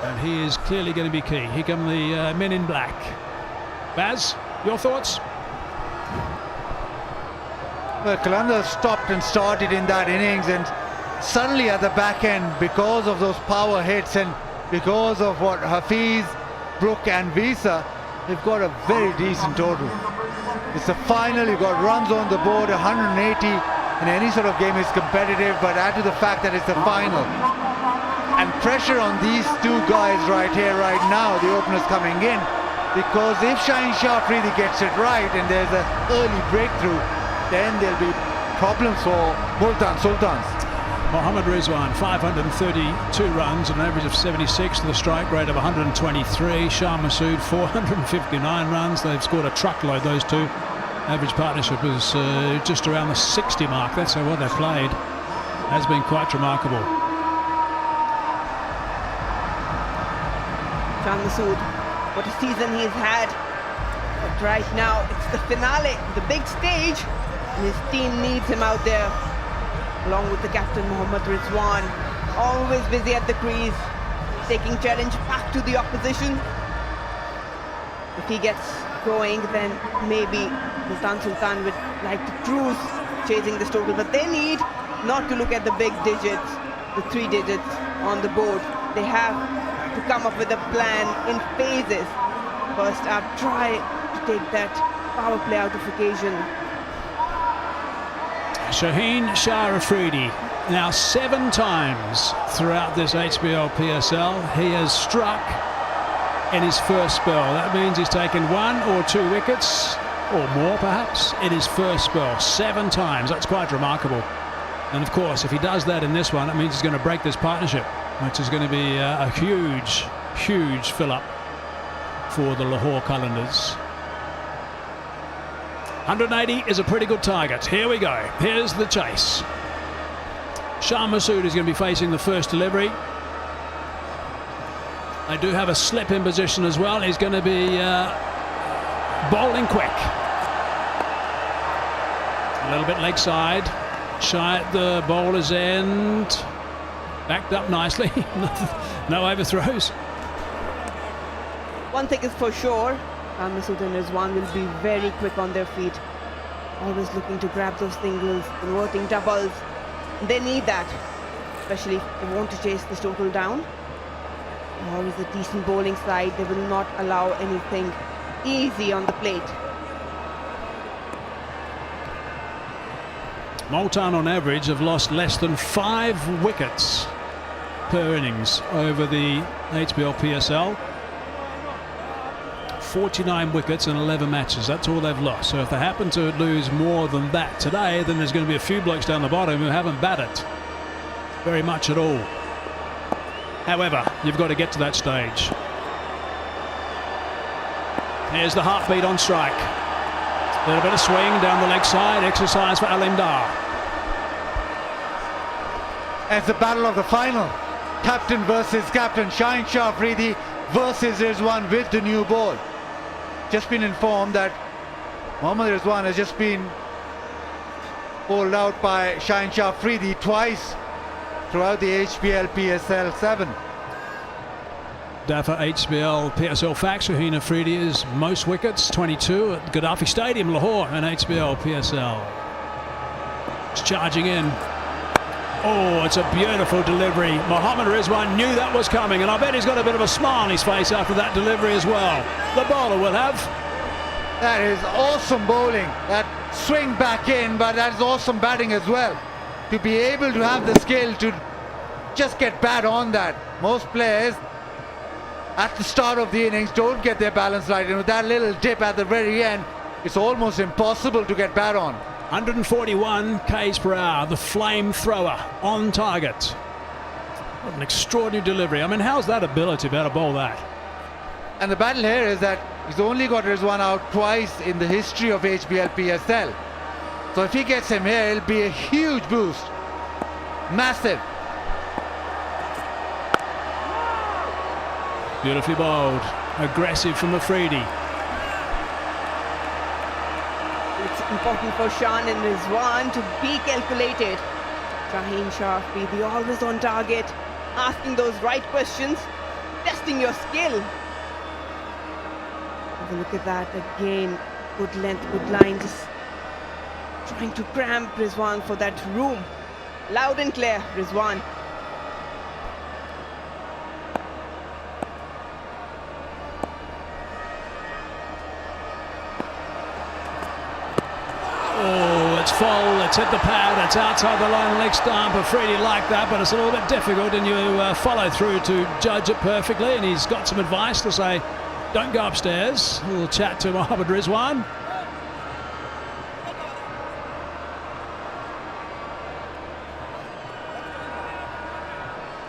And he is clearly going to be key. Here come the men in black. Baz, your thoughts? Well, Qalandars stopped and started in that innings, and suddenly at the back end, because of those power hits and because of what Hafiz, Brook and Visa, they've got a very decent total. It's the final, you've got runs on the board, 180. And any sort of game is competitive, but add to the fact that it's the final. And pressure on these two guys right here, right now, the openers coming in, because if Shaheen Shah Afridi gets it right and there's an early breakthrough, then there'll be problems for Multan Sultans. Mohammad Rizwan, 532 runs, an average of 76 with a strike rate of 123. Shah Masood, 459 runs. They've scored a truckload, those two. Average partnership is just around the 60 mark. That's how well they've played. Has been quite remarkable. Shah Masood, what a season he's had. But right now, it's the finale, the big stage, and his team needs him out there, along with the captain Mohammad Rizwan, always busy at the crease, taking challenge back to the opposition. If he gets going, then maybe Multan Sultan would like to cruise chasing this total, but they need not to look at the big digits, the 3 digits on the board. They have to come up with a plan in phases. First up, try to take that power play out of occasion. Shaheen Shah Afridi, now 7 times throughout this HBL PSL, he has struck in his first spell. That means he's taken 1 or 2 wickets, or more perhaps, in his first spell. 7 times, that's quite remarkable. And of course, if he does that in this one, it means he's going to break this partnership, which is going to be a huge, huge fill-up for the Lahore Qalandars. 180 is a pretty good target. Here we go. Here's the chase. Shah Masood is going to be facing the first delivery. They do have a slip in position as well. He's going to be bowling quick. A little bit leg side. Shy at the bowler's end. Backed up nicely. No overthrows. One thing is for sure, Masood and Rizwan will be very quick on their feet. Always looking to grab those singles, converting doubles. They need that, especially if they want to chase this total down. Always a decent bowling side. They will not allow anything easy on the plate. Multan on average have lost less than 5 wickets per innings over the HBL PSL. 49 wickets in 11 matches. That's all they've lost. So if they happen to lose more than that today, then there's going to be a few blokes down the bottom who haven't batted very much at all. However, you've got to get to that stage. Here's the heartbeat on strike. A little bit of swing down the leg side. Exercise for Qalandars. It's the battle of the final. Captain versus captain. Shaheen Shah Afridi versus Rizwan with the new ball. Just been informed that Mohammad Rizwan has just been bowled out by Shaheen Shah Afridi twice throughout the HBL PSL 7. Dafa HBL PSL facts. Shaheen Afridi is most wickets, 22 at Gaddafi Stadium, Lahore, and HBL PSL. It's charging in. Oh, it's a beautiful delivery. Mohammad Rizwan knew that was coming, and I bet he's got a bit of a smile on his face after that delivery as well. The bowler will have. That is awesome bowling. That swing back in, but that is awesome batting as well. To be able to have the skill to just get bat on that. Most players at the start of the innings don't get their balance right, and with that little dip at the very end, it's almost impossible to get bat on. 141 k's per hour, the flamethrower on target. What an extraordinary delivery. I mean, how's that ability to be able to bowl that? And the battle here is that he's only got Rizwan out twice in the history of HBL PSL. So if he gets him here, it'll be a huge boost. Massive. Beautifully bowled. Aggressive from Afridi. It's important for Shaheen and Rizwan to be calculated. Shaheen Shah Afridi always on target, asking those right questions, testing your skill. Have a look at that again. Good length, good line, just trying to cramp Rizwan for that room. Loud and clear, Rizwan. Oh, it's full, it's hit the pad, it's outside the line leg stump. Afridi like that, but it's a little bit difficult, and you follow through to judge it perfectly, and he's got some advice to say, don't go upstairs. We'll chat to Mohammad Rizwan.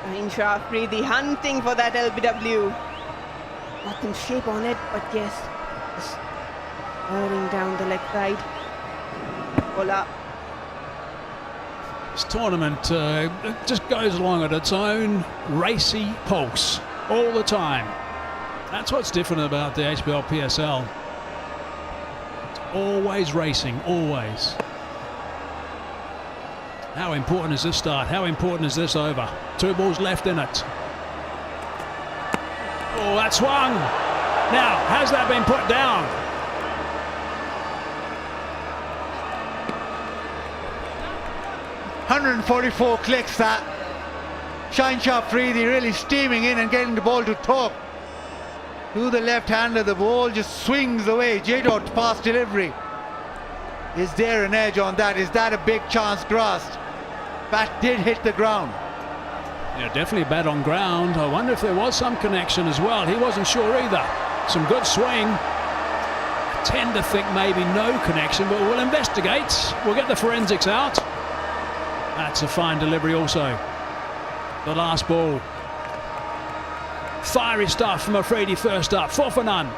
Shaheen Shah Afridi hunting for that LBW. Nothing shape on it, but yes, just whirling down the leg side. Voila. This tournament just goes along at its own racy pulse all the time. That's what's different about the HBL PSL. It's always racing, always. How important is this start? How important is this over? 2 balls left in it. Oh, that swung. Now, has that been put down? .144 clicks that. Shaheen Shah Afridi really steaming in and getting the ball to top. To the left-hander, the ball just swings away. J-Dot pass delivery. Is there an edge on that? Is that a big chance grasped? Bat did hit the ground. Yeah, definitely bat on ground. I wonder if there was some connection as well. He wasn't sure either. Some good swing. I tend to think maybe no connection, but we'll investigate. We'll get the forensics out. That's a fine delivery also. The last ball. Fiery stuff from Afridi first up. 4 for none.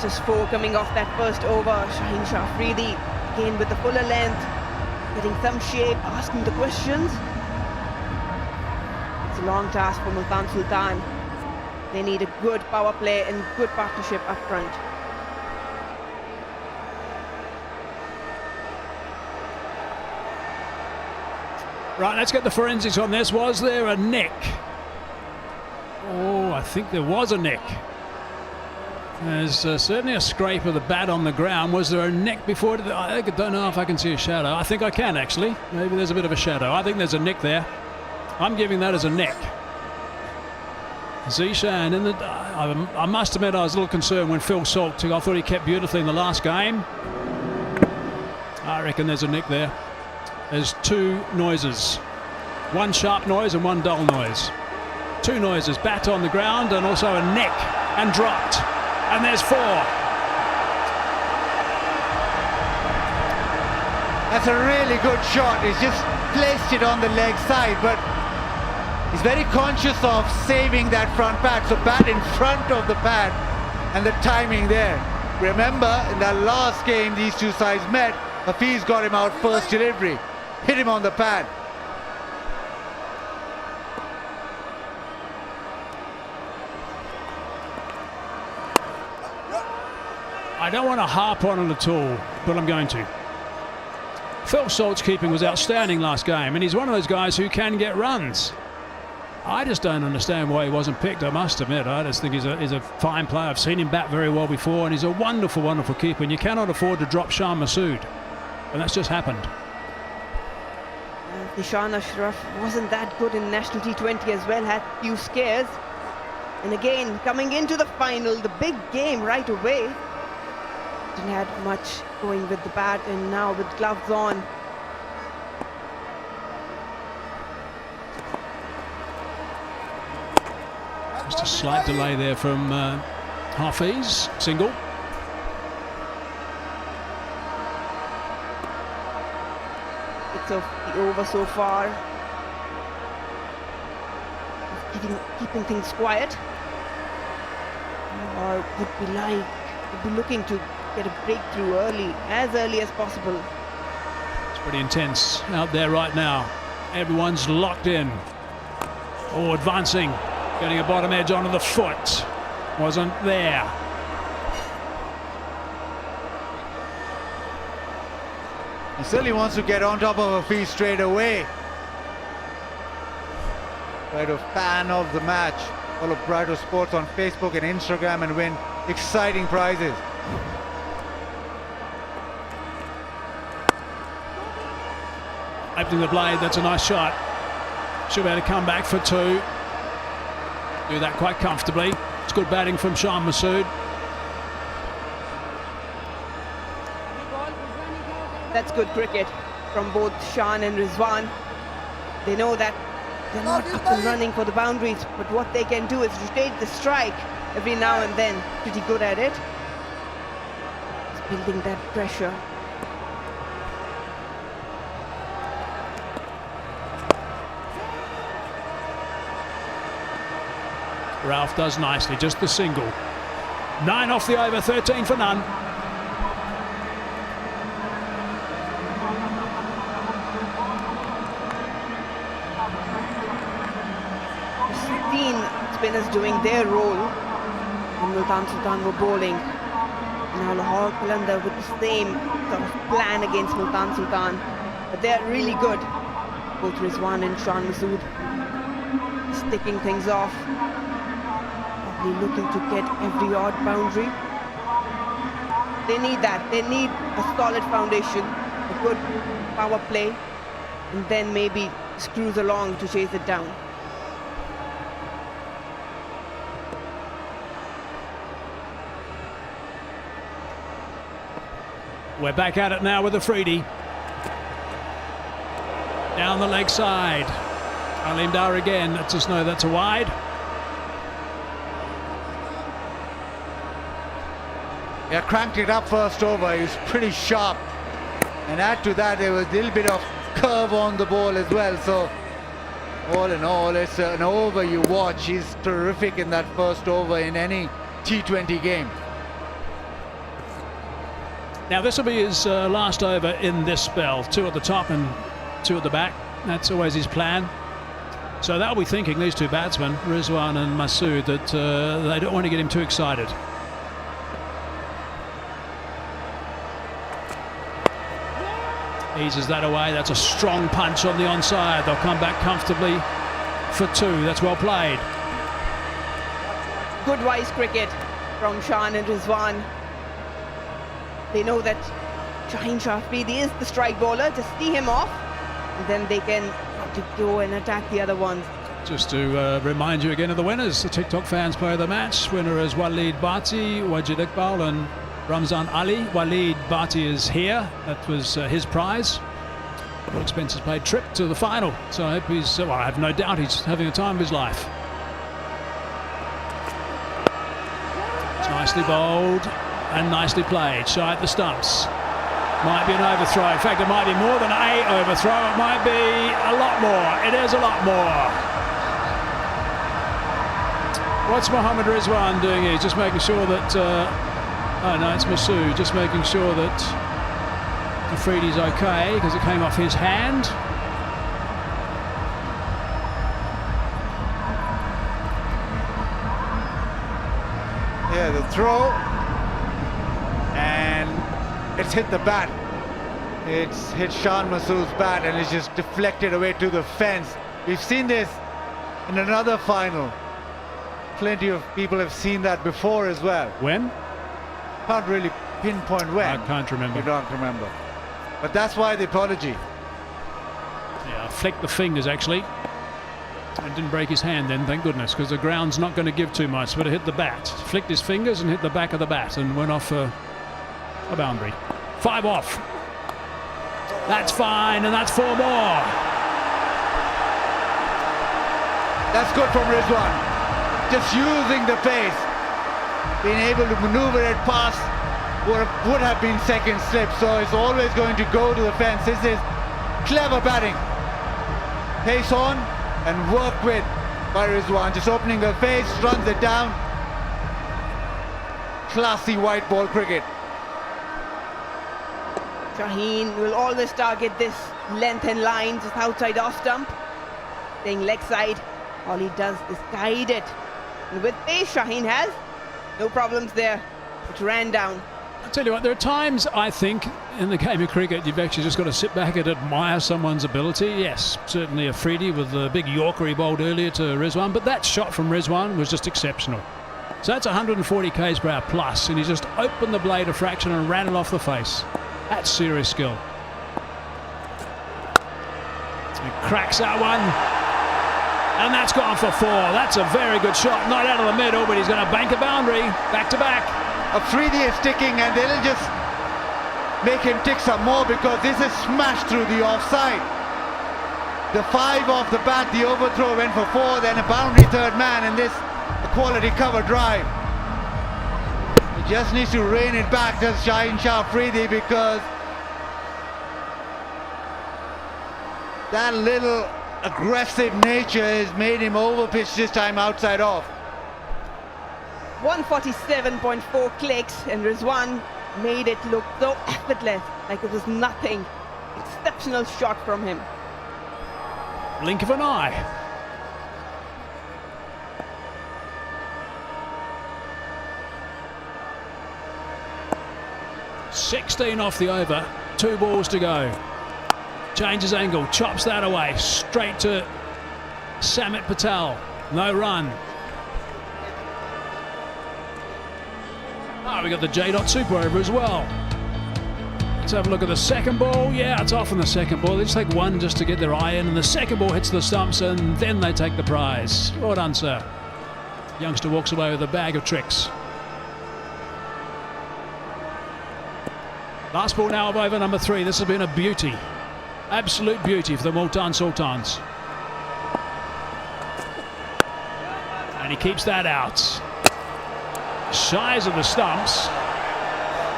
Just 4 coming off that first over. Shaheen Shah Afridi again with the fuller length, getting some shape, asking the questions. It's a long task for Multan Sultan. They need a good power play and good partnership up front. Right, let's get the forensics on this. Was there a nick? Oh, I think there was a nick. There's certainly a scrape of the bat on the ground. Was there a nick before? I don't know if I can see a shadow. I think I can, actually. Maybe there's a bit of a shadow. I think there's a nick there. I'm giving that as a nick. Zishan in the... I must admit I was a little concerned when Phil Salt took. I thought he kept beautifully in the last game. I reckon there's a nick there. There's two noises. One sharp noise and one dull noise. Two noises. Bat on the ground and also a nick and dropped. And there's four. That's a really good shot. He's just placed it on the leg side, but he's very conscious of saving that front pad. So bat in front of the pad and the timing there. Remember, in that last game these two sides met, Hafiz got him out first delivery, hit him on the pad. I don't want to harp on it at all, but I'm going to. Phil Salt's keeping was outstanding last game, and he's one of those guys who can get runs. I just don't understand why he wasn't picked, I must admit. I just think he's a fine player. I've seen him bat very well before, and he's a wonderful, wonderful keeper, and you cannot afford to drop Shah Masood. And that's just happened. Nishan Ashraf wasn't that good in National T20 as well, had few scares. And again, coming into the final, the big game right away. Didn't have much going with the bat, and now with gloves on. Just a slight delay there from Hafiz, single. It's of the over so far. Keeping things quiet. Or would be looking to get a breakthrough as early as possible. It's pretty intense out there right now. Everyone's locked in. Oh, advancing. Getting a bottom edge onto the foot. Wasn't there. He certainly wants to get on top of Hafiz straight away. Try to fan of the match. Follow Brighto Sports on Facebook and Instagram and win exciting prizes. Opening the blade, that's a nice shot. Should be able to come back for two. Do that quite comfortably. It's good batting from Shah Masood. That's good cricket from both Shan and Rizwan. They know that they're not up and running for the boundaries, but what they can do is rotate the strike every now and then. Pretty good at it. Just building that pressure. Ralph does nicely, just the single. 9 off the over, 13 for none. Spinners doing their role, and Multan Sultan were bowling. Now Lahore Qalandars with the same sort of plan against Multan Sultan, but they are really good. Both Rizwan and Shah Masood sticking things off, probably looking to get every odd boundary. They need that. They need a solid foundation, a good power play, and then maybe cruise along to chase it down. We're back at it now with a Freedy. Down the leg side. Alim Dar again. Let's just know that's a wide. Yeah, cranked it up first over. He was pretty sharp. And add to that, there was a little bit of curve on the ball as well. So, all in all, it's an over you watch. He's terrific in that first over in any T20 game. Now this will be his last over in this spell. 2 at the top and 2 at the back. That's always his plan. So that'll be thinking, these two batsmen, Rizwan and Masood, that they don't want to get him too excited. Eases that away. That's a strong punch on the onside. They'll come back comfortably for 2. That's well played. Good wise cricket from Shaheen and Rizwan. They know that Shaheen Shah Afridi is the strike bowler. Just see him off, and then they can go and attack the other ones. Just to remind you again of the winners, the TikTok fans player of the match. Winner is Waleed Bhatti, Wajid Iqbal and Ramzan Ali. Waleed Bhatti is here. That was his prize. All expenses paid trip to the final. So I hope he's, well, I have no doubt he's having a time of his life. It's nicely bowled and nicely played. Shy at the stumps. Might be an overthrow. In fact, it might be more than a overthrow. It might be a lot more. It is a lot more. What's Mohammad Rizwan doing here? Just making sure that... oh no, it's Masood. Just making sure that Afridi's okay because it came off his hand. Yeah, the throw, and it's hit the bat. It's hit Shan Masood's bat and it's just deflected away to the fence. We've seen this in another final. Plenty of people have seen that before as well. When? Can't really pinpoint when. I can't remember. You don't remember. But that's why the apology. Yeah, flicked the fingers actually. And didn't break his hand then, thank goodness, because the ground's not going to give too much, but it hit the bat. Flicked his fingers and hit the back of the bat and went off a boundary. 5 off. That's fine, and that's 4 more. That's good from Rizwan. Just using the pace. Being able to maneuver it past would have been second slip, so it's always going to go to the fence. This is clever batting. Pace on and work with by Rizwan. Just opening the face, runs it down. Classy white ball cricket. Shaheen will always target this length and line, just outside off stump. Staying leg side, all he does is guide it. And with pace, Shaheen has no problems there. It ran down. I'll tell you what, there are times I think in the game of cricket you've actually just got to sit back and admire someone's ability. Yes, certainly Afridi with the big Yorker he bowled earlier to Rizwan, but that shot from Rizwan was just exceptional. So that's 140 k's per hour plus, and he just opened the blade a fraction and ran it off the face. That's serious skill. He cracks that one, and that's gone for 4. That's a very good shot, not out of the middle, but he's going to bank a boundary, back to back. Afridi is sticking, and they'll just make him tick some more because this is smashed through the offside. The 5 off the bat, the overthrow went for 4, then a boundary third man, and this a quality cover drive. He just needs to rein it back, does Shaheen Shah Afridi, because that little aggressive nature has made him overpitch this time outside off. 147.4 clicks, and Rizwan made it look so effortless, like it was nothing. Exceptional shot from him. Blink of an eye. .16 off the over, 2 balls to go. Changes angle, chops that away, straight to Samit Patel. No run. Oh, we got the J. Super over as well. Let's have a look at the second ball. Yeah, it's off on the second ball. They just take one just to get their eye in, and the second ball hits the stumps, and then they take the prize. Well done, sir. Youngster walks away with a bag of tricks. Last ball now of over number 3. This has been a beauty. Absolute beauty for the Multan Sultans. And he keeps that out. Shies of the stumps.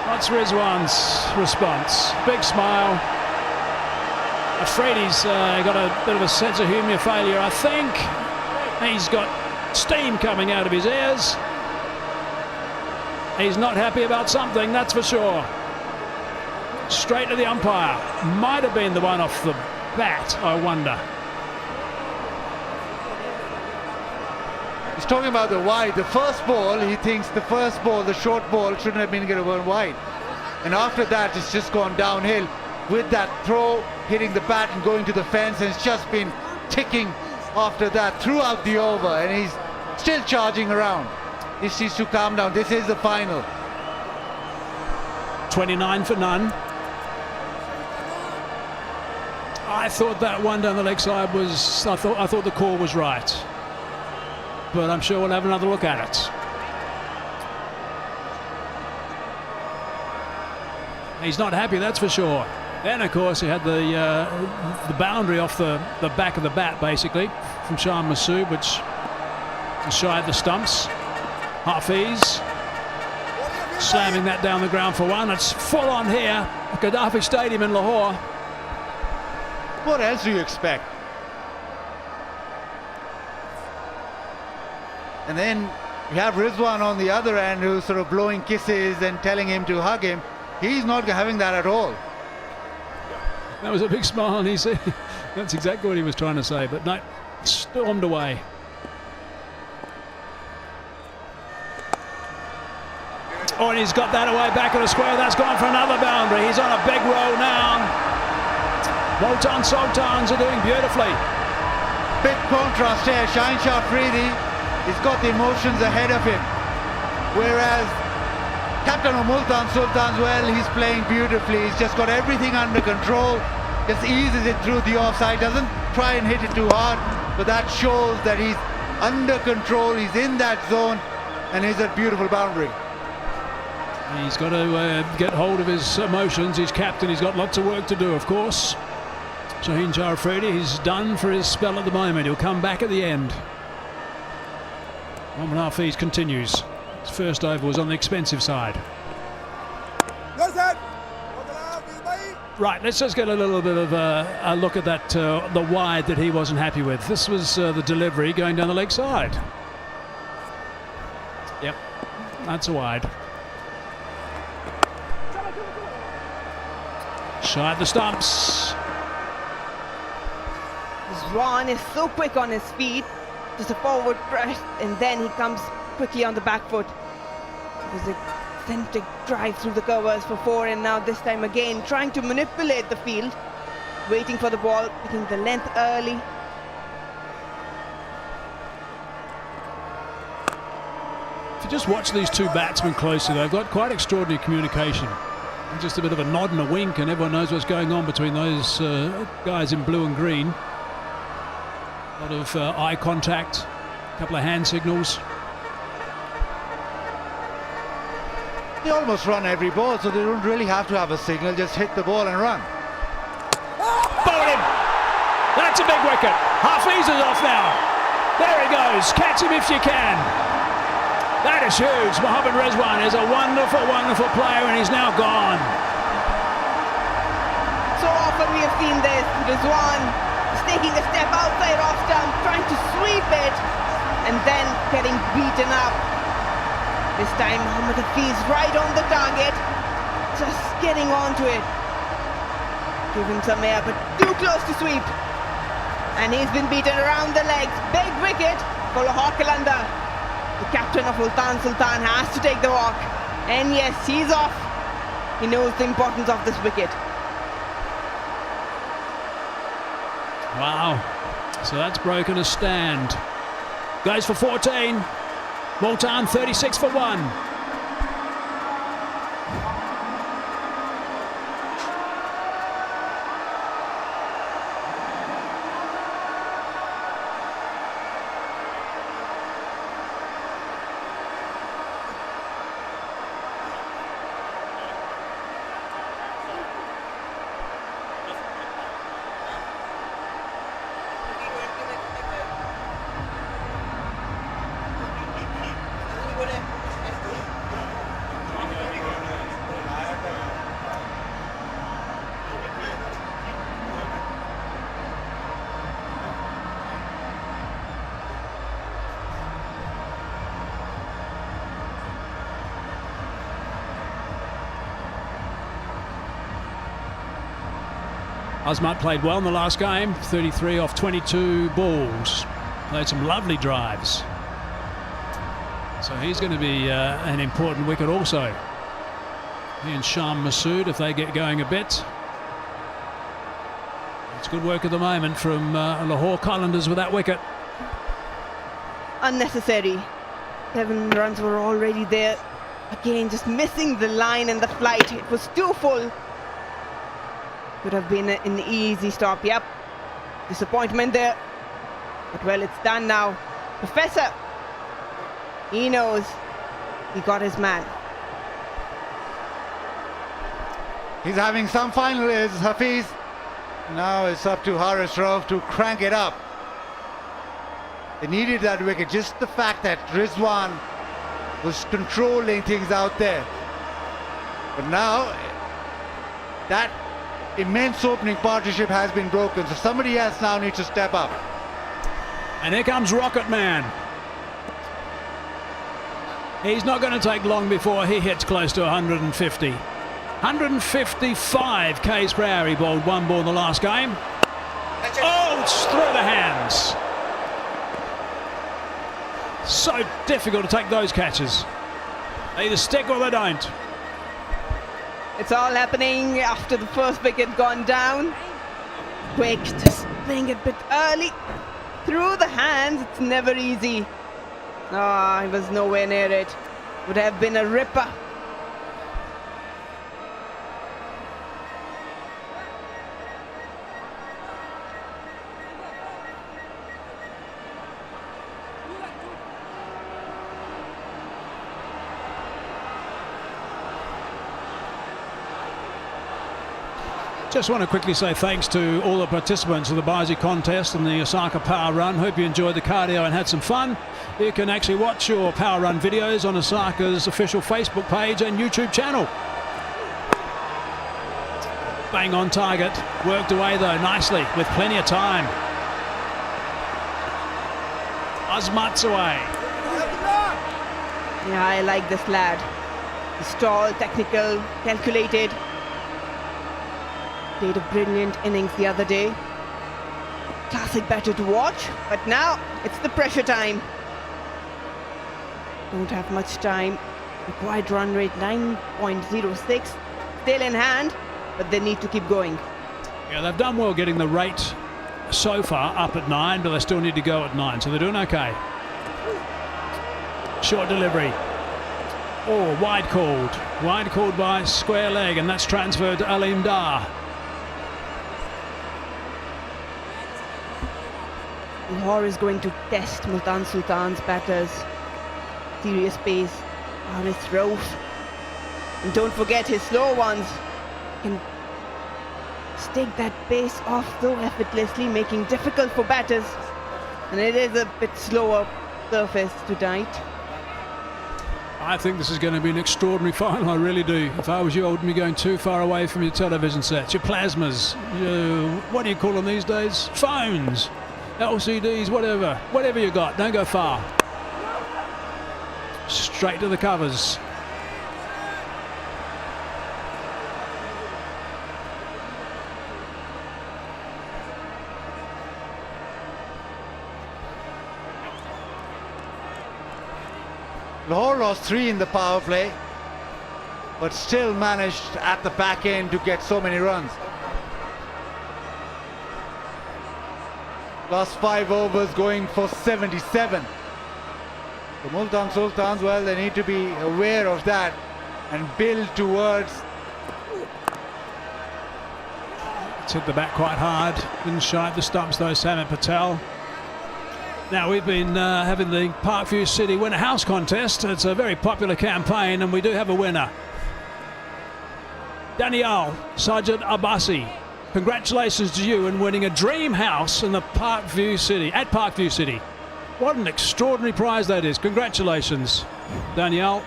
What's Rizwan's response? Big smile. Afridi's got a bit of a sense of humour failure, I think. He's got steam coming out of his ears. He's not happy about something, that's for sure. Straight to the umpire. Might have been the one off the bat, I wonder. He's talking about the wide. The first ball, he thinks the first ball, the short ball, shouldn't have been given wide. And after that, it's just gone downhill with that throw, hitting the bat and going to the fence, and it's just been ticking after that throughout the over, and he's still charging around. This needs to calm down. This is the final. 29 for none. I thought that one down the leg side was, I thought the call was right. But I'm sure we'll have another look at it. He's not happy, that's for sure. Then, of course, he had the boundary off the back of the bat, basically, from Shaheen Massoud, which was shy of the stumps. Hafiz slamming that down the ground for one. It's full on here at Gaddafi Stadium in Lahore. What else do you expect? And then you have Rizwan on the other end who's sort of blowing kisses and telling him to hug him. He's not having that at all. That was a big smile, and he said that's exactly what he was trying to say, but no, stormed away. Oh, and he's got that away back of the square. That's gone for another boundary. He's on a big roll now. Multan Sultans are doing beautifully. Big contrast here. Shaheen Shah Afridi, he's got the emotions ahead of him. Whereas captain of Multan Sultans, well, he's playing beautifully. He's just got everything under control. Just eases it through the offside. Doesn't try and hit it too hard. But that shows that he's under control. He's in that zone. And he's a beautiful boundary. He's got to get hold of his emotions. He's captain. He's got lots of work to do, of course. Shaheen Shah Afridi, he's done for his spell at the moment. He'll come back at the end. Mohammad Hafiz continues. His first over was on the expensive side. Right, let's just get a little bit of a look at that, the wide that he wasn't happy with. This was the delivery going down the leg side. Yep, that's a wide. Shy at the stumps. Rizwan is so quick on his feet. Just a forward press, and then he comes quickly on the back foot. It was a authentic drive through the covers for four, and now this time again trying to manipulate the field, waiting for the ball, picking the length early. If you just watch these two batsmen closely, they've got quite extraordinary communication. Just a bit of a nod and a wink, and everyone knows what's going on between those guys in blue and green. A lot of eye contact, a couple of hand signals. They almost run every ball, so they don't really have to have a signal. Just hit the ball and run. Bowled him! That's a big wicket. Hafiz is off now. There he goes. Catch him if you can. That is huge. Mohammad Rizwan is a wonderful, wonderful player, and he's now gone. So often we have seen this. Rizwan is taking a step outside off stump, trying to sweep it, and then getting beaten up. This time Mohammad Hafiz right on the target, just getting onto it. Give him some air, but too close to sweep. And he's been beaten around the legs. Big wicket for Lahore Qalandars. The captain of Multan Sultan has to take the walk. And yes, he's off. He knows the importance of this wicket. Wow. So that's broken a stand. Goes for 14. Multan 36 for 1. Azmat played well in the last game, 33 off 22 balls. Played some lovely drives. So he's going to be an important wicket also. He and Shaheen Massoud, if they get going a bit. It's good work at the moment from Lahore Qalandars with that wicket. Unnecessary. 7 runs were already there. Again, just missing the line and the flight. It was too full. Could have been an easy stop. Yep. Disappointment there. But well, it's done now. Professor, he knows he got his man. He's having some fun with his Hafiz. Now it's up to Haris Rauf to crank it up. They needed that wicket. Just the fact that Rizwan was controlling things out there. But now that immense opening partnership has been broken. So somebody else now needs to step up. And here comes Rocket Man. He's not going to take long before he hits close to 150. 155 k's per hour. He bowled one ball in the last game. Oh, it's through the hands. So difficult to take those catches. They either stick or they don't. It's all happening after the first wicket gone down. Quick, just playing it a bit early. Through the hands, it's never easy. Ah, he was nowhere near it. Would have been a ripper. Just want to quickly say thanks to all the participants of the Bazi contest and the Osaka Power Run. Hope you enjoyed the cardio and had some fun. You can actually watch your Power Run videos on Osaka's official Facebook page and YouTube channel. Bang on target. Worked away though nicely with plenty of time. Azmat's away. Yeah, I like this lad. He's tall, technical, calculated. Played a brilliant innings the other day. Classic batter to watch, but now it's the pressure time. Don't have much time. Required run rate 9.06. Still in hand, but they need to keep going. Yeah, they've done well getting the rate so far up at 9, but they still need to go at 9, so they're doing okay. Short delivery. Oh, wide called. Wide called by square leg, and that's transferred to Alim Dar. Lahore is going to test Multan Sultans batters. Serious pace. Haris Rauf. And don't forget his slow ones. Can stake that pace off so effortlessly, making difficult for batters. And it is a bit slower surface tonight. I think this is going to be an extraordinary final, I really do. If I was you, I wouldn't be going too far away from your television sets, your plasmas, what do you call them these days? Phones, LCDs, whatever you got, don't go far. Straight to the covers. Lahore lost 3 in the power play, but still managed at the back end to get so many runs. Last 5 overs going for 77. The Multan Sultans, well, they need to be aware of that and build towards. It's hit the bat quite hard. Didn't shy at the stumps though, Samit Patel. Now we've been having the Parkview City Winner House contest. It's a very popular campaign and we do have a winner. Danielle Sajid Abbasi. Congratulations to you in winning a dream house in the Parkview City, at Parkview City. What an extraordinary prize that is. Congratulations, Danielle.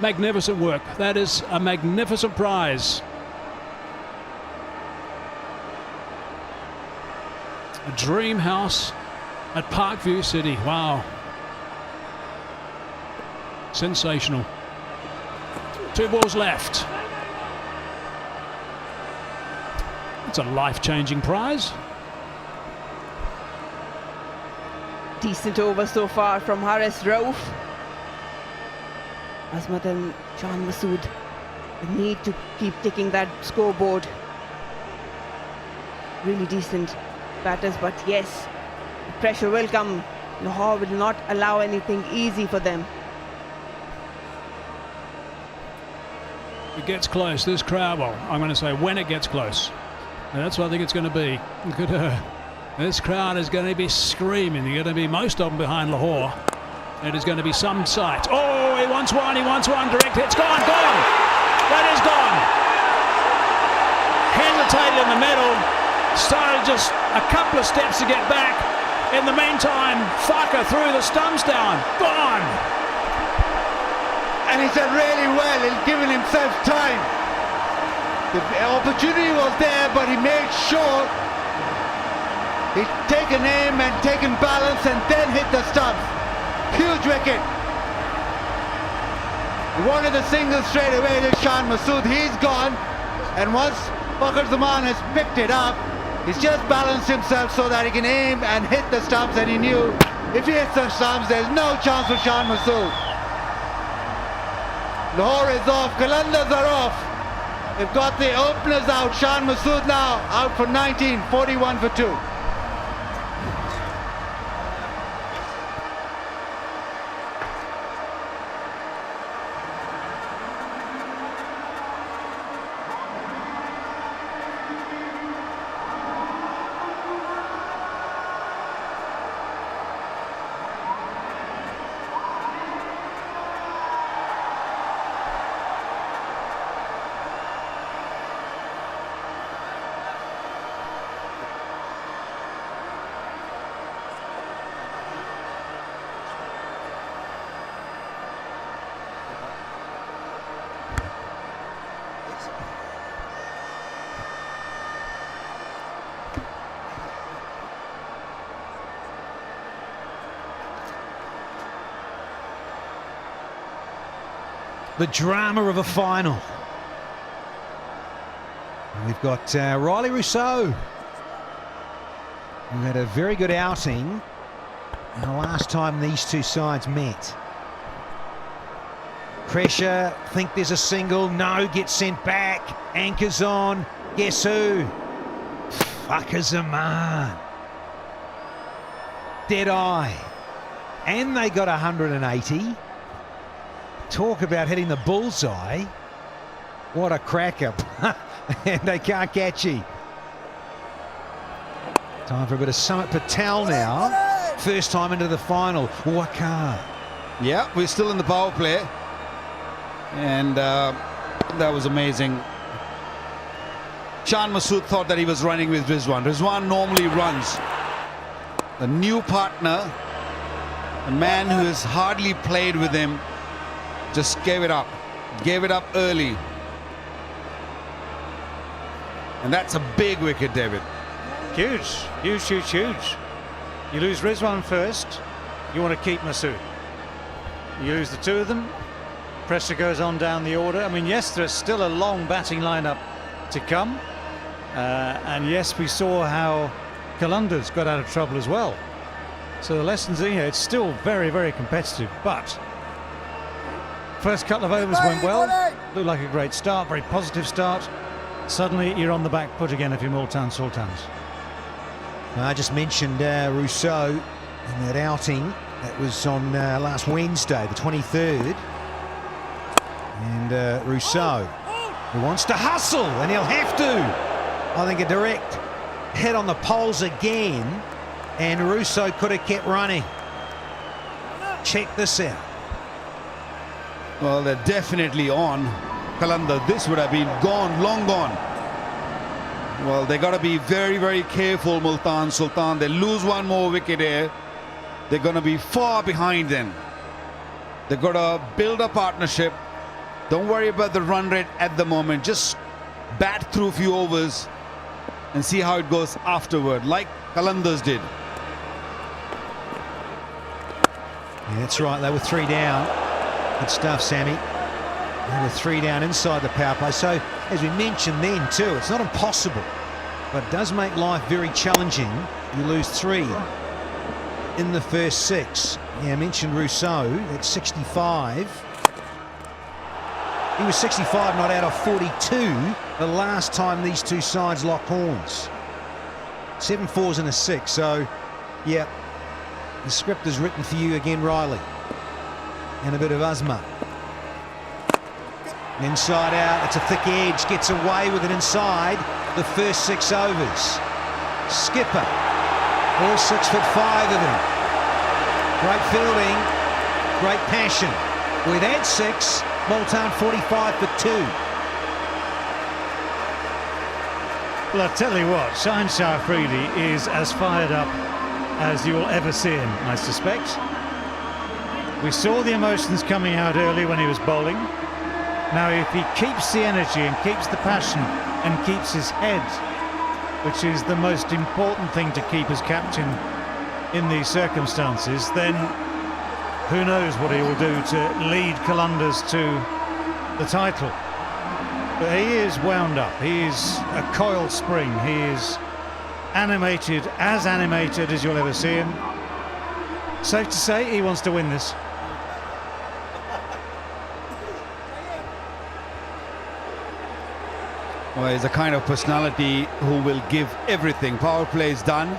Magnificent work. That is a magnificent prize. A dream house at Parkview City. Wow. Sensational. 2 balls left. It's a life-changing prize. Decent over so far from Haris Rauf. Azmat and John Masood need to keep ticking that scoreboard. Really decent batters, but yes, the pressure will come. Lahore will not allow anything easy for them. it gets close, this crowd, well, I'm going to say when it gets close. And that's what I think it's going to be. Look at her. This crowd is going to be screaming. They're going to be most of them behind Lahore. It is going to be some sight. Oh, he wants one, direct hit. It's gone. That is gone. Hesitated in the middle. Started just a couple of steps to get back. In the meantime, Farker threw the stumps down. Gone. And he's done really well in giving himself time. The opportunity was there, but he made sure he'd taken aim and taken balance and then hit the stumps. Huge wicket. He wanted the single straight away to Shan Masood. He's gone. And once Fakhr Zaman has picked it up, he's just balanced himself so that he can aim and hit the stumps, and he knew if he hits the stumps, there's no chance for Shan Masood. Lahore is off, Qalandars are off. They've got the openers out. Shan Masood now out for 19, 41 for 2. The drama of a final. And we've got Riley Rousseau, who had a very good outing the last time these two sides met. Pressure, think there's a single, no, gets sent back, anchors on, guess who? Fakhr Zaman. Dead eye. And they got 180. Talk about hitting the bullseye. What a cracker. And they can't catch you. Time for a bit of Summit Patel now. First time into the final. Wakar. Yeah, we're still in the power play. And that was amazing. Shan Masood thought that he was running with Rizwan. Rizwan normally runs. The new partner, a man who has hardly played with him, just gave it up early. And that's a big wicket, David. Huge. You lose Rizwan first, you want to keep Masood. You lose the two of them, pressure goes on down the order. I mean, yes, there's still a long batting lineup to come. And yes, we saw how Qalandars got out of trouble as well. So the lessons in here, it's still very, very competitive, but first couple of overs went well, looked like a great start, very positive start. Suddenly you're on the back foot again if you're Multan Sultans. I just mentioned Rousseau in that outing. That was on last Wednesday, the 23rd. And Rousseau, who wants to hustle, and he'll have to. I think a direct hit on the poles again, and Rousseau could have kept running. Check this out. Well, they're definitely on Qalandars. This would have been gone, long gone. Well, they got to be very, very careful, Multan Sultan. They lose one more wicket here, they're going to be far behind then. They've got to build a partnership. Don't worry about the run rate at the moment. Just bat through a few overs and see how it goes afterward, like Qalandars did. Yeah, that's right. They were 3 down. Good stuff, Sammy. They were 3 down inside the power play. So, as we mentioned then too, it's not impossible, but it does make life very challenging. You lose 3 in the first 6. Yeah, I mentioned Rousseau at 65. He was 65, not out of 42 the last time these two sides locked horns. 7 4s and a 6. So, yeah, the script is written for you again, Riley. And a bit of Azma. Inside out, it's a thick edge, gets away with it inside the first 6 overs. Skipper, all 6'5" of him. Great fielding, great passion. With that 6, Multan 45 for 2. Well, I tell you what, Shaheen Shah is as fired up as you will ever see him, I suspect. We saw the emotions coming out early when he was bowling. Now, if he keeps the energy and keeps the passion and keeps his head, which is the most important thing to keep as captain in these circumstances, then who knows what he will do to lead Qalandars to the title. But he is wound up. He is a coiled spring. He is animated as you'll ever see him. Safe to say he wants to win this. Well, he's a kind of personality who will give everything. Power play is done.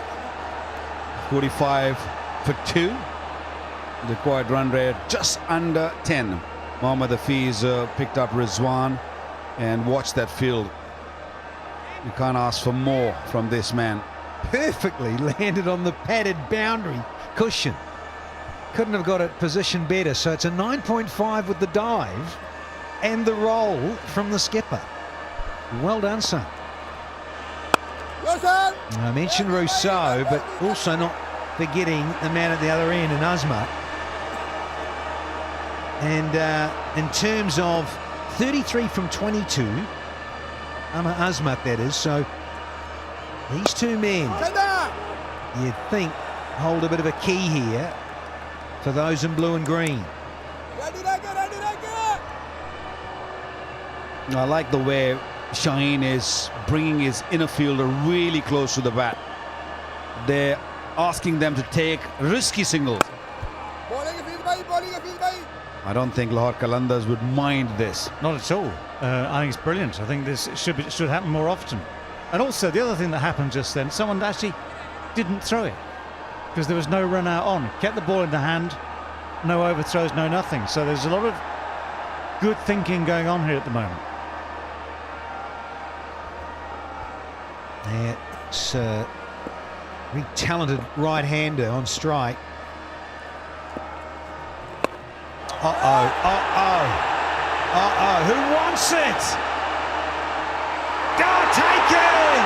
45 for 2. The required run rate just under 10. Mohammad Hafiz picked up Rizwan, and watch that field. You can't ask for more from this man. Perfectly landed on the padded boundary cushion. Couldn't have got it positioned better. So it's a 9.5 with the dive and the roll from the skipper. Well done, son. I mentioned Rousseau, but also not forgetting the man at the other end, and Azmat. And in terms of 33 from 22, Azmat that is, so these two men, you'd think, hold a bit of a key here for those in blue and green. I like the way Shaheen is bringing his inner fielder really close to the bat. They're asking them to take risky singles. I don't think Lahore Qalandars would mind this. Not at all. I think it's brilliant. I think this should happen more often. And also, the other thing that happened just then, someone actually didn't throw it because there was no run out on. Kept the ball in the hand, no overthrows, no nothing. So there's a lot of good thinking going on here at the moment. It's a very talented right-hander on strike. Who wants it? Taken!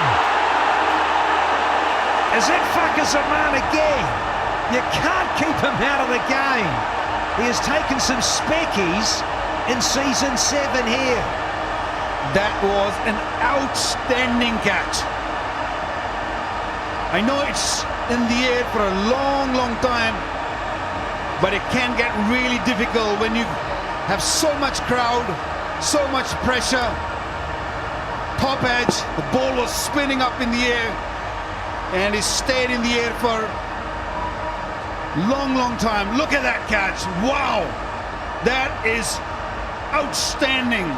Is it Zaman again? You can't keep him out of the game. He has taken some speckies in season 7 here. That was an outstanding catch. I know it's in the air for a long, long time, but it can get really difficult when you have so much crowd, so much pressure. Top edge, the ball was spinning up in the air, and it stayed in the air for a long, long time. Look at that catch. Wow, that is outstanding.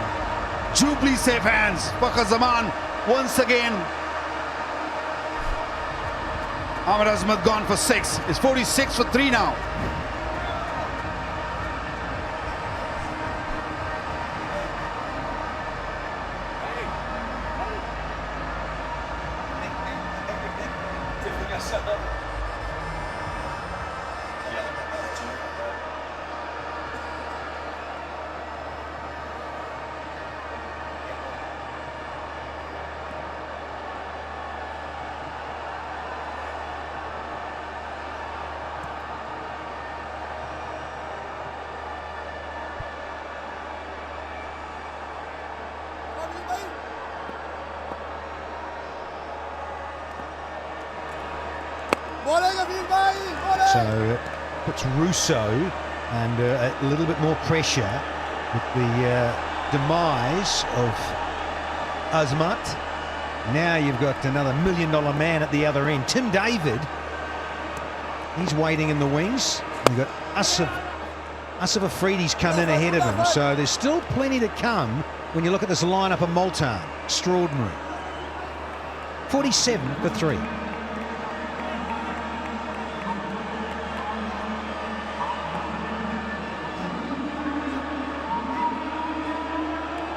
Jubilee safe hands. Zaman once again. Ahmed Azmat gone for 6. It's 46 for 3 now. So puts Rousseau under a little bit more pressure with the demise of Azmat. Now you've got another $1 million man at the other end. Tim David, he's waiting in the wings. You've got Asif Afridi's come in ahead of him, so there's still plenty to come when you look at this lineup of Multan. Extraordinary. 47 for 3.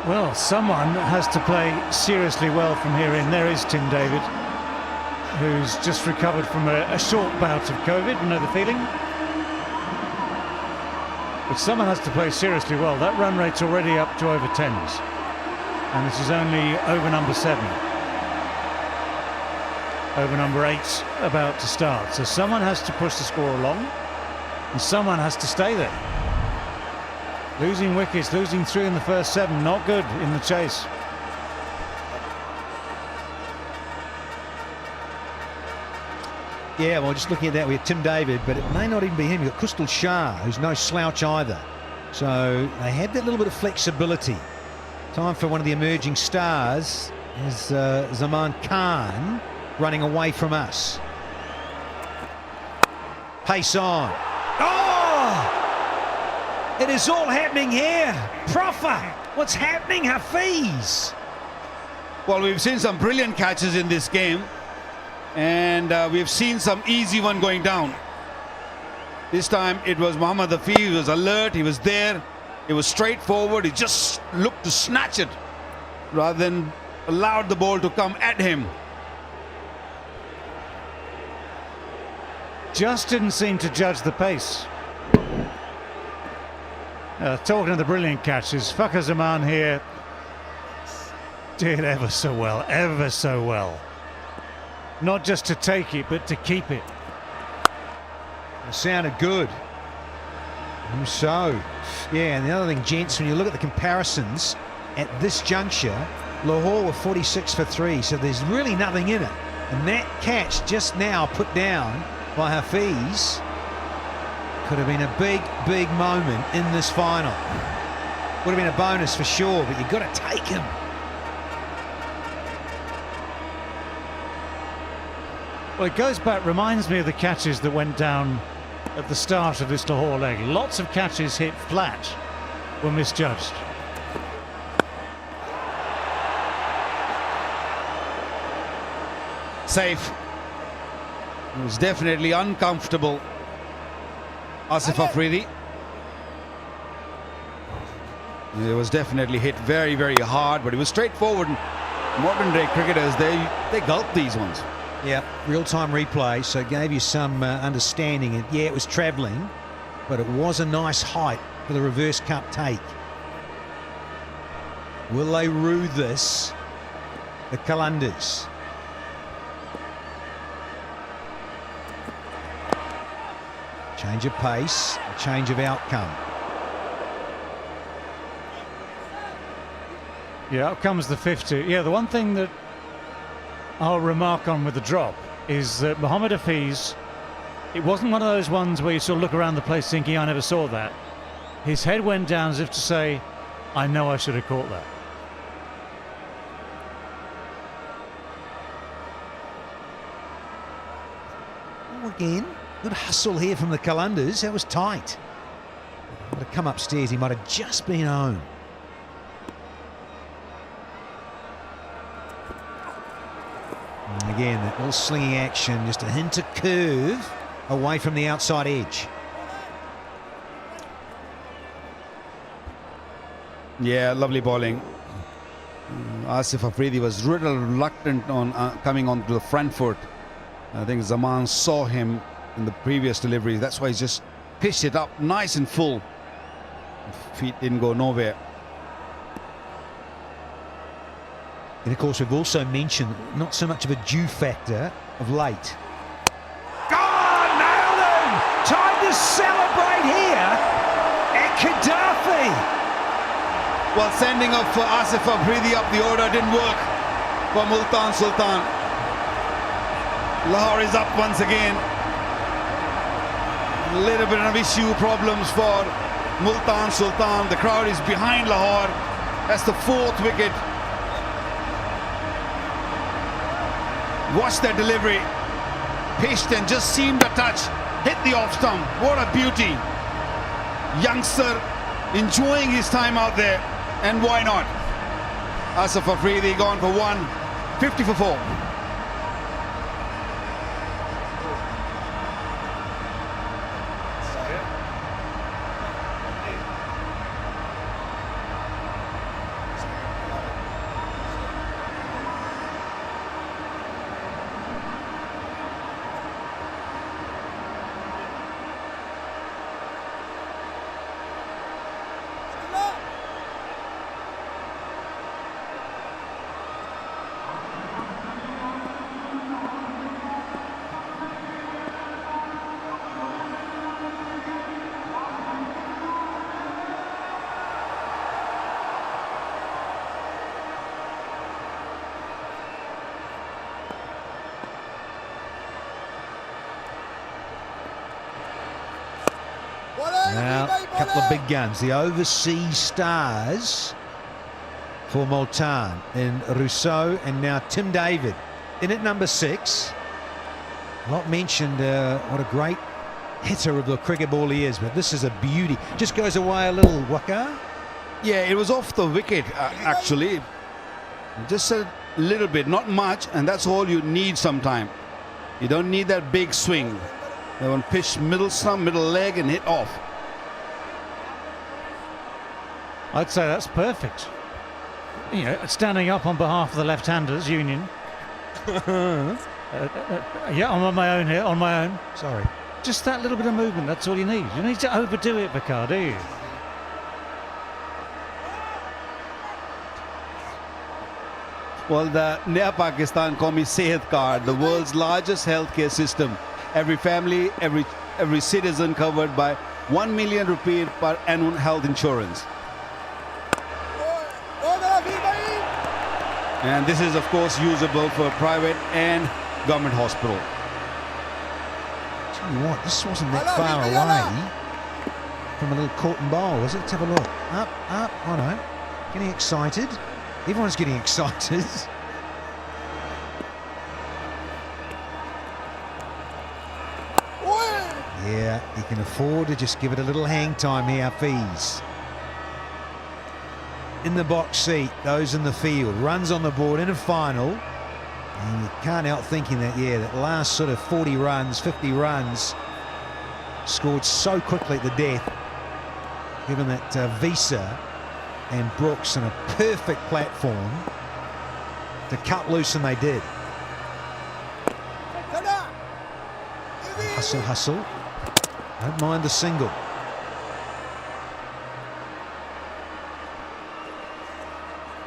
Well, someone has to play seriously well from here in. There is Tim David, who's just recovered from a short bout of COVID, you know the feeling? But someone has to play seriously well. That run rate's already up to over 10s. And this is only over number 7. Over number 8's about to start. So someone has to push the score along, and someone has to stay there. Losing wickets, losing 3 in the first 7, not good in the chase. Yeah, well, just looking at that, we have Tim David, but it may not even be him. You've got Crystal Shah, who's no slouch either. So they had that little bit of flexibility. Time for one of the emerging stars is Zaman Khan running away from us. Pace on. Oh! It is all happening here. Profa, what's happening, Hafiz? Well, we've seen some brilliant catches in this game, and we've seen some easy one going down. This time it was Mohammad Hafiz. He was alert, he was there, it was straightforward. He just looked to snatch it rather than allowed the ball to come at him. Just didn't seem to judge the pace. Talking of the brilliant catches, Fakhar Zaman here did ever so well, ever so well. Not just to take it, but to keep it. It sounded good. So, yeah, and the other thing, gents, when you look at the comparisons at this juncture, Lahore were 46 for 3, so there's really nothing in it. And that catch just now put down by Hafiz could have been a big, big moment in this final. Would have been a bonus for sure, but you've got to take him. Well, it goes back, reminds me of the catches that went down at the start of this Lahore leg. Lots of catches hit flat were misjudged. Safe. It was definitely uncomfortable. Asif Afridi. It was definitely hit very, very hard, but it was straightforward. Modern day cricketers, they gulp these ones. Yeah, real-time replay, so it gave you some understanding. And yeah, it was travelling, but it was a nice height for the reverse cup take. Will they rue this? The Qalandars. Change of pace, a change of outcome. Yeah, out comes the 50. Yeah, the one thing that I'll remark on with the drop is that Mohammad Hafiz, it wasn't one of those ones where you sort of look around the place thinking, I never saw that. His head went down as if to say, I know I should have caught that. Oh, again, good hustle here from the Qalandars. That was tight. Might have come upstairs, he might have just been home. And again, that little slinging action, just a hint of curve away from the outside edge. Yeah, lovely bowling. Asif Afridi was really reluctant on coming onto the front foot. I think Zaman saw him in the previous delivery. That's why he's just pitched it up nice and full. Feet didn't go nowhere. And of course, we've also mentioned not so much of a dew factor of late. Oh, nailed him! Time to celebrate here at Gaddafi. Well, sending off for Asif Afridi up the order didn't work for Multan Sultan. Lahore is up once again. A little bit of issue, problems for Multan Sultan. The crowd is behind Lahore. That's the 4th wicket. Watch that delivery. Pitched and just seemed a touch. Hit the off stump. What a beauty. Youngster enjoying his time out there. And why not? Asif Afridi gone for 1, 50 for 4. couple of big guns, the overseas stars for Multan in Rousseau and now Tim David in at number 6. Not mentioned what a great hitter of the cricket ball he is, but this is a beauty. Just goes away a little, Waka. Yeah, it was off the wicket actually. Just a little bit, not much, and that's all you need sometime. You don't need that big swing. They want pitch middle stump, middle leg and hit off. I'd say that's perfect. You know, standing up on behalf of the left-handers union. Yeah, I'm on my own here, on my own. Sorry. Just that little bit of movement, that's all you need. You need to overdo it, Bakar, do you? Well, the Naya Pakistan Qawmi Sehat Card, the world's largest healthcare system. Every family, every citizen covered by 1 million rupee per annum health insurance. And this is, of course, usable for private and government hospital. Tell you what, this wasn't that far away from a little court and bowl, was it? Let's have a look. Up, oh no. Getting excited. Everyone's getting excited. Yeah, he can afford to just give it a little hang time here, Hafiz. In the box seat, those in the field, runs on the board in a final. And you can't help thinking that, yeah, that last sort of 40 runs, 50 runs, scored so quickly at the death, given that Visa and Brooks in a perfect platform to cut loose, and they did. Hustle. Don't mind the single.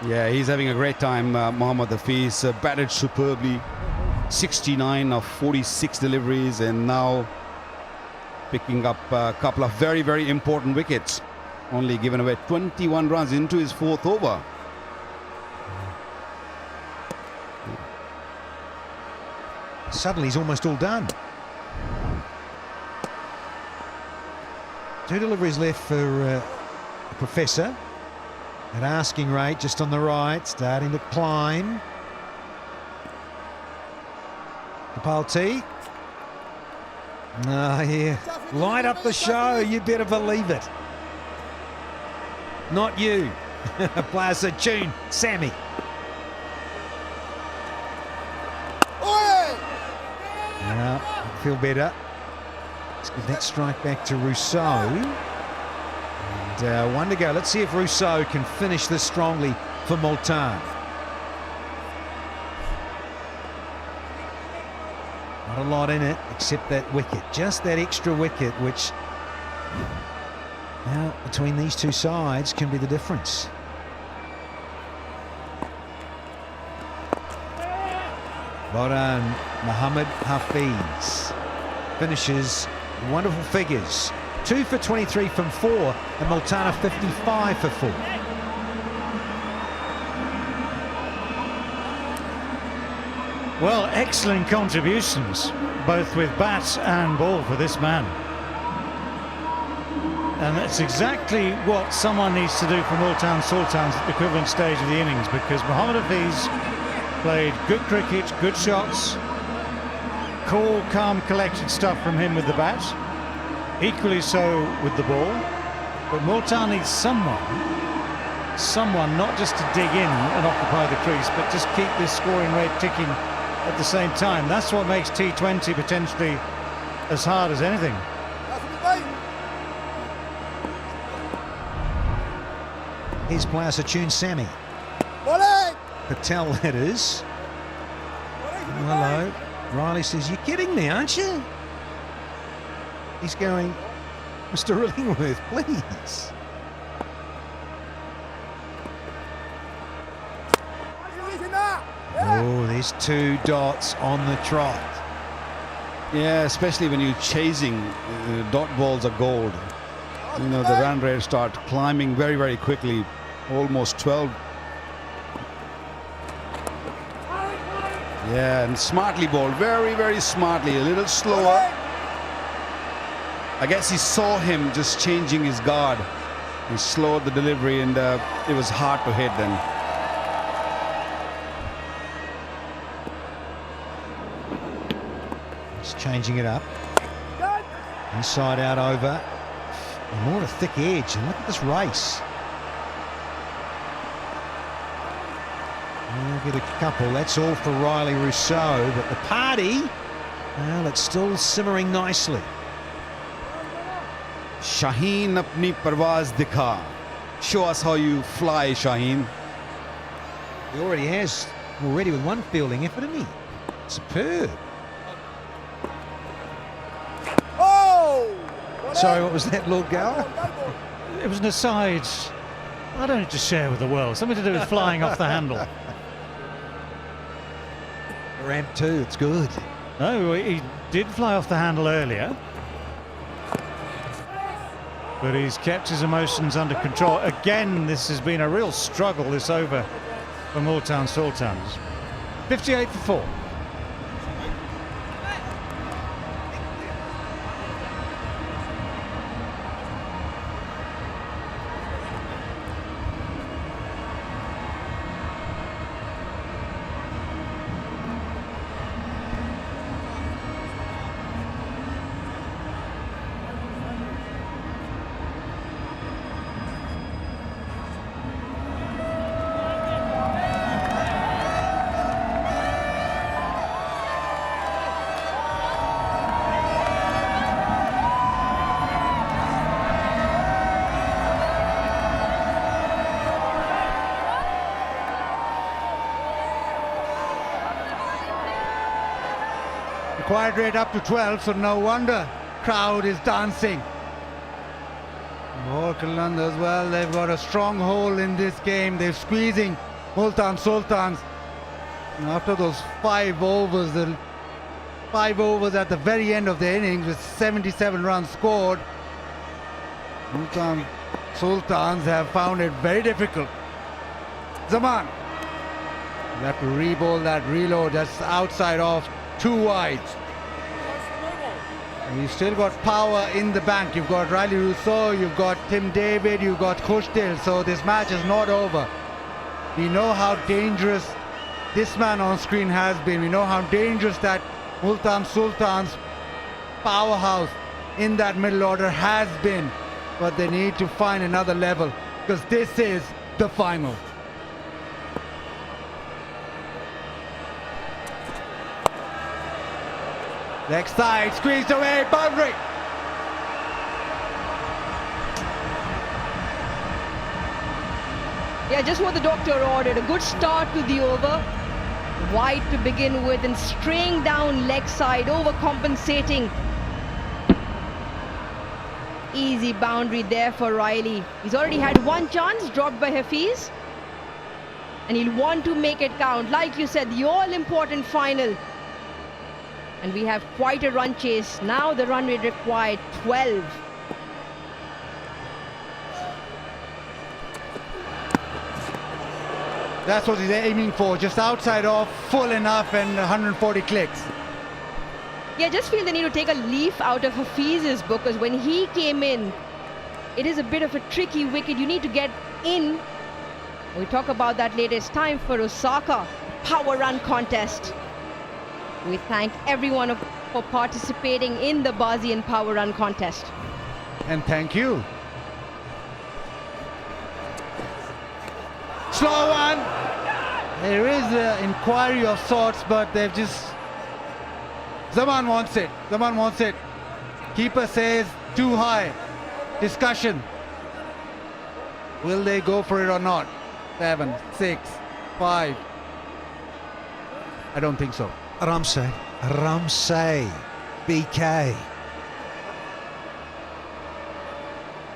Yeah, he's having a great time, Mohammad Hafiz. Batted superbly, 69 of 46 deliveries, and now picking up a couple of very, very important wickets. Only given away 21 runs into his 4th over. Suddenly he's almost all done. 2 deliveries left for the Professor. At asking rate, just on the right, starting to climb. Kapal T. Yeah. Light up the show, you better believe it. Not you. Plaza tune, Sammy. Yeah, feel better. Let's give that strike back to Rousseau. And 1 to go. Let's see if Rousseau can finish this strongly for Multan. Not a lot in it except that wicket. Just that extra wicket, which now between these two sides can be the difference. Well done, Mohammad Hafiz. Finishes wonderful figures. 2 for 23 from 4, and Multan 55 for 4. Well, excellent contributions, both with bat and ball for this man. And that's exactly what someone needs to do for Multan Sultans at the equivalent stage of the innings, because Mohammad Hafiz played good cricket, good shots, cool, calm, collected stuff from him with the bat. Equally so with the ball, but Multan needs someone not just to dig in and occupy the crease, but just keep this scoring rate ticking at the same time. That's what makes T20 potentially as hard as anything. Here's Plaza tune Sammy. Patel, that is. Hello. Riley says, "You're kidding me, aren't you?" He's going, "Mr. Illingworth, please." Oh, there's 2 dots on the trot. Yeah, especially when you're chasing, dot balls are gold. You know, the run rate start climbing very, very quickly, almost 12. Yeah, and smartly bowled, very, very smartly, a little slower. I guess he saw him just changing his guard. He slowed the delivery, and it was hard to hit then. Just changing it up. Inside out over. More a thick edge. And look at this race. We'll get a couple. That's all for Riley Rousseau. But the party, well, it's still simmering nicely. Shaheen apni parwaz dikha. Show us how you fly, Shaheen. He already has, already with one fielding effort, isn't he? Superb. Sorry, what was that, Lord Gower? It was an aside. I don't need to share with the world. Something to do with flying off the handle. Ramp 2, it's good. No, he did fly off the handle earlier. But he's kept his emotions under control. Again, this has been a real struggle, this over for Multan Sultans. 58 for 4. Required rate up to 12, so no wonder crowd is dancing. Lahore Qalandars, well, they've got a stronghold in this game. They're squeezing Multan Sultans. And after those 5 overs, the 5 overs at the very end of the innings with 77 runs scored, Multan Sultans have found it very difficult. Zaman, you have to re-bowl that reload. That's outside off, 2 wide. And you've still got power in the bank. You've got Riley Rousseau, you've got Tim David, you've got Khushdil. So this match is not over. We know how dangerous this man on screen has been. We know how dangerous that Multan Sultan's powerhouse in that middle order has been. But they need to find another level, because this is the final. Leg side, squeezed away, boundary. Yeah, just what the doctor ordered. A good start to the over. Wide to begin with and straying down leg side, overcompensating. Easy boundary there for Riley. He's already had 1 chance dropped by Hafiz. And he'll want to make it count. Like you said, the all-important final. And we have quite a run chase. Now the run rate required 12. That's what he's aiming for, just outside off, full enough, and 140 clicks. Yeah, I just feel they need to take a leaf out of Hafiz's book, because when he came in, it is a bit of a tricky wicket. You need to get in. We'll talk about that later. It's time for Osaka power run contest. We thank everyone for participating in the Bazi and Power Run contest. And thank you. Slow one. There is an inquiry of sorts, but they've just... Zaman wants it. Zaman wants it. Keeper says too high. Discussion. Will they go for it or not? 7, 6, 5. I don't think so. Ramsey, BK.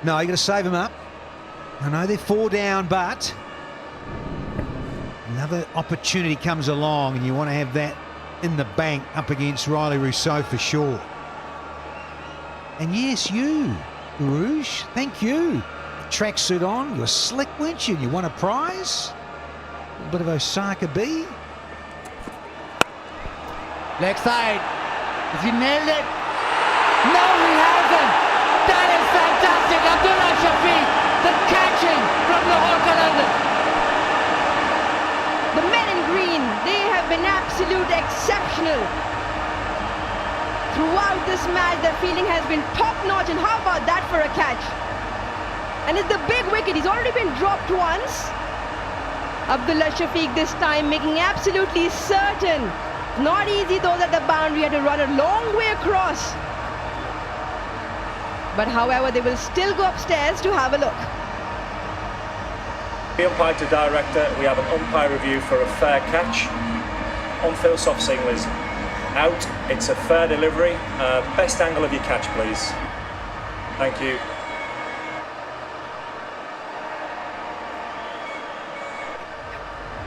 No, you got to save him up. I know they're 4 down, but another opportunity comes along, and you want to have that in the bank up against Riley Rousseau for sure. And yes, you, Rouge, thank you. Tracksuit on, you were slick, weren't you? And you won a prize. A little bit of Osaka B. Leg side. Has he nailed it? No, he hasn't. from Lahore Qalandars. The men in green, they have been absolute exceptional. Throughout this match, their fielding has been top-notch, and how about that for a catch? And it's the big wicket. He's already been dropped once. Abdullah Shafiq this time making absolutely certain. Not easy though that the boundary had to run a long way across. But however, they will still go upstairs to have a look. The umpire to director, we have an umpire review for a fair catch. On-field soft signal is out. It's a fair delivery. Best angle of your catch, please. Thank you.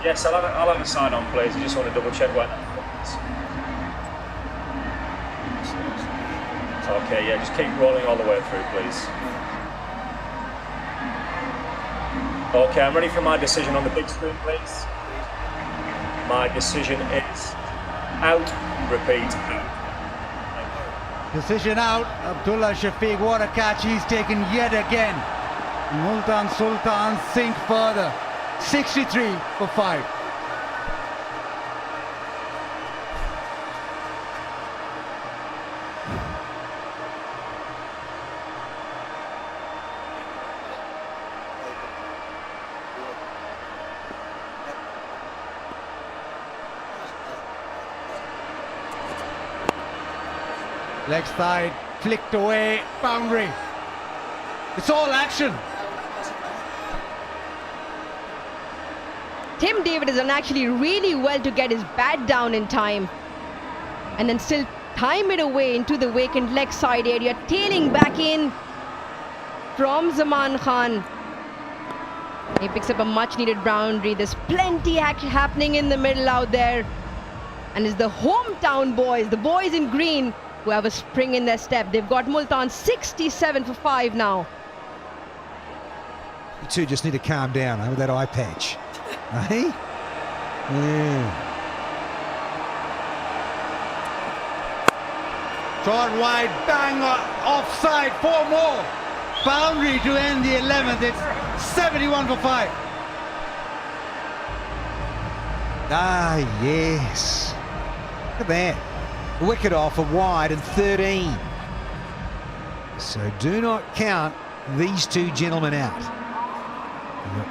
Yes, I'll have a sign on, please. I just want to double check where that is. Okay, yeah, just keep rolling all the way through, please. Okay, I'm ready for my decision on the big screen, please. My decision is out. Repeat, out. Decision out. Abdullah Shafiq, what a catch he's taken yet again. Multan Sultans sink further. 63 for 5. Leg side, flicked away, boundary. It's all action. Tim David has done actually really well to get his bat down in time. And then still time it away into the vacant leg side area, tailing back in from Zaman Khan. He picks up a much needed boundary. There's plenty action happening in the middle out there. And it's the hometown boys, the boys in green, who have a spring in their step. They've got Multan 67 for 5 now. You two just need to calm down with that eye patch. Hey? Yeah. Short wide, bang offside, 4 more. Boundary to end the 11th. It's 71 for 5. Ah, yes. Look at that. Wicket off a wide and 13. So do not count these two gentlemen out. You've got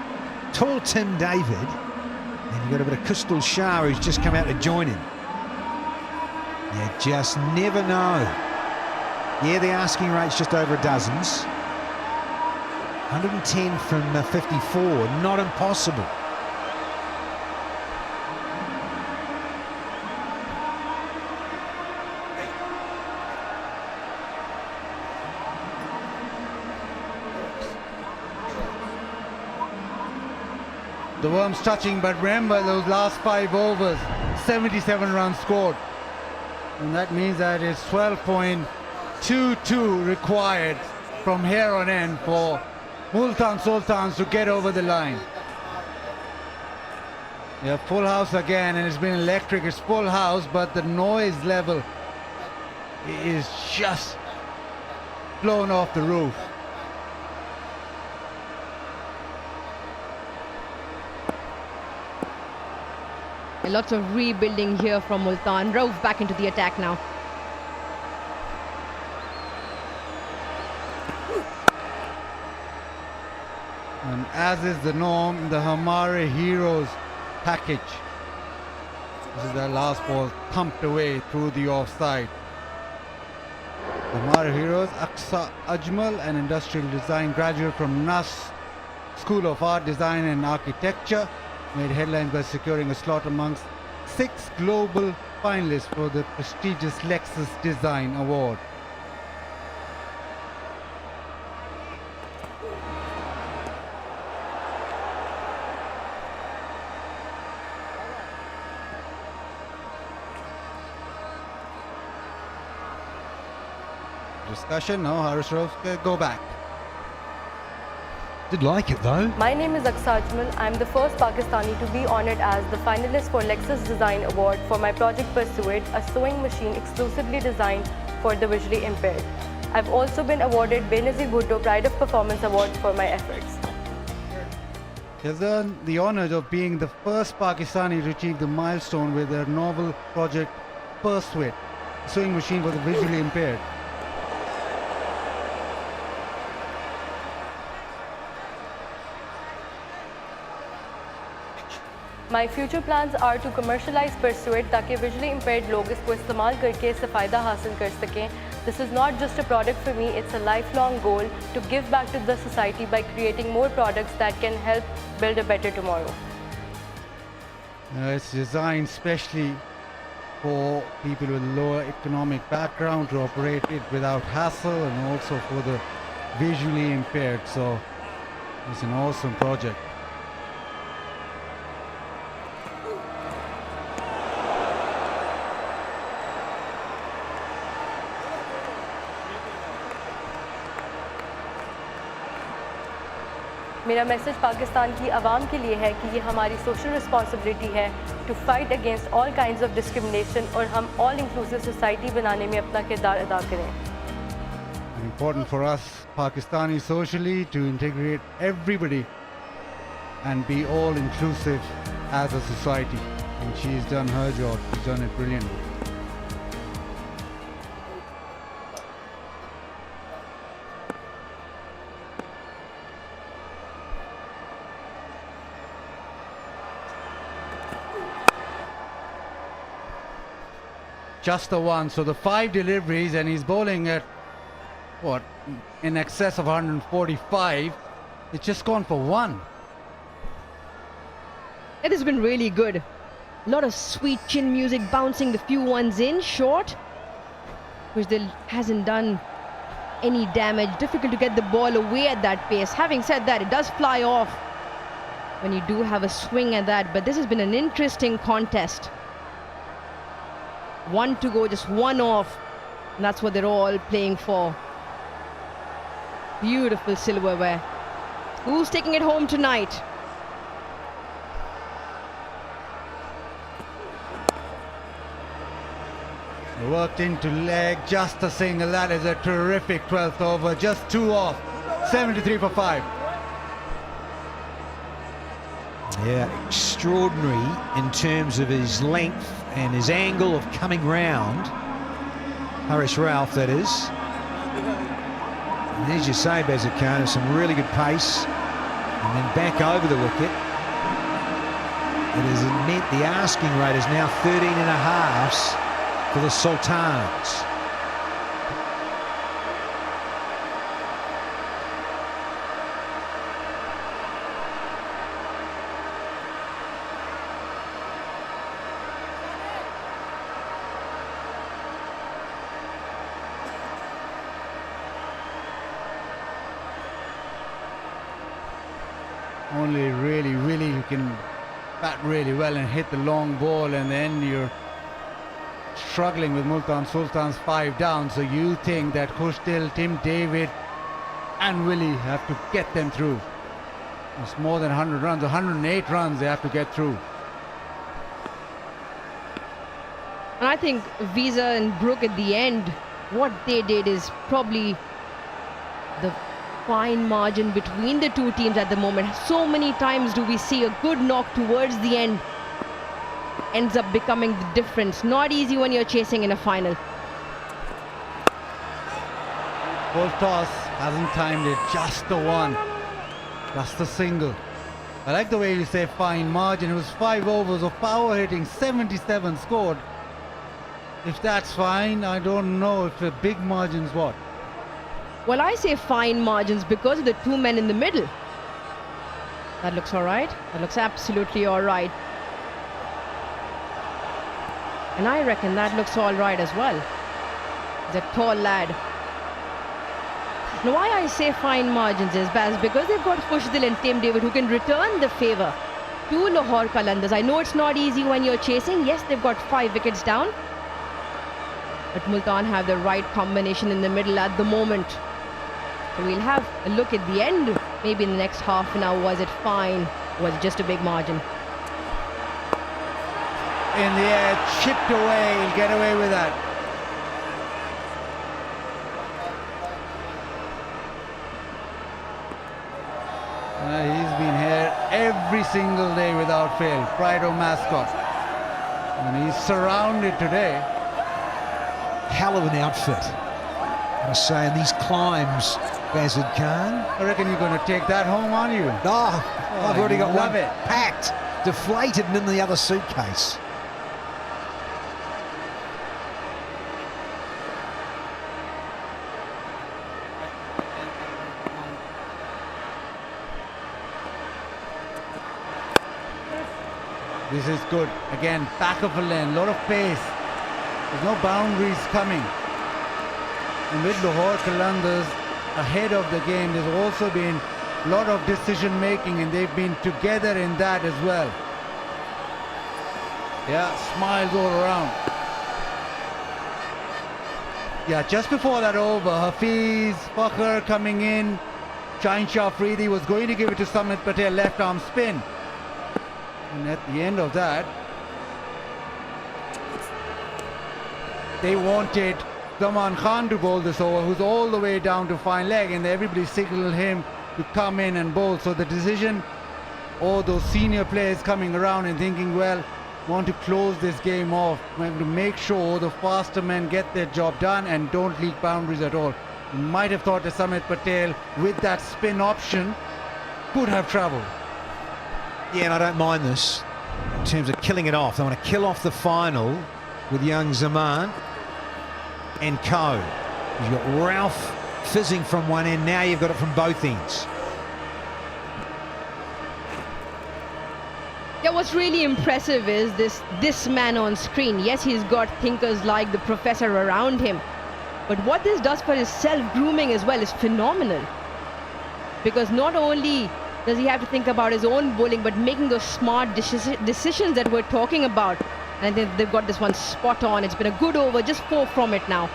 tall Tim David, and you've got a bit of Kustal Shah who's just come out to join him. You just never know. Yeah, the asking rate's just over a dozens. 110 from 54, not impossible. The worm's touching, but remember those last 5 overs, 77 runs scored. And that means that it's 12.22 required from here on in for Multan Sultans to get over the line. Yeah, full house again, and it's been electric. It's full house, but the noise level is just blown off the roof. Lots of rebuilding here from Multan. Rauf back into the attack now. And as is the norm, the Hamare Heroes package. This is their last ball, thumped away through the offside. Hamare Heroes, Aqsa Ajmal, an industrial design graduate from NAS School of Art, Design and Architecture, made headlines by securing a slot amongst 6 global finalists for the prestigious Lexus Design Award. Discussion, no, Haris Rauf, go back. Did like it though. My name is Aqsa Ajmal. I'm the first Pakistani to be honored as the finalist for Lexus Design Award for my project Pursuit, a sewing machine exclusively designed for the visually impaired. I've also been awarded Benazir Bhutto Pride of Performance Award for my efforts. He has earned the honor of being the first Pakistani to achieve the milestone with their novel project Pursuit, a sewing machine for the visually impaired. My future plans are to commercialize Pursuit ताकि visually impaired लोग इसको इस्तेमाल करके इससे फ़ायदा हासिल कर सकें. This is not just a product for me, it's a lifelong goal to give back to the society by creating more products that can help build a better tomorrow. It's designed specially for people with lower economic background to operate it without hassle, and also for the visually impaired. So it's an awesome project. मेरा message Pakistan की आवाम के लिए है कि ये हमारी social responsibility है to fight against all kinds of discrimination और हम ऑल इंक्लूसिव सोसाइटी बनाने में अपना किरदार अदा करें. Important for us Pakistani socially to integrate everybody and be all inclusive as a society, and she's done her job. She's done it brilliantly. Just the one, so the 5 deliveries, and he's bowling at what, in excess of 145. It's just gone for 1. It has been really good. A lot of sweet chin music bouncing the few ones in short, which hasn't done any damage. Difficult to get the ball away at that pace. Having said that, it does fly off when you do have a swing at that, but this has been an interesting contest. 1 to go, just 1 off, and that's what they're all playing for. Beautiful silverware. Who's taking it home tonight? Worked into leg, just a single. That is a terrific 12th over, just 2 off. 73 for 5. Yeah, extraordinary in terms of his length and his angle of coming round. Harish Ralph, that is. And as you say, Bazakana, some really good pace. And then back over the wicket. It has meant the asking rate is now 13.5 for the Sultans. Only really you can bat really well and hit the long ball, and then you're struggling with Multan Sultans 5 down, so you think that Khushtil, Tim David and Willie have to get them through. It's more than 100 runs, 108 runs they have to get through. And I think Visa and Brook at the end, what they did is probably the fine margin between the two teams at the moment. So many times do we see a good knock towards the end ends up becoming the difference. Not easy when you're chasing in a final. Full toss, hasn't timed it, just the one, just the single. I like the way you say fine margin. It was 5 overs of power hitting, 77 scored. If that's fine, I don't know if a big margin's what. Well, I say fine margins because of the 2 men in the middle. That looks all right. That looks absolutely all right. And I reckon that looks all right as well. He's a tall lad. Now, why I say fine margins is, Baz, because they've got Khushtil and Tim David who can return the favour to Lahore Qalandars. I know it's not easy when you're chasing. Yes, they've got 5 wickets down. But Multan have the right combination in the middle at the moment. So we'll have a look at the end, maybe in the next half an hour. Was it fine? Was it just a big margin? In the air, chipped away, he'll get away with that. He's been here every single day without fail. Pride mascot. And he's surrounded today. Hell of an outfit. I was saying these climbs, Bazid Khan. I reckon you're going to take that home on you. I've already got love one it. packed, deflated and in the other suitcase. This is good. Again, back of a lane, lot of pace. There's no boundaries coming. And with Lahore Qalandars ahead of the game, there's also been a lot of decision making, and they've been together in that as well. Yeah, smiles all around. Yeah, just before that over, Hafiz, Fakhr coming in. Shaheen Afridi was going to give it to Samit Patel, left arm spin. And at the end of that, they wanted Zaman Khan to bowl this over, who's all the way down to fine leg, and everybody signaled him to come in and bowl. So the decision, all those senior players coming around and thinking, well, want to close this game off, want to make sure the faster men get their job done and don't leak boundaries at all. You might have thought that Samit Patel, with that spin option, could have travelled. Yeah, and I don't mind this in terms of killing it off. They want to kill off the final with young Zaman and co. You've got Ralph fizzing from one end. Now you've got it from both ends. Yeah, what's really impressive is this man on screen. Yes, he's got thinkers like the professor around him, but what this does for his self-grooming as well is phenomenal. Because not only does he have to think about his own bowling, but making those smart decisions that we're talking about. And they've got this one spot on. It's been a good over, just 4 from it now.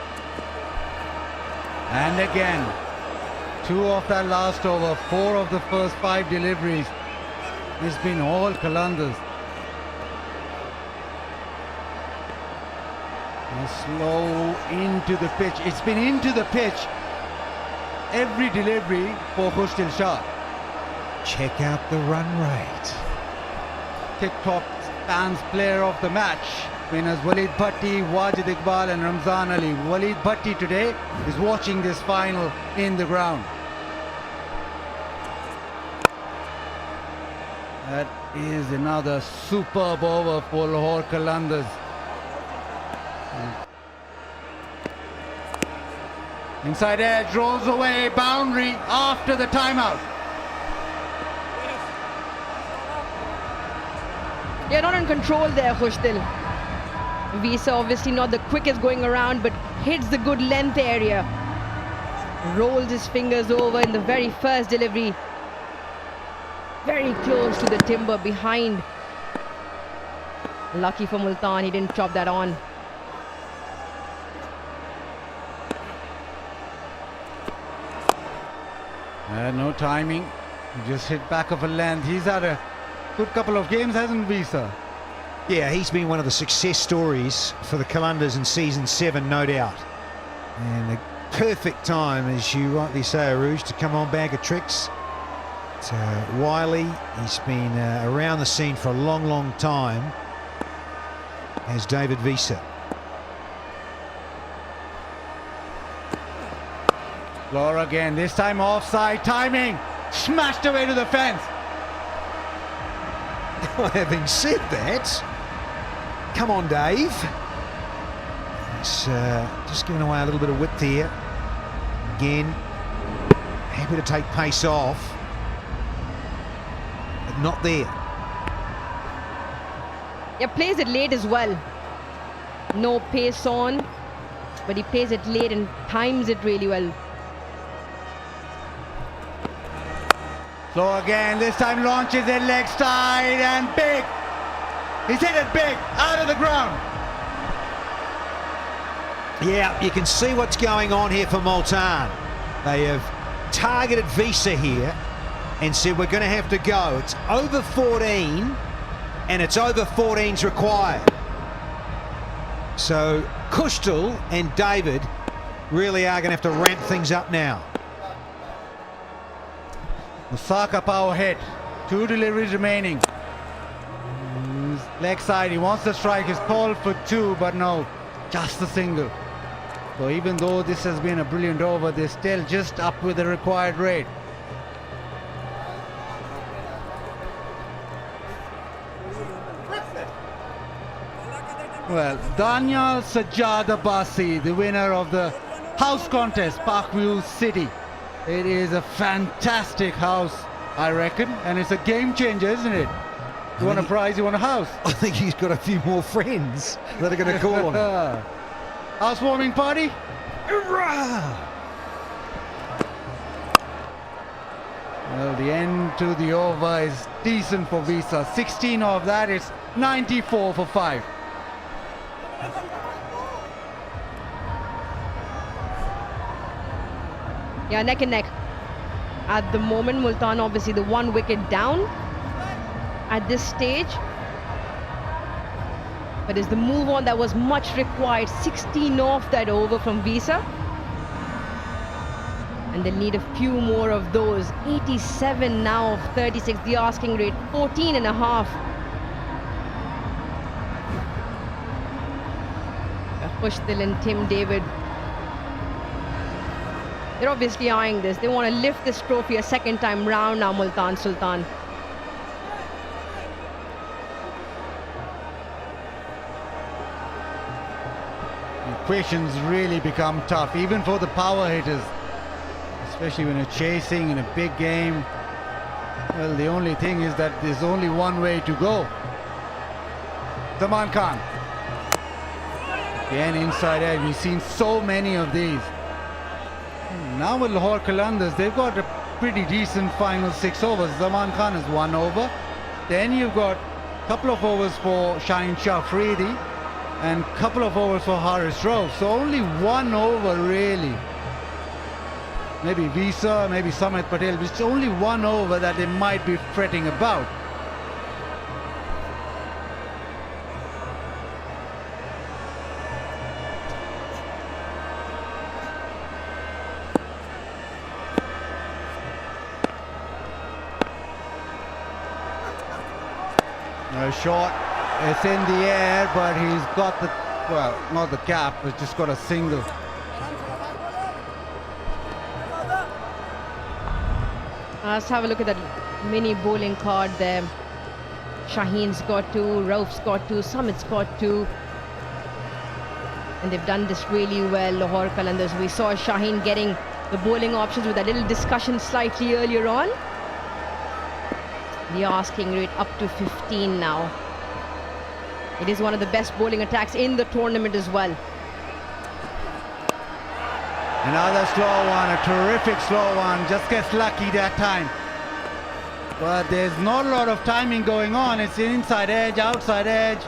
And again, 2 of that last over, 4 of the first 5 deliveries. It's been all Qalandars. And slow into the pitch. It's been into the pitch. Every delivery for Khushtil Shah. Check out the run rate. TikTok stands player of the match. Winners Walid Bhatti, Wajid Iqbal and Ramzan Ali. Walid Bhatti today is watching this final in the ground. That is another superb over for Lahore Qalandars. Inside edge, rolls away, boundary after the timeout. They're not in control there, Khushtil. Visa obviously not the quickest going around, but hits the good length area. Rolls his fingers over in the very first delivery. Very close to the timber behind. Lucky for Multan, he didn't chop that on. No timing. He just hit back of a length. He's had a good couple of games, hasn't Visa? Yeah, he's been one of the success stories for the Qalandars in season 7, no doubt. And a perfect time, as you rightly say, Aruj, to come on bag of tricks. Wiley, he's been around the scene for a long, long time, as David Visa. Laura again, this time offside, timing, smashed away to the fence. Having said that, come on, Dave. He's just giving away a little bit of width here. Again, happy to take pace off, but not there. Yeah, plays it late as well. No pace on, but he plays it late and times it really well. So again, this time launches it leg side and big. He's hit it big, out of the ground. Yeah, you can see what's going on here for Multan. They have targeted Visa here and said we're going to have to go. It's over 14 and it's over 14's required. So Khushtil and David really are going to have to ramp things up now. Musaka power hit, 2 deliveries remaining. Leg side, he wants the strike, he's called for 2, but no, just a single. So even though this has been a brilliant over, they're still just up with the required rate. Well, Daniel Sajjad Abbasi, the winner of the house contest, Parkview City. It is a fantastic house, I reckon, and it's a game changer, isn't it? You want a prize, you want a house. I think he's got a few more friends that are going to call on him. Housewarming party? Hurrah! Well, the end to the over is decent for Visa. 16 of that is 94 for 5. Yeah, neck and neck. At the moment, Multan obviously the 1 wicket down at this stage. But is the move on that was much required. 16 off that over from Visa. And they'll need a few more of those. 87 now of 36, the asking rate, 14 and a half. Pushdil and Tim David. They're obviously eyeing this. They want to lift this trophy a second time round now, Multan Sultan. The equations really become tough, even for the power hitters. Especially when you're chasing in a big game. Well, the only thing is that there's only one way to go. Zaman Khan. Again, inside edge. We've seen so many of these. Now with Lahore Qalandars, they've got a pretty decent final 6 overs. Zaman Khan is 1 over. Then you've got a couple of overs for Shaheen Afridi and a couple of overs for Haris Rauf. So only 1 over really. Maybe Visa, maybe Samit Patel. It's only 1 over that they might be fretting about. Short, it's in the air, but he's got the, well, not the cap, but just got a single. Let's have a look at that mini bowling card there. Shaheen's got 2, Rauf's got 2, Samit's got 2. And they've done this really well, Lahore Qalandars. We saw Shaheen getting the bowling options with a little discussion slightly earlier on. The asking rate up to 15 now. It is one of the best bowling attacks in the tournament as well. Another slow one, a terrific slow one. Just gets lucky that time. But there's not a lot of timing going on. It's inside edge, outside edge,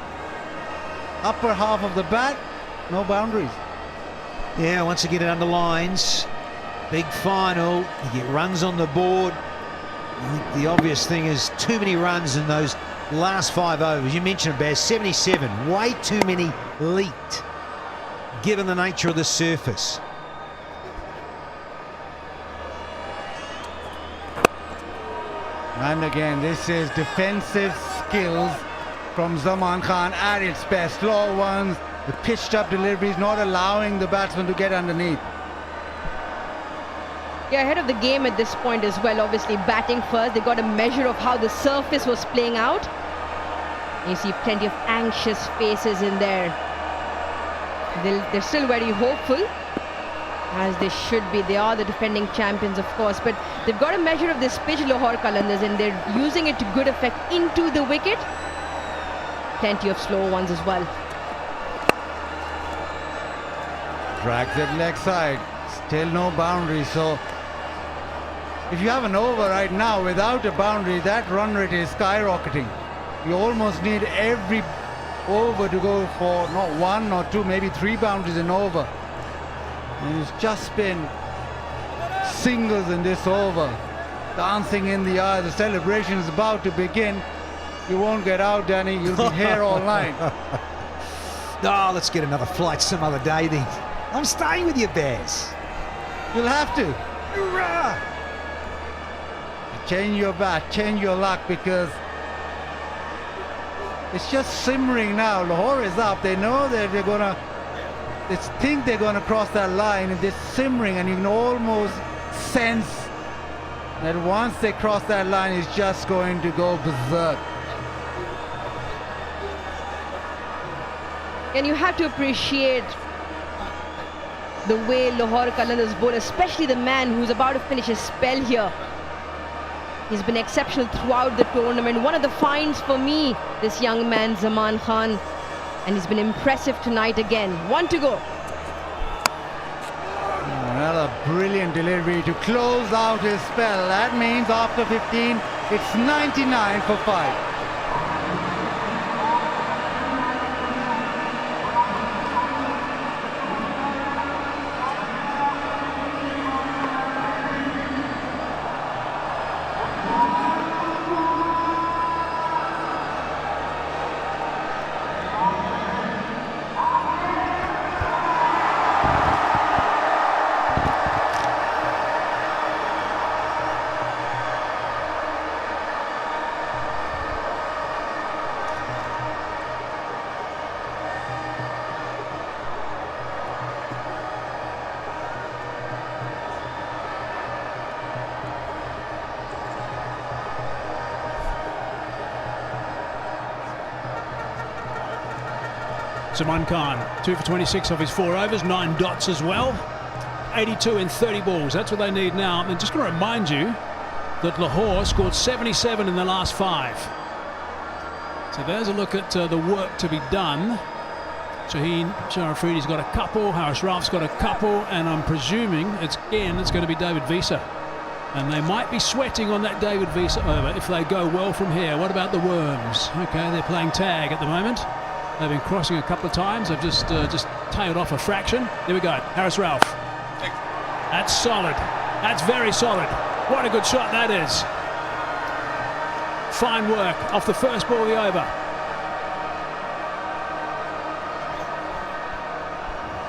upper half of the bat, no boundaries. Yeah, once again it underlines. Big final, you get runs on the board. I think the obvious thing is too many runs in those last 5 overs. You mentioned about 77, way too many leaked, given the nature of the surface. And again, this is defensive skills from Zaman Khan at its best. Slow ones, the pitched up deliveries, not allowing the batsman to get underneath. Yeah, ahead of the game at this point as well, obviously batting first. They got a measure of how the surface was playing out. You see plenty of anxious faces in there. They're still very hopeful, as they should be. They are the defending champions, of course, but they've got a measure of this pitch, Lahore Qalandars, and they're using it to good effect into the wicket. Plenty of slow ones as well. Drags it leg side, still no boundary. So if you have an over right now without a boundary, that run rate is skyrocketing. You almost need every over to go for not 1 or 2, maybe 3 boundaries in over. And it's just been singles in this over. Dancing in the air, the celebration is about to begin. You won't get out, Danny, you'll be here all night. Oh, let's get another flight some other day then. I'm staying with you, Bears. You'll have to. Hurrah! change your bat, change your luck, because it's just simmering now. Lahore is up. They know that they're gonna. They think they're gonna cross that line, and they're simmering, and you can almost sense that once they cross that line, it's just going to go berserk. And you have to appreciate the way Lahore Qalandars bowl, especially the man who's about to finish his spell here. He's been exceptional throughout the tournament. One of the finds for me, this young man, Zaman Khan. And he's been impressive tonight again. 1 to go. Another brilliant delivery to close out his spell. That means after 15, it's 99 for 5. Zaman Khan, 2 for 26 off his 4 overs, 9 dots as well. 82 in 30 balls, that's what they need now. I'm just going to remind you that Lahore scored 77 in the last 5. So there's a look at the work to be done. Shaheen Sharifi's got a couple, Harris Ralph's got a couple, and I'm presuming it's going to be David Visa. And they might be sweating on that David Visa over if they go well from here. What about the Worms? Okay, they're playing tag at the moment. They've been crossing a couple of times. They've just tailed off a fraction. There we go. Harris Ralph. That's solid. That's very solid. What a good shot that is. Fine work off the first ball of the over.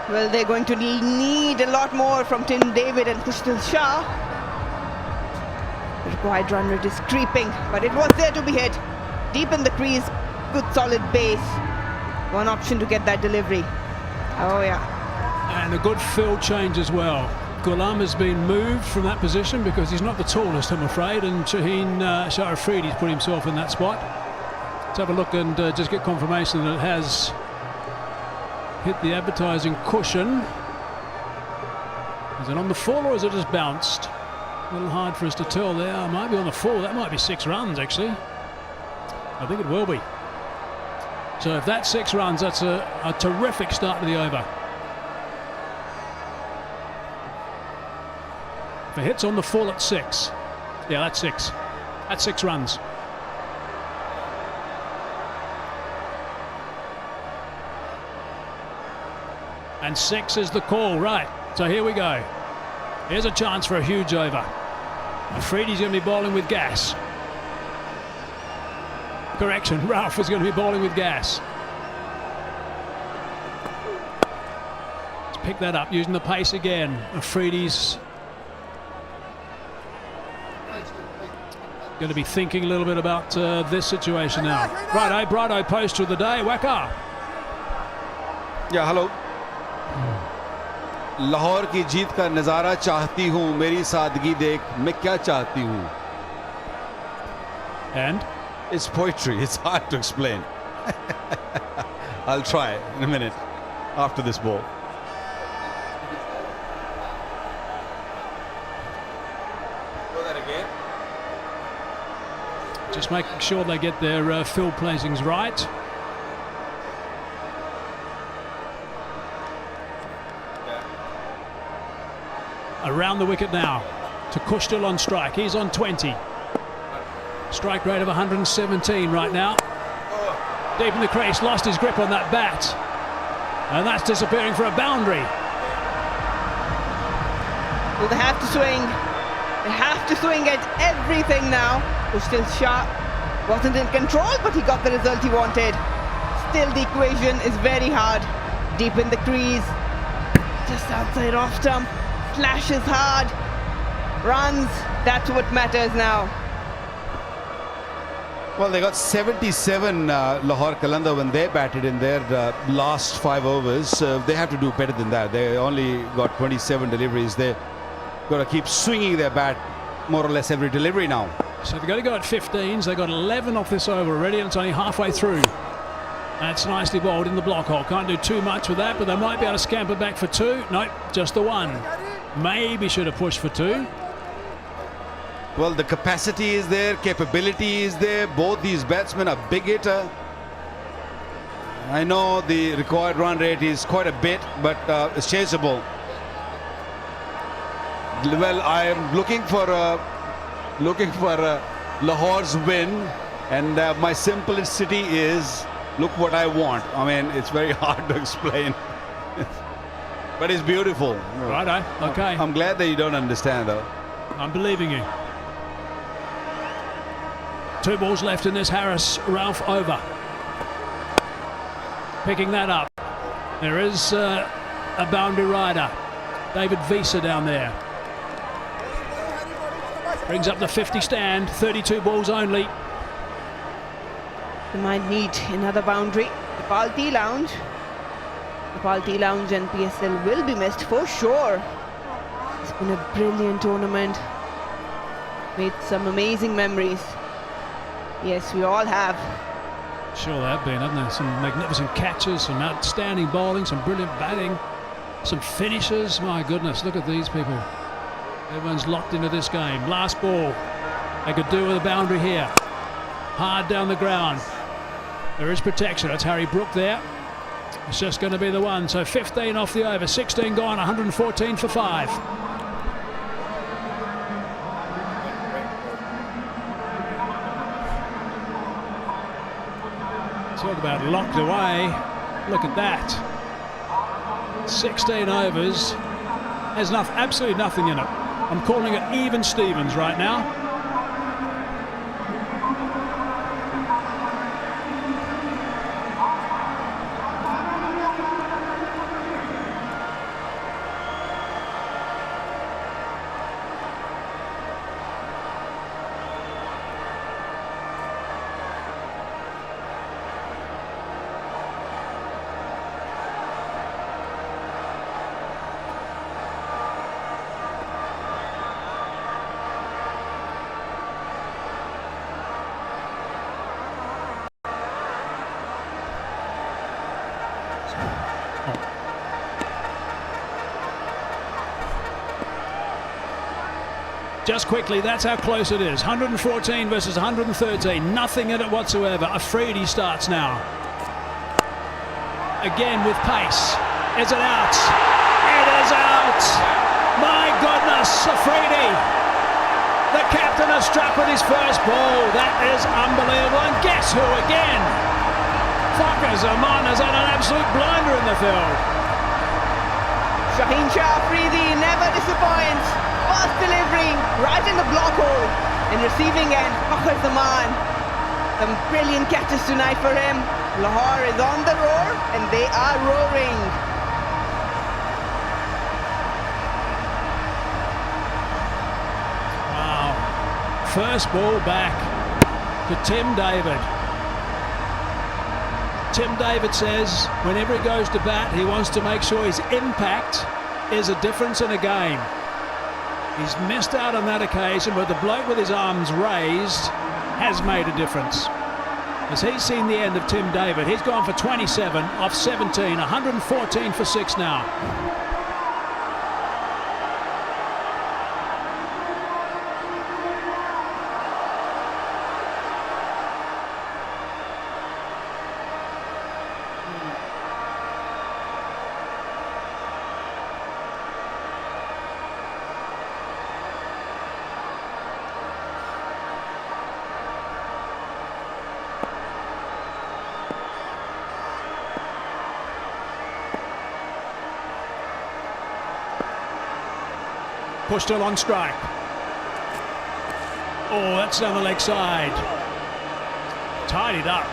Well, they're going to need a lot more from Tim David and Kushal Shah. The required run rate is creeping, but it was there to be hit. Deep in the crease, good solid base. One option to get that delivery. Oh yeah. And a good field change as well. Ghulam has been moved from that position because he's not the tallest, I'm afraid, and Shaheen Sharifi's put himself in that spot. Let's have a look and just get confirmation that it has hit the advertising cushion. Is it on the full or is it just bounced? A little hard for us to tell there. It might be on the full. That might be 6 runs actually. I think it will be. So if that's 6 runs, that's a terrific start to the over. If it hits on the full at 6. Yeah, that's 6. That's 6 runs. And 6 is the call, right. So here we go. Here's a chance for a huge over. Afridi's going to be bowling with gas. Correction, Ralph is going to be bowling with gas. Let's pick that up using the pace again. Afridi's going to be thinking a little bit about this situation now. Righto poster of the day, Waka. Yeah, hello. Lahore की जीत का नजारा चाहती हूँ, मेरी सादगी देख, मैं क्या चाहती हूँ. And it's poetry. It's hard to explain. I'll try in a minute after this ball. Go that again. Just making sure they get their field placings right. Around the wicket now to Kushal on strike. He's on 20. Strike rate of 117 right now. Deep in the crease, lost his grip on that bat. And that's disappearing for a boundary. Well, they have to swing. They have to swing at everything now. Kushal Shah wasn't in control, but he got the result he wanted. Still, the equation is very hard. Deep in the crease, just outside off stump. Slashes hard. Runs, that's what matters now. Well, they got 77 Lahore Qalandars when they batted in their last 5 overs. They have to do better than that. They only got 27 deliveries. They've got to keep swinging their bat more or less every delivery now. So they're going to go at 15s. They got 11 off this over already, and it's only halfway through. That's nicely bowled in the block hole. Can't do too much with that, but they might be able to scamper back for 2. Nope, just the 1. Maybe should have pushed for 2. Well, the capacity is there, capability is there. Both these batsmen are big hitter. I know the required run rate is quite a bit, but it's chaseable. Well, I am looking for Lahore's win, and my simplicity is look what I want. I mean, it's very hard to explain, but it's beautiful. Righto, okay. I'm glad that you don't understand, though. I'm believing you. 2 balls left in this Harris Ralph over. Picking that up. There is a boundary rider. David Visa down there. Brings up the 50 stand. 32 balls only. They might need another boundary. The Palti Lounge. The Palti Lounge and PSL will be missed for sure. It's been a brilliant tournament. Made some amazing memories. Yes, we all have. Sure they have been, haven't they? Some magnificent catches, some outstanding bowling, some brilliant batting, some finishes. My goodness, look at these people. Everyone's locked into this game. Last ball. They could do with a boundary here. Hard down the ground. There is protection. That's Harry Brook there. It's just going to be the 1. So 15 off the over. 16 gone. 114 for 5. Talk about locked away. Look at that. 16 overs. There's absolutely nothing in it. I'm calling it even Stevens right now. Just quickly, that's how close it is. 114 versus 113. Nothing in it whatsoever. Afridi starts now. Again with pace. Is it out? It is out! My goodness, Afridi. The captain has struck with his first ball. That is unbelievable. And guess who again? Fakhar Zaman has had an absolute blinder in the field. Shaheen Afridi never disappoints. Fast delivery right in the block hole. And receiving end, Fakhar Zaman. Some brilliant catches tonight for him. Lahore is on the roar and they are roaring. Wow. First ball back to Tim David. Tim David says whenever he goes to bat, he wants to make sure his impact is a difference in a game. He's missed out on that occasion, but the bloke with his arms raised has made a difference. As he's seen the end of Tim David, he's gone for 27 off 17, 114 for 6 now. Push still on strike. Oh, that's down the leg side. Tidied up.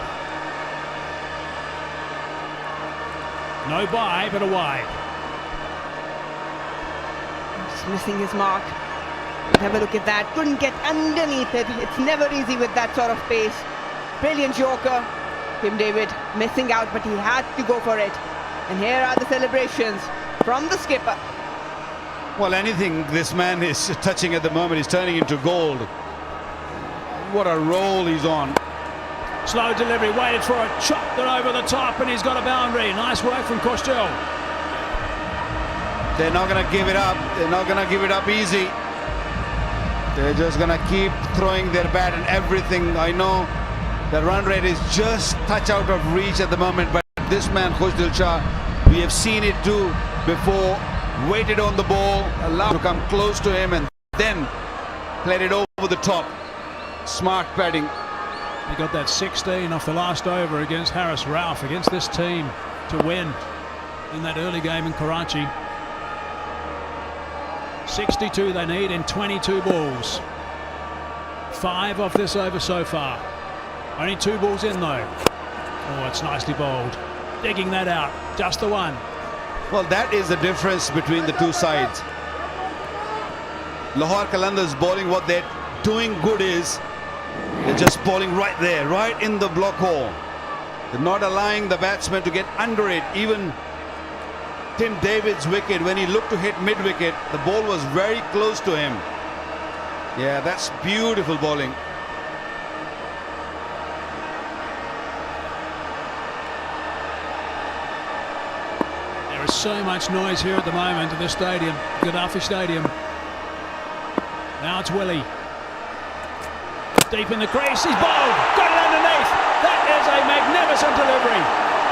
No bye, but a wide. Just missing his mark. Have a look at that. Couldn't get underneath it. It's never easy with that sort of pace. brilliant Yorker. Tim David missing out, but he had to go for it. And here are the celebrations from the skipper. Well, anything this man is touching at the moment is turning into gold. What a roll he's on. Slow delivery, waited for it, chopped it over the top, and he's got a boundary. Nice work from Kostel. They're not going to give it up. They're not going to give it up easy. They're just going to keep throwing their bat and everything. I know the run rate is just touch out of reach at the moment, but this man, Kostel Shah, we have seen it do before. Waited on the ball, allowed to come close to him, and then played it over the top. Smart batting. He got that 16 off the last over against Haris Rauf, against this team, to win in that early game in Karachi. 62 they need in 22 balls. 5 off this over so far. Only 2 balls in though. Oh, it's nicely bowled. Digging that out, just the one. Well, that is the difference between the two sides. Lahore Qalandars bowling, what they're doing good is they're just bowling right there, right in the block hole. They're not allowing the batsman to get under it. Even Tim David's wicket, when he looked to hit mid-wicket, the ball was very close to him. Yeah, that's beautiful bowling. There is so much noise here at the moment at this stadium, Gaddafi Stadium. Now it's Willie. Deep in the crease, he's bowled, got it underneath. That is a magnificent delivery.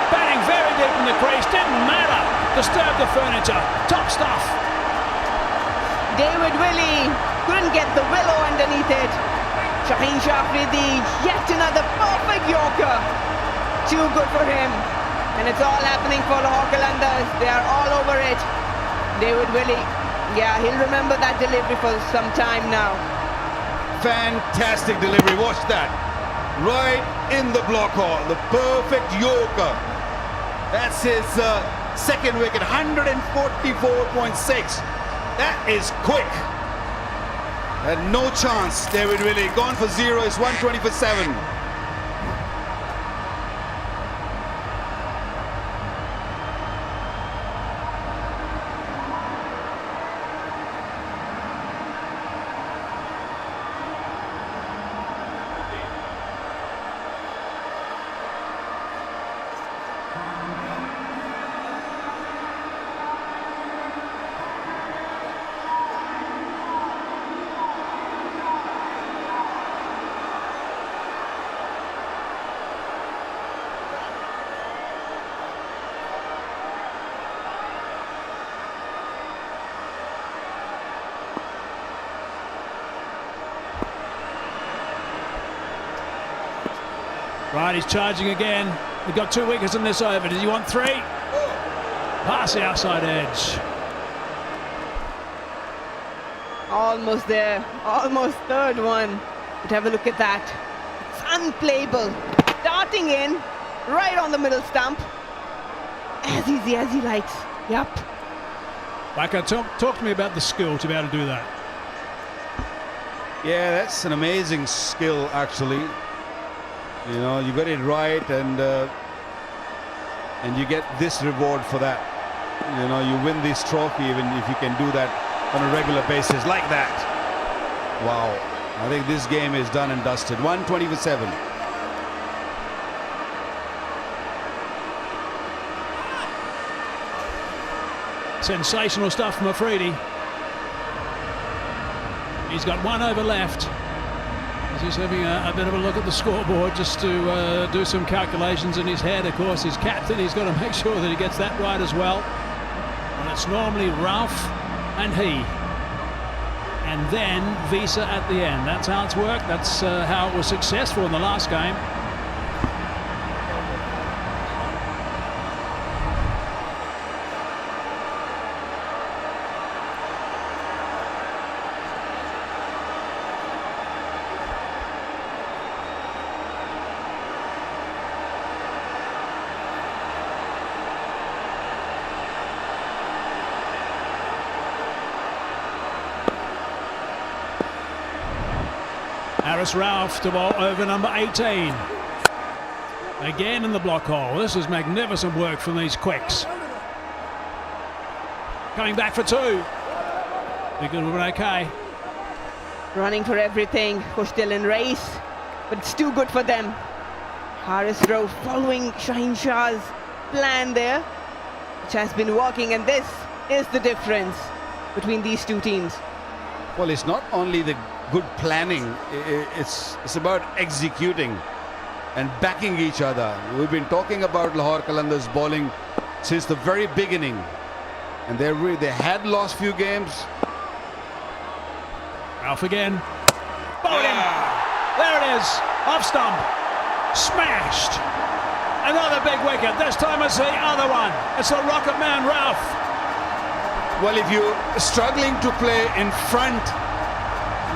Batting very deep in the crease, didn't matter. Disturbed the furniture, top stuff. David Willey couldn't get the willow underneath it. Shaheen Shafridi, yet another perfect Yorker. Too good for him. And it's all happening for Lahore Qalandars. They are all over it. David Willey, yeah, he'll remember that delivery for some time now. Fantastic delivery, watch that. Right in the block hole, the perfect Yorker. That's his second wicket, 144.6. That is quick. And no chance, David Willey. Gone for 0, is 120 for 7. Right, he's charging again. We've got 2 wickets in this over. Does he want 3? Pass the outside edge. Almost there, almost third one. But have a look at that. It's unplayable. Darting in, right on the middle stump. As easy as he likes. Yep. Waka, talk to me about the skill to be able to do that. Yeah, that's an amazing skill, actually. You know, you got it right, and you get this reward for that. You know, you win this trophy even if you can do that on a regular basis like that. Wow, I think this game is done and dusted. 120 for 7. Sensational stuff from Afridi. He's got 1 over left. He's having a bit of a look at the scoreboard just to do some calculations in his head. Of course, his captain, he's got to make sure that he gets that right as well. And it's normally Rauf and he. And then Visa at the end. That's how it's worked. That's how it was successful in the last game. Haris Rauf to bowl over number 18. Again in the block hole. This is magnificent work from these quicks. Coming back for two. Wicket will be okay. Running for everything for still in race, but it's too good for them. Haris Rauf following Shaheen Shah's plan there, which has been working, and this is the difference between these two teams. Well, it's not only the good planning, it's about executing and backing each other. We've been talking about Lahore Qalandars bowling since the very beginning, and they had lost few games. Ralph again. Bowled him. There it is. Off stump. Smashed. Another big wicket. This time it's the other one. It's the Rocket Man, Ralph. Well, if you're struggling to play in front,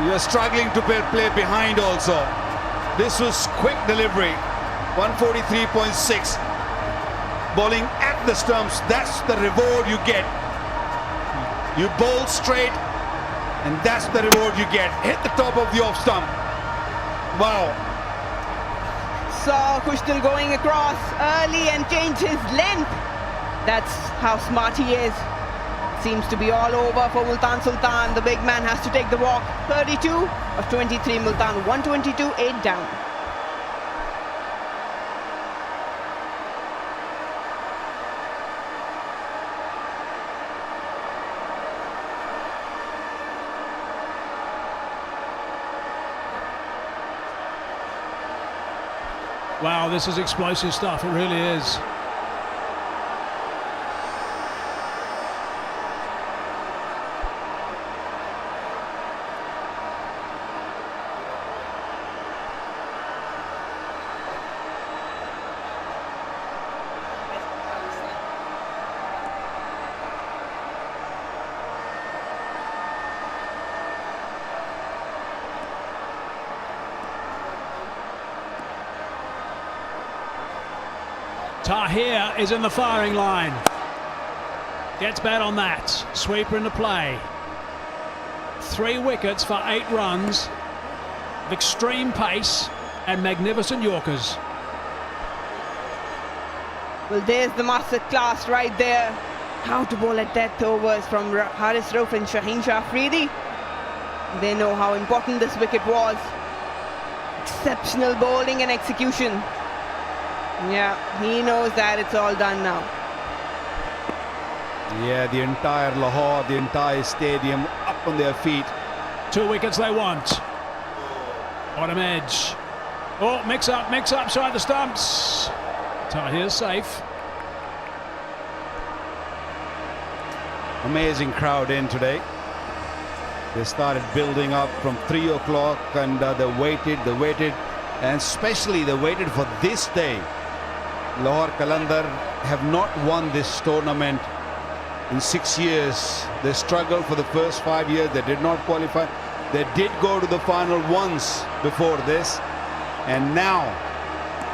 you're struggling to play behind also. This was quick delivery. 143.6. Bowling at the stumps. That's the reward you get. You bowl straight, and that's the reward you get. Hit the top of the off stump. Wow. Saw Kushtil going across early and changed his length. That's how smart he is. Seems to be all over for Multan Sultan. The big man has to take the walk. 32 of 23 Multan, 122, 8 down. Wow, this is explosive stuff. It really is. Tahir is in the firing line. Gets bat on that. Sweeper into play. 3 wickets for 8 runs. Of extreme pace and magnificent Yorkers. Well, there's the master class right there. How to bowl at death overs from Haris Rauf and Shaheen Shah Afridi. They know how important this wicket was. Exceptional bowling and execution. Yeah, he knows that it's all done now. Yeah, the entire Lahore, the entire stadium up on their feet. 2 wickets they want. Bottom edge. Oh, mix up side the stumps. Tahir's safe. Amazing crowd in today. They started building up from 3 o'clock, and they waited, and especially they waited for this day. Lahore Qalandars have not won this tournament in 6 years. They struggled for the first 5 years. They did not qualify. They did go to the final once before this, and now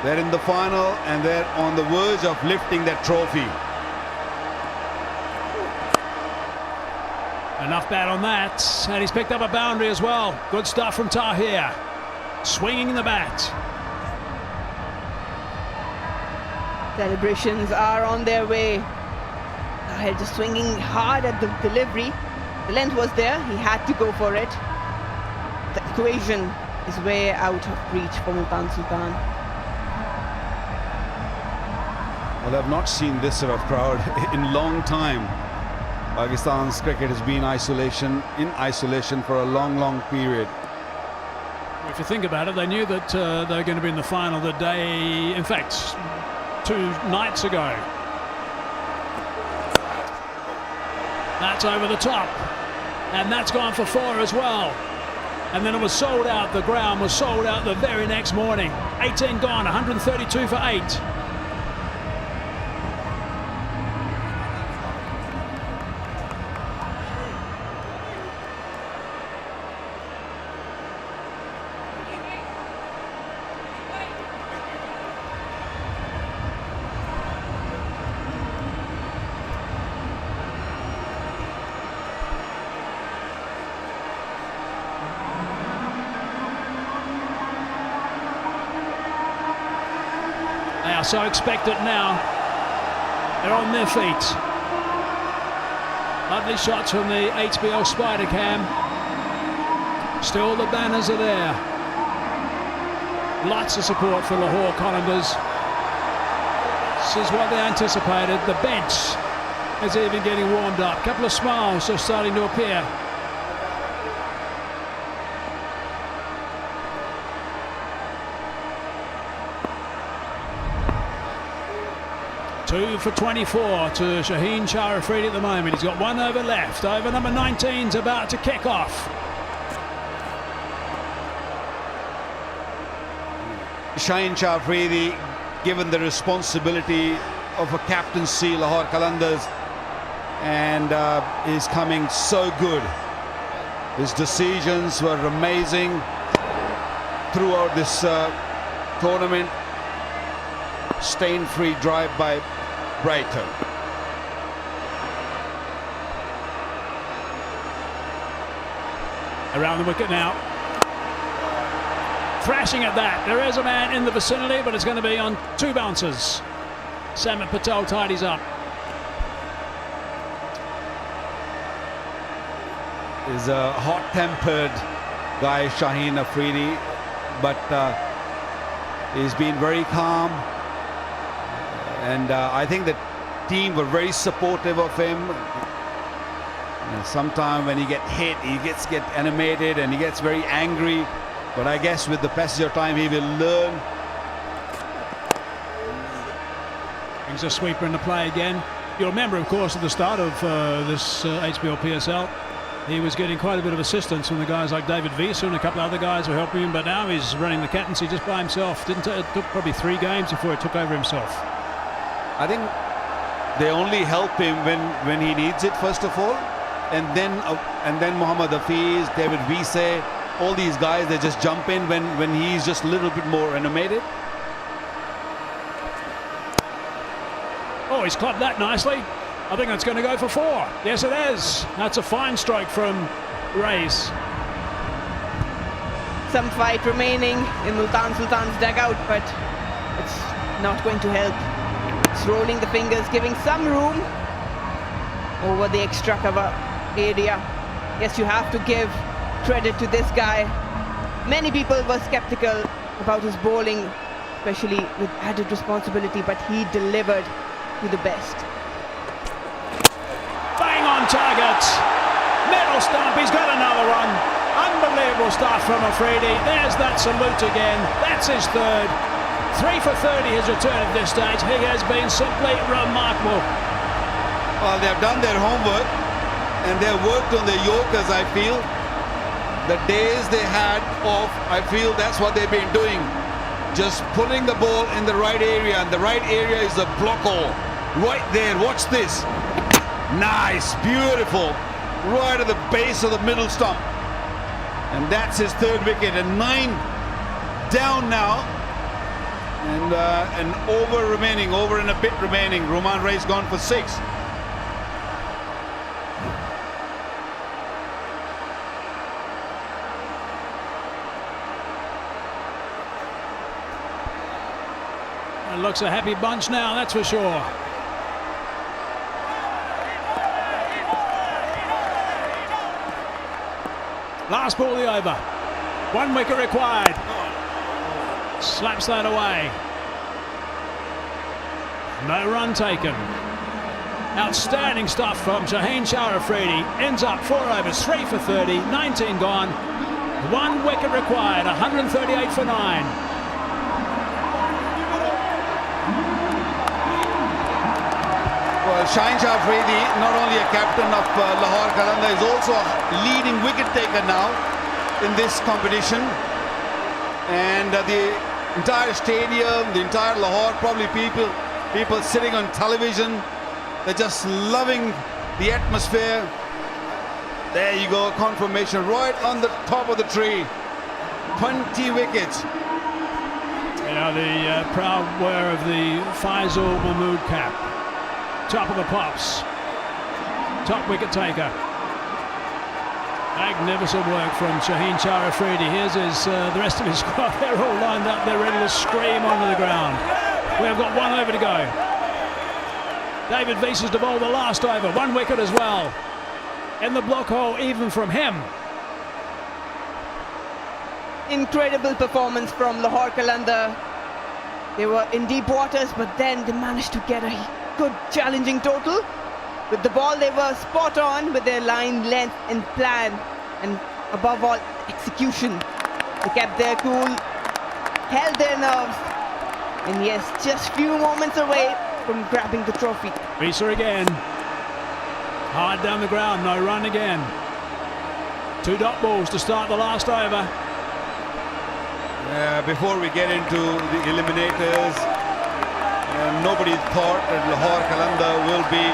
they're in the final and they're on the verge of lifting that trophy. Enough bat on that, and he's picked up a boundary as well. Good stuff from Tahir. Swinging the bat. Celebrations are on their way. Tahir just swinging hard at the delivery. The length was there, he had to go for it. The equation is way out of reach for Multan Sultan. Well, I've not seen this sort of crowd in long time. Pakistan's cricket has been in isolation for a long period. If you think about it, they knew that they were going to be in the final the day, in fact, 2 nights ago. That's over the top, and that's gone for 4 as well. And then it was sold out. The ground was sold out the very next morning. 18 gone, 132 for 8. are so expectant now. They're on their feet. Lovely shots from the HBL Spider Cam. Still the banners are there. Lots of support for Lahore Qalandars. This is what they anticipated. The bench is even getting warmed up. A couple of smiles just starting to appear. Two for 24 to Shaheen Afridi at the moment. He's got 1 over left. Over number 19's about to kick off. Shaheen Afridi, given the responsibility of a captaincy, Lahore Qalandars, and is coming so good. His decisions were amazing throughout this tournament. Stain-free drive by Brighton. Around the wicket now. Thrashing at that. There is a man in the vicinity, but it's going to be on 2 bounces. Samit Patel tidies up. Is a hot-tempered guy, Shaheen Afridi, but he's been very calm. And I think the team were very supportive of him. Sometimes when he gets hit, he gets animated and he gets very angry. But I guess with the passage of time, he will learn. Brings a sweeper into play again. You'll remember, of course, at the start of this HBL PSL, he was getting quite a bit of assistance from the guys like David Visa and a couple of other guys who helped him. But now he's running the captaincy just by himself. It took probably 3 games before he took over himself. I think they only help him when he needs it, first of all, and then Mohammad Hafiz, David Vise, all these guys, they just jump in when he's just a little bit more animated. Oh, he's clubbed that nicely. I think that's going to go for 4. Yes, it is. That's a fine stroke from Race. Some fight remaining in Multan Sultans' dugout, but it's not going to help. It's rolling the fingers, giving some room over the extra cover area. Yes, you have to give credit to this guy. Many people were skeptical about his bowling, especially with added responsibility, but he delivered to the best. Bang on target. Middle stump, he's got another one. Unbelievable start from Afridi. There's that salute again. That's his 3rd. 3 for 30 his return at this stage. He has been simply remarkable. Well, they've done their homework and they've worked on their Yorkers, I feel. The days they had off, I feel that's what they've been doing. Just putting the ball in the right area, and the right area is the block hole. Right there, watch this. Nice, beautiful. Right at the base of the middle stump. And that's his 3rd wicket, and 9 down now. And over and a bit remaining. Roman Ray's gone for 6. It looks a happy bunch now, that's for sure. Last ball of the over. 1 wicket required. Slaps that away. No run taken. Outstanding stuff from Shaheen Afridi. Ends up 4 overs, 3 for 30, 19 gone. 1 wicket required, 138 for 9. Well, Shaheen Afridi, not only a captain of Lahore Qalandars, is also a leading wicket taker now in this competition. And the entire stadium, the entire Lahore, probably people sitting on television, they're just loving the atmosphere. There you go, confirmation right on the top of the tree. 20 wickets. You know, the proud wearer of the Faisal Mahmood cap. Top of the pops. Top wicket taker. Magnificent work from Shaheen Afridi. Here's the rest of his squad. They're all lined up. They're ready to scream onto the ground. We've got 1 over to go. David Wiese to bowl the last over. 1 wicket as well. In the block hole, even from him. Incredible performance from Lahore Qalandars. They were in deep waters, but then they managed to get a good challenging total. With the ball, they were spot on with their line length and plan, and above all, execution. They kept their cool, held their nerves, and yes, just few moments away from grabbing the trophy. Wiese again. Hard down the ground, no run again. 2 dot balls to start the last over. Before we get into the eliminators, nobody thought that Lahore Qalandars will be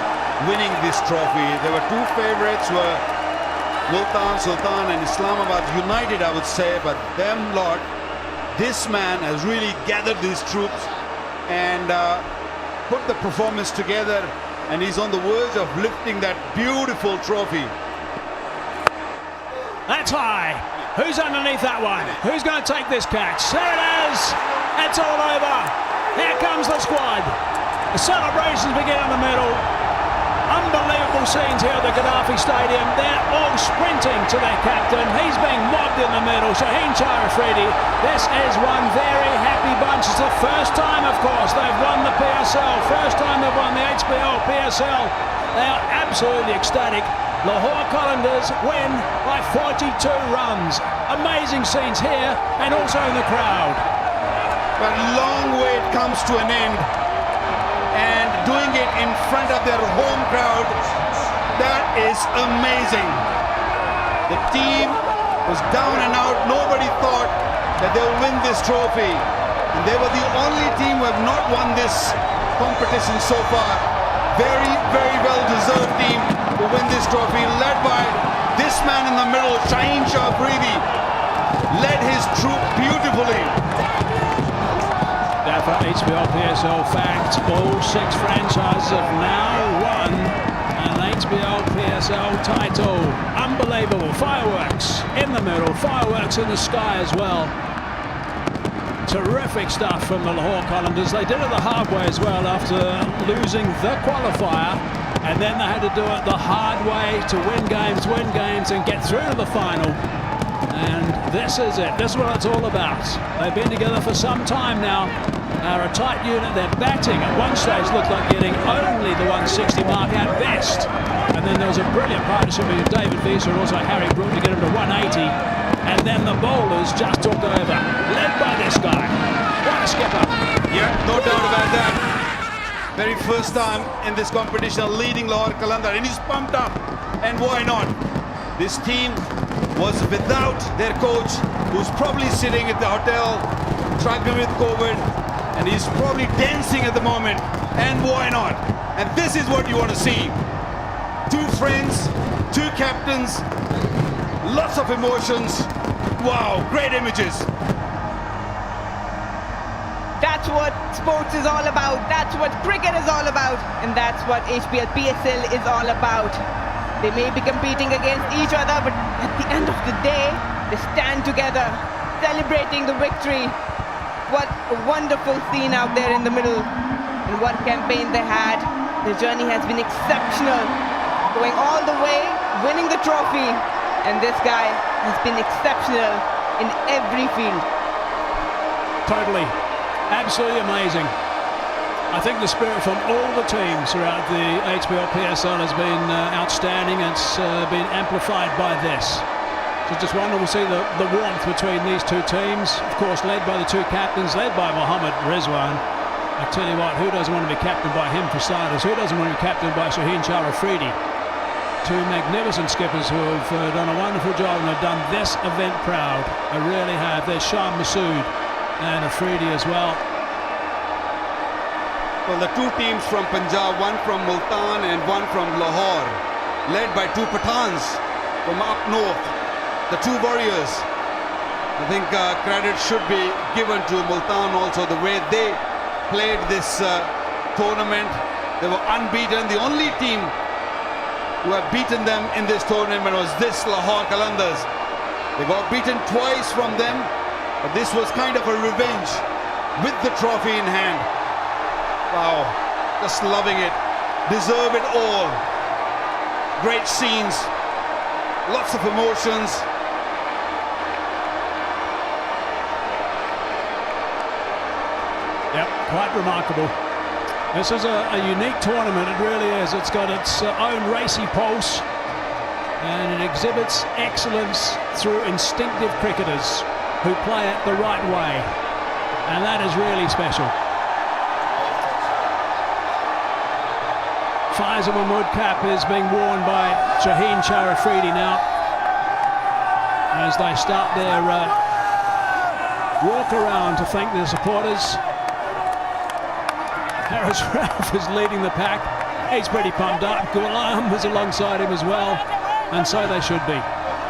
winning this trophy. There were 2 favourites, were Multan Sultans and Islamabad United, I would say, but them lot, this man has really gathered these troops and put the performance together, and he's on the verge of lifting that beautiful trophy. That's high. Who's underneath that one? Who's going to take this catch? There it is. It's all over. Here comes the squad. The celebrations begin in the middle. Unbelievable scenes here at the Gaddafi Stadium. They're all sprinting to their captain. He's being mobbed in the middle. Shaheen Afridi. This is one very happy bunch. It's the first time, of course, they've won the PSL. First time they've won the HBL PSL. They are absolutely ecstatic. Lahore Qalandars win by 42 runs. Amazing scenes here and also in the crowd. But long wait comes to an end, and doing it in front of their home crowd, that is amazing. The team was down and out. Nobody thought that they would win this trophy, and they were the only team who have not won this competition so far. Very, very well deserved team to win this trophy, led by this man in the middle, Shaheen Afridi, led his troop beautifully. Therefore, HBL PSL fact, all 6 franchises have now won an HBL PSL title. Unbelievable. Fireworks in the middle, fireworks in the sky as well. Terrific stuff from the Lahore Qalandars. They did it the hard way as well after losing the qualifier, and then they had to do it the hard way to win games, and get through to the final. And this is it. This is what it's all about. They've been together for some time now. They're a tight unit. They're batting at one stage looked like getting only the 160 mark at best. And then there was a brilliant partnership with David Wiese and also Harry Brook to get him to 180. And then the bowlers just took over, led by this guy. What a skipper. Yeah, no doubt about that. Very first time in this competition leading Lahore Qalandars, and he's pumped up. And why not? This team was without their coach, who's probably sitting at the hotel, struggling with COVID, and he's probably dancing at the moment. And why not? And this is what you want to see. 2 friends, 2 captains, lots of emotions. Wow, great images. That's what sports is all about. That's what cricket is all about. And that's what HBL PSL is all about. They may be competing against each other, but at the end of the day, they stand together, celebrating the victory. What a wonderful scene out there in the middle. And what campaign they had. The journey has been exceptional. Going all the way, winning the trophy. And this guy has been exceptional in every field. Totally. Absolutely amazing. I think the spirit from all the teams throughout the HBL PSL has been outstanding. It's been amplified by this. So just wonderful to see the warmth between these 2 teams. Of course, led by the 2 captains, led by Mohammed Rizwan. I tell you what, who doesn't want to be captained by him for starters? Who doesn't want to be captained by Shaheen Afridi? 2 magnificent skippers who have done a wonderful job and have done this event proud. They really have. There's Shah Masood and Afridi as well. Well, the 2 teams from Punjab, one from Multan and one from Lahore, led by 2 Pathans from up north, the 2 warriors. I think credit should be given to Multan also, the way they played this tournament. They were unbeaten. The only team who have beaten them in this tournament was this Lahore Qalandars. They got beaten twice from them, but this was kind of a revenge with the trophy in hand. Wow, just loving it. Deserve it all. Great scenes, lots of emotions. Yep, quite remarkable. This is a unique tournament, it really is. It's got its own racy pulse, and it exhibits excellence through instinctive cricketers who play it the right way, and that is really special. Faiz Mahmood cap is being worn by Shaheen Afridi now as they start their walk around to thank their supporters. Harris Ralph is leading the pack. He's pretty pumped up. Ghulam was alongside him as well, and so they should be.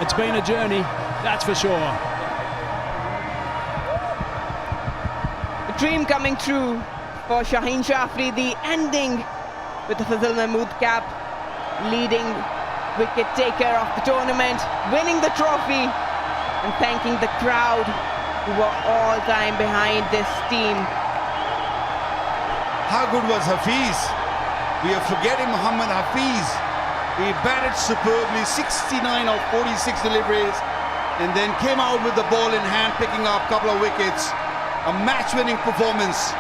It's been a journey, that's for sure. A dream coming true for Shaheen Afridi, ending with the Fazil Mahmood cap, leading wicket taker of the tournament, winning the trophy, and thanking the crowd who were all time behind this team. How good was Hafiz? We are forgetting Mohammad Hafiz. He batted superbly, 69 of 46 deliveries, and then came out with the ball in hand, picking up a couple of wickets. A match-winning performance.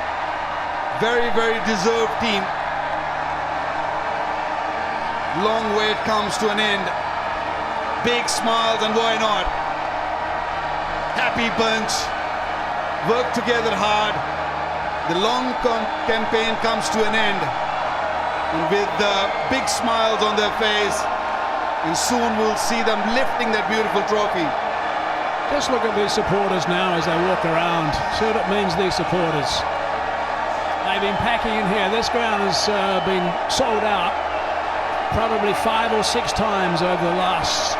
Very, very deserved team. Long wait comes to an end. Big smiles, and why not? Happy bunch. Work together hard. The long campaign comes to an end, and with big smiles on their face, and soon we'll see them lifting that beautiful trophy. Just look at these supporters now as they walk around. See what it means, these supporters. They've been packing in here. This ground has been sold out probably 5 or 6 times over the last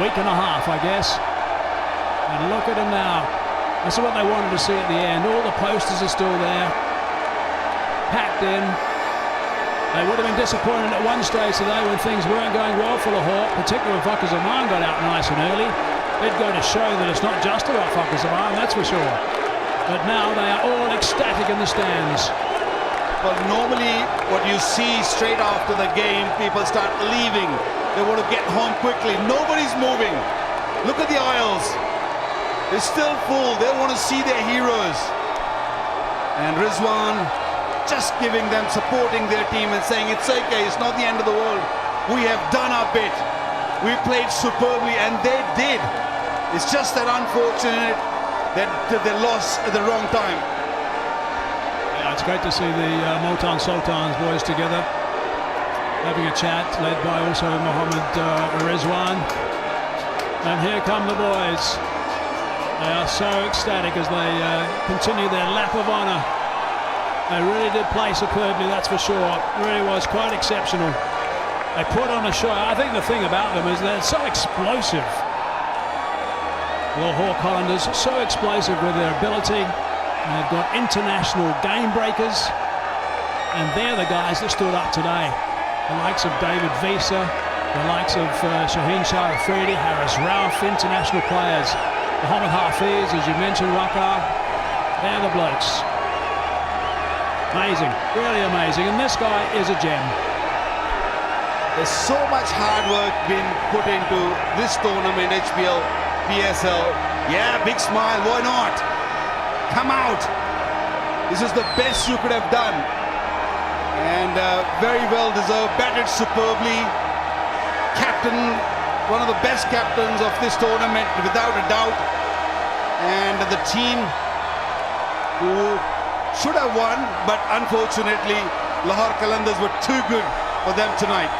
week and a half, I guess. And look at them now. This is what they wanted to see at the end. All the posters are still there, packed in. They would have been disappointed at one stage today when things weren't going well for Lahore, particularly when Fakhar Zaman got out nice and early. It'd go to show that it's not just about Fakhar Zaman, that's for sure. But now they are all ecstatic in the stands. Well, normally what you see straight after the game, people start leaving. They want to get home quickly. Nobody's moving. Look at the aisles. They're still full. They want to see their heroes. And Rizwan just giving them, supporting their team and saying it's okay, it's not the end of the world. We have done our bit. We played superbly, and they did. It's just that unfortunate that they lost at the wrong time. Yeah, it's great to see the Multan Sultans boys together, having a chat, led by also Mohammed Rizwan. And here come the boys. They are so ecstatic as they continue their lap of honour. They really did play superbly, that's for sure. It really was quite exceptional. They put on a show. I think the thing about them is they're so explosive. Lahore Qalandars, so explosive with their ability. They've got international game breakers. And they're the guys that stood up today. The likes of David Visa, the likes of Shaheen Afridi, Harris Ralph, international players. Mohammad Hafiz, as you mentioned, Waqar, they're the blokes. Amazing, really amazing. And this guy is a gem. There's so much hard work been put into this tournament, HBL PSL. Yeah, big smile, why not? Come out. This is the best you could have done. And very well deserved, batted superbly. Captain, one of the best captains of this tournament, without a doubt. And the team who should have won, but unfortunately, Lahore Qalandars were too good for them tonight.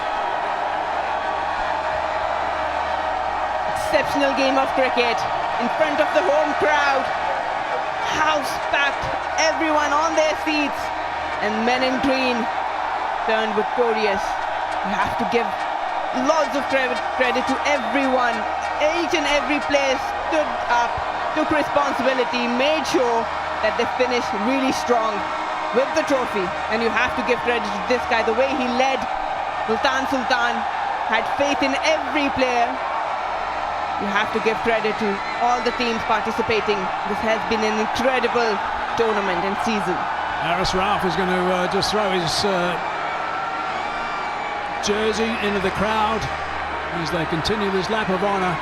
Exceptional game of cricket in front of the home crowd. House packed, everyone on their seats, and men in green turned victorious. You have to give lots of credit to everyone. Each and every player stood up, took responsibility, made sure that they finished really strong with the trophy. And you have to give credit to this guy, the way he led. Multan Sultan had faith in every player. You have to give credit to all the teams participating. This has been an incredible tournament and season. Aris Ralph is going to just throw his jersey into the crowd as they continue this lap of honour.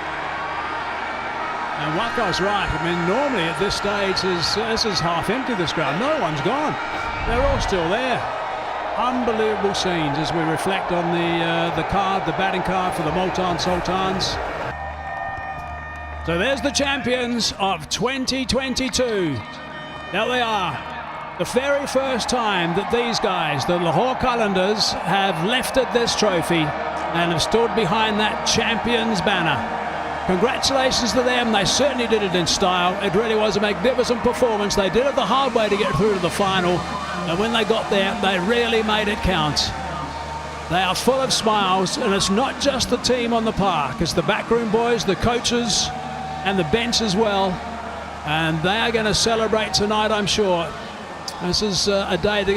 And Waka's right. I mean, normally at this stage, this is half empty, this crowd. No one's gone. They're all still there. Unbelievable scenes as we reflect on the card, the batting card for the Multan Sultans. So there's the champions of 2022. There they are. The very first time that these guys, the Lahore Qalandars, have lifted this trophy and have stood behind that champions banner. Congratulations to them. They certainly did it in style. It really was a magnificent performance. They did it the hard way to get through to the final, and when they got there, they really made it count. They are full of smiles, and it's not just the team on the park. It's the backroom boys, the coaches, and the bench as well. And they are going to celebrate tonight, I'm sure. This is a day they're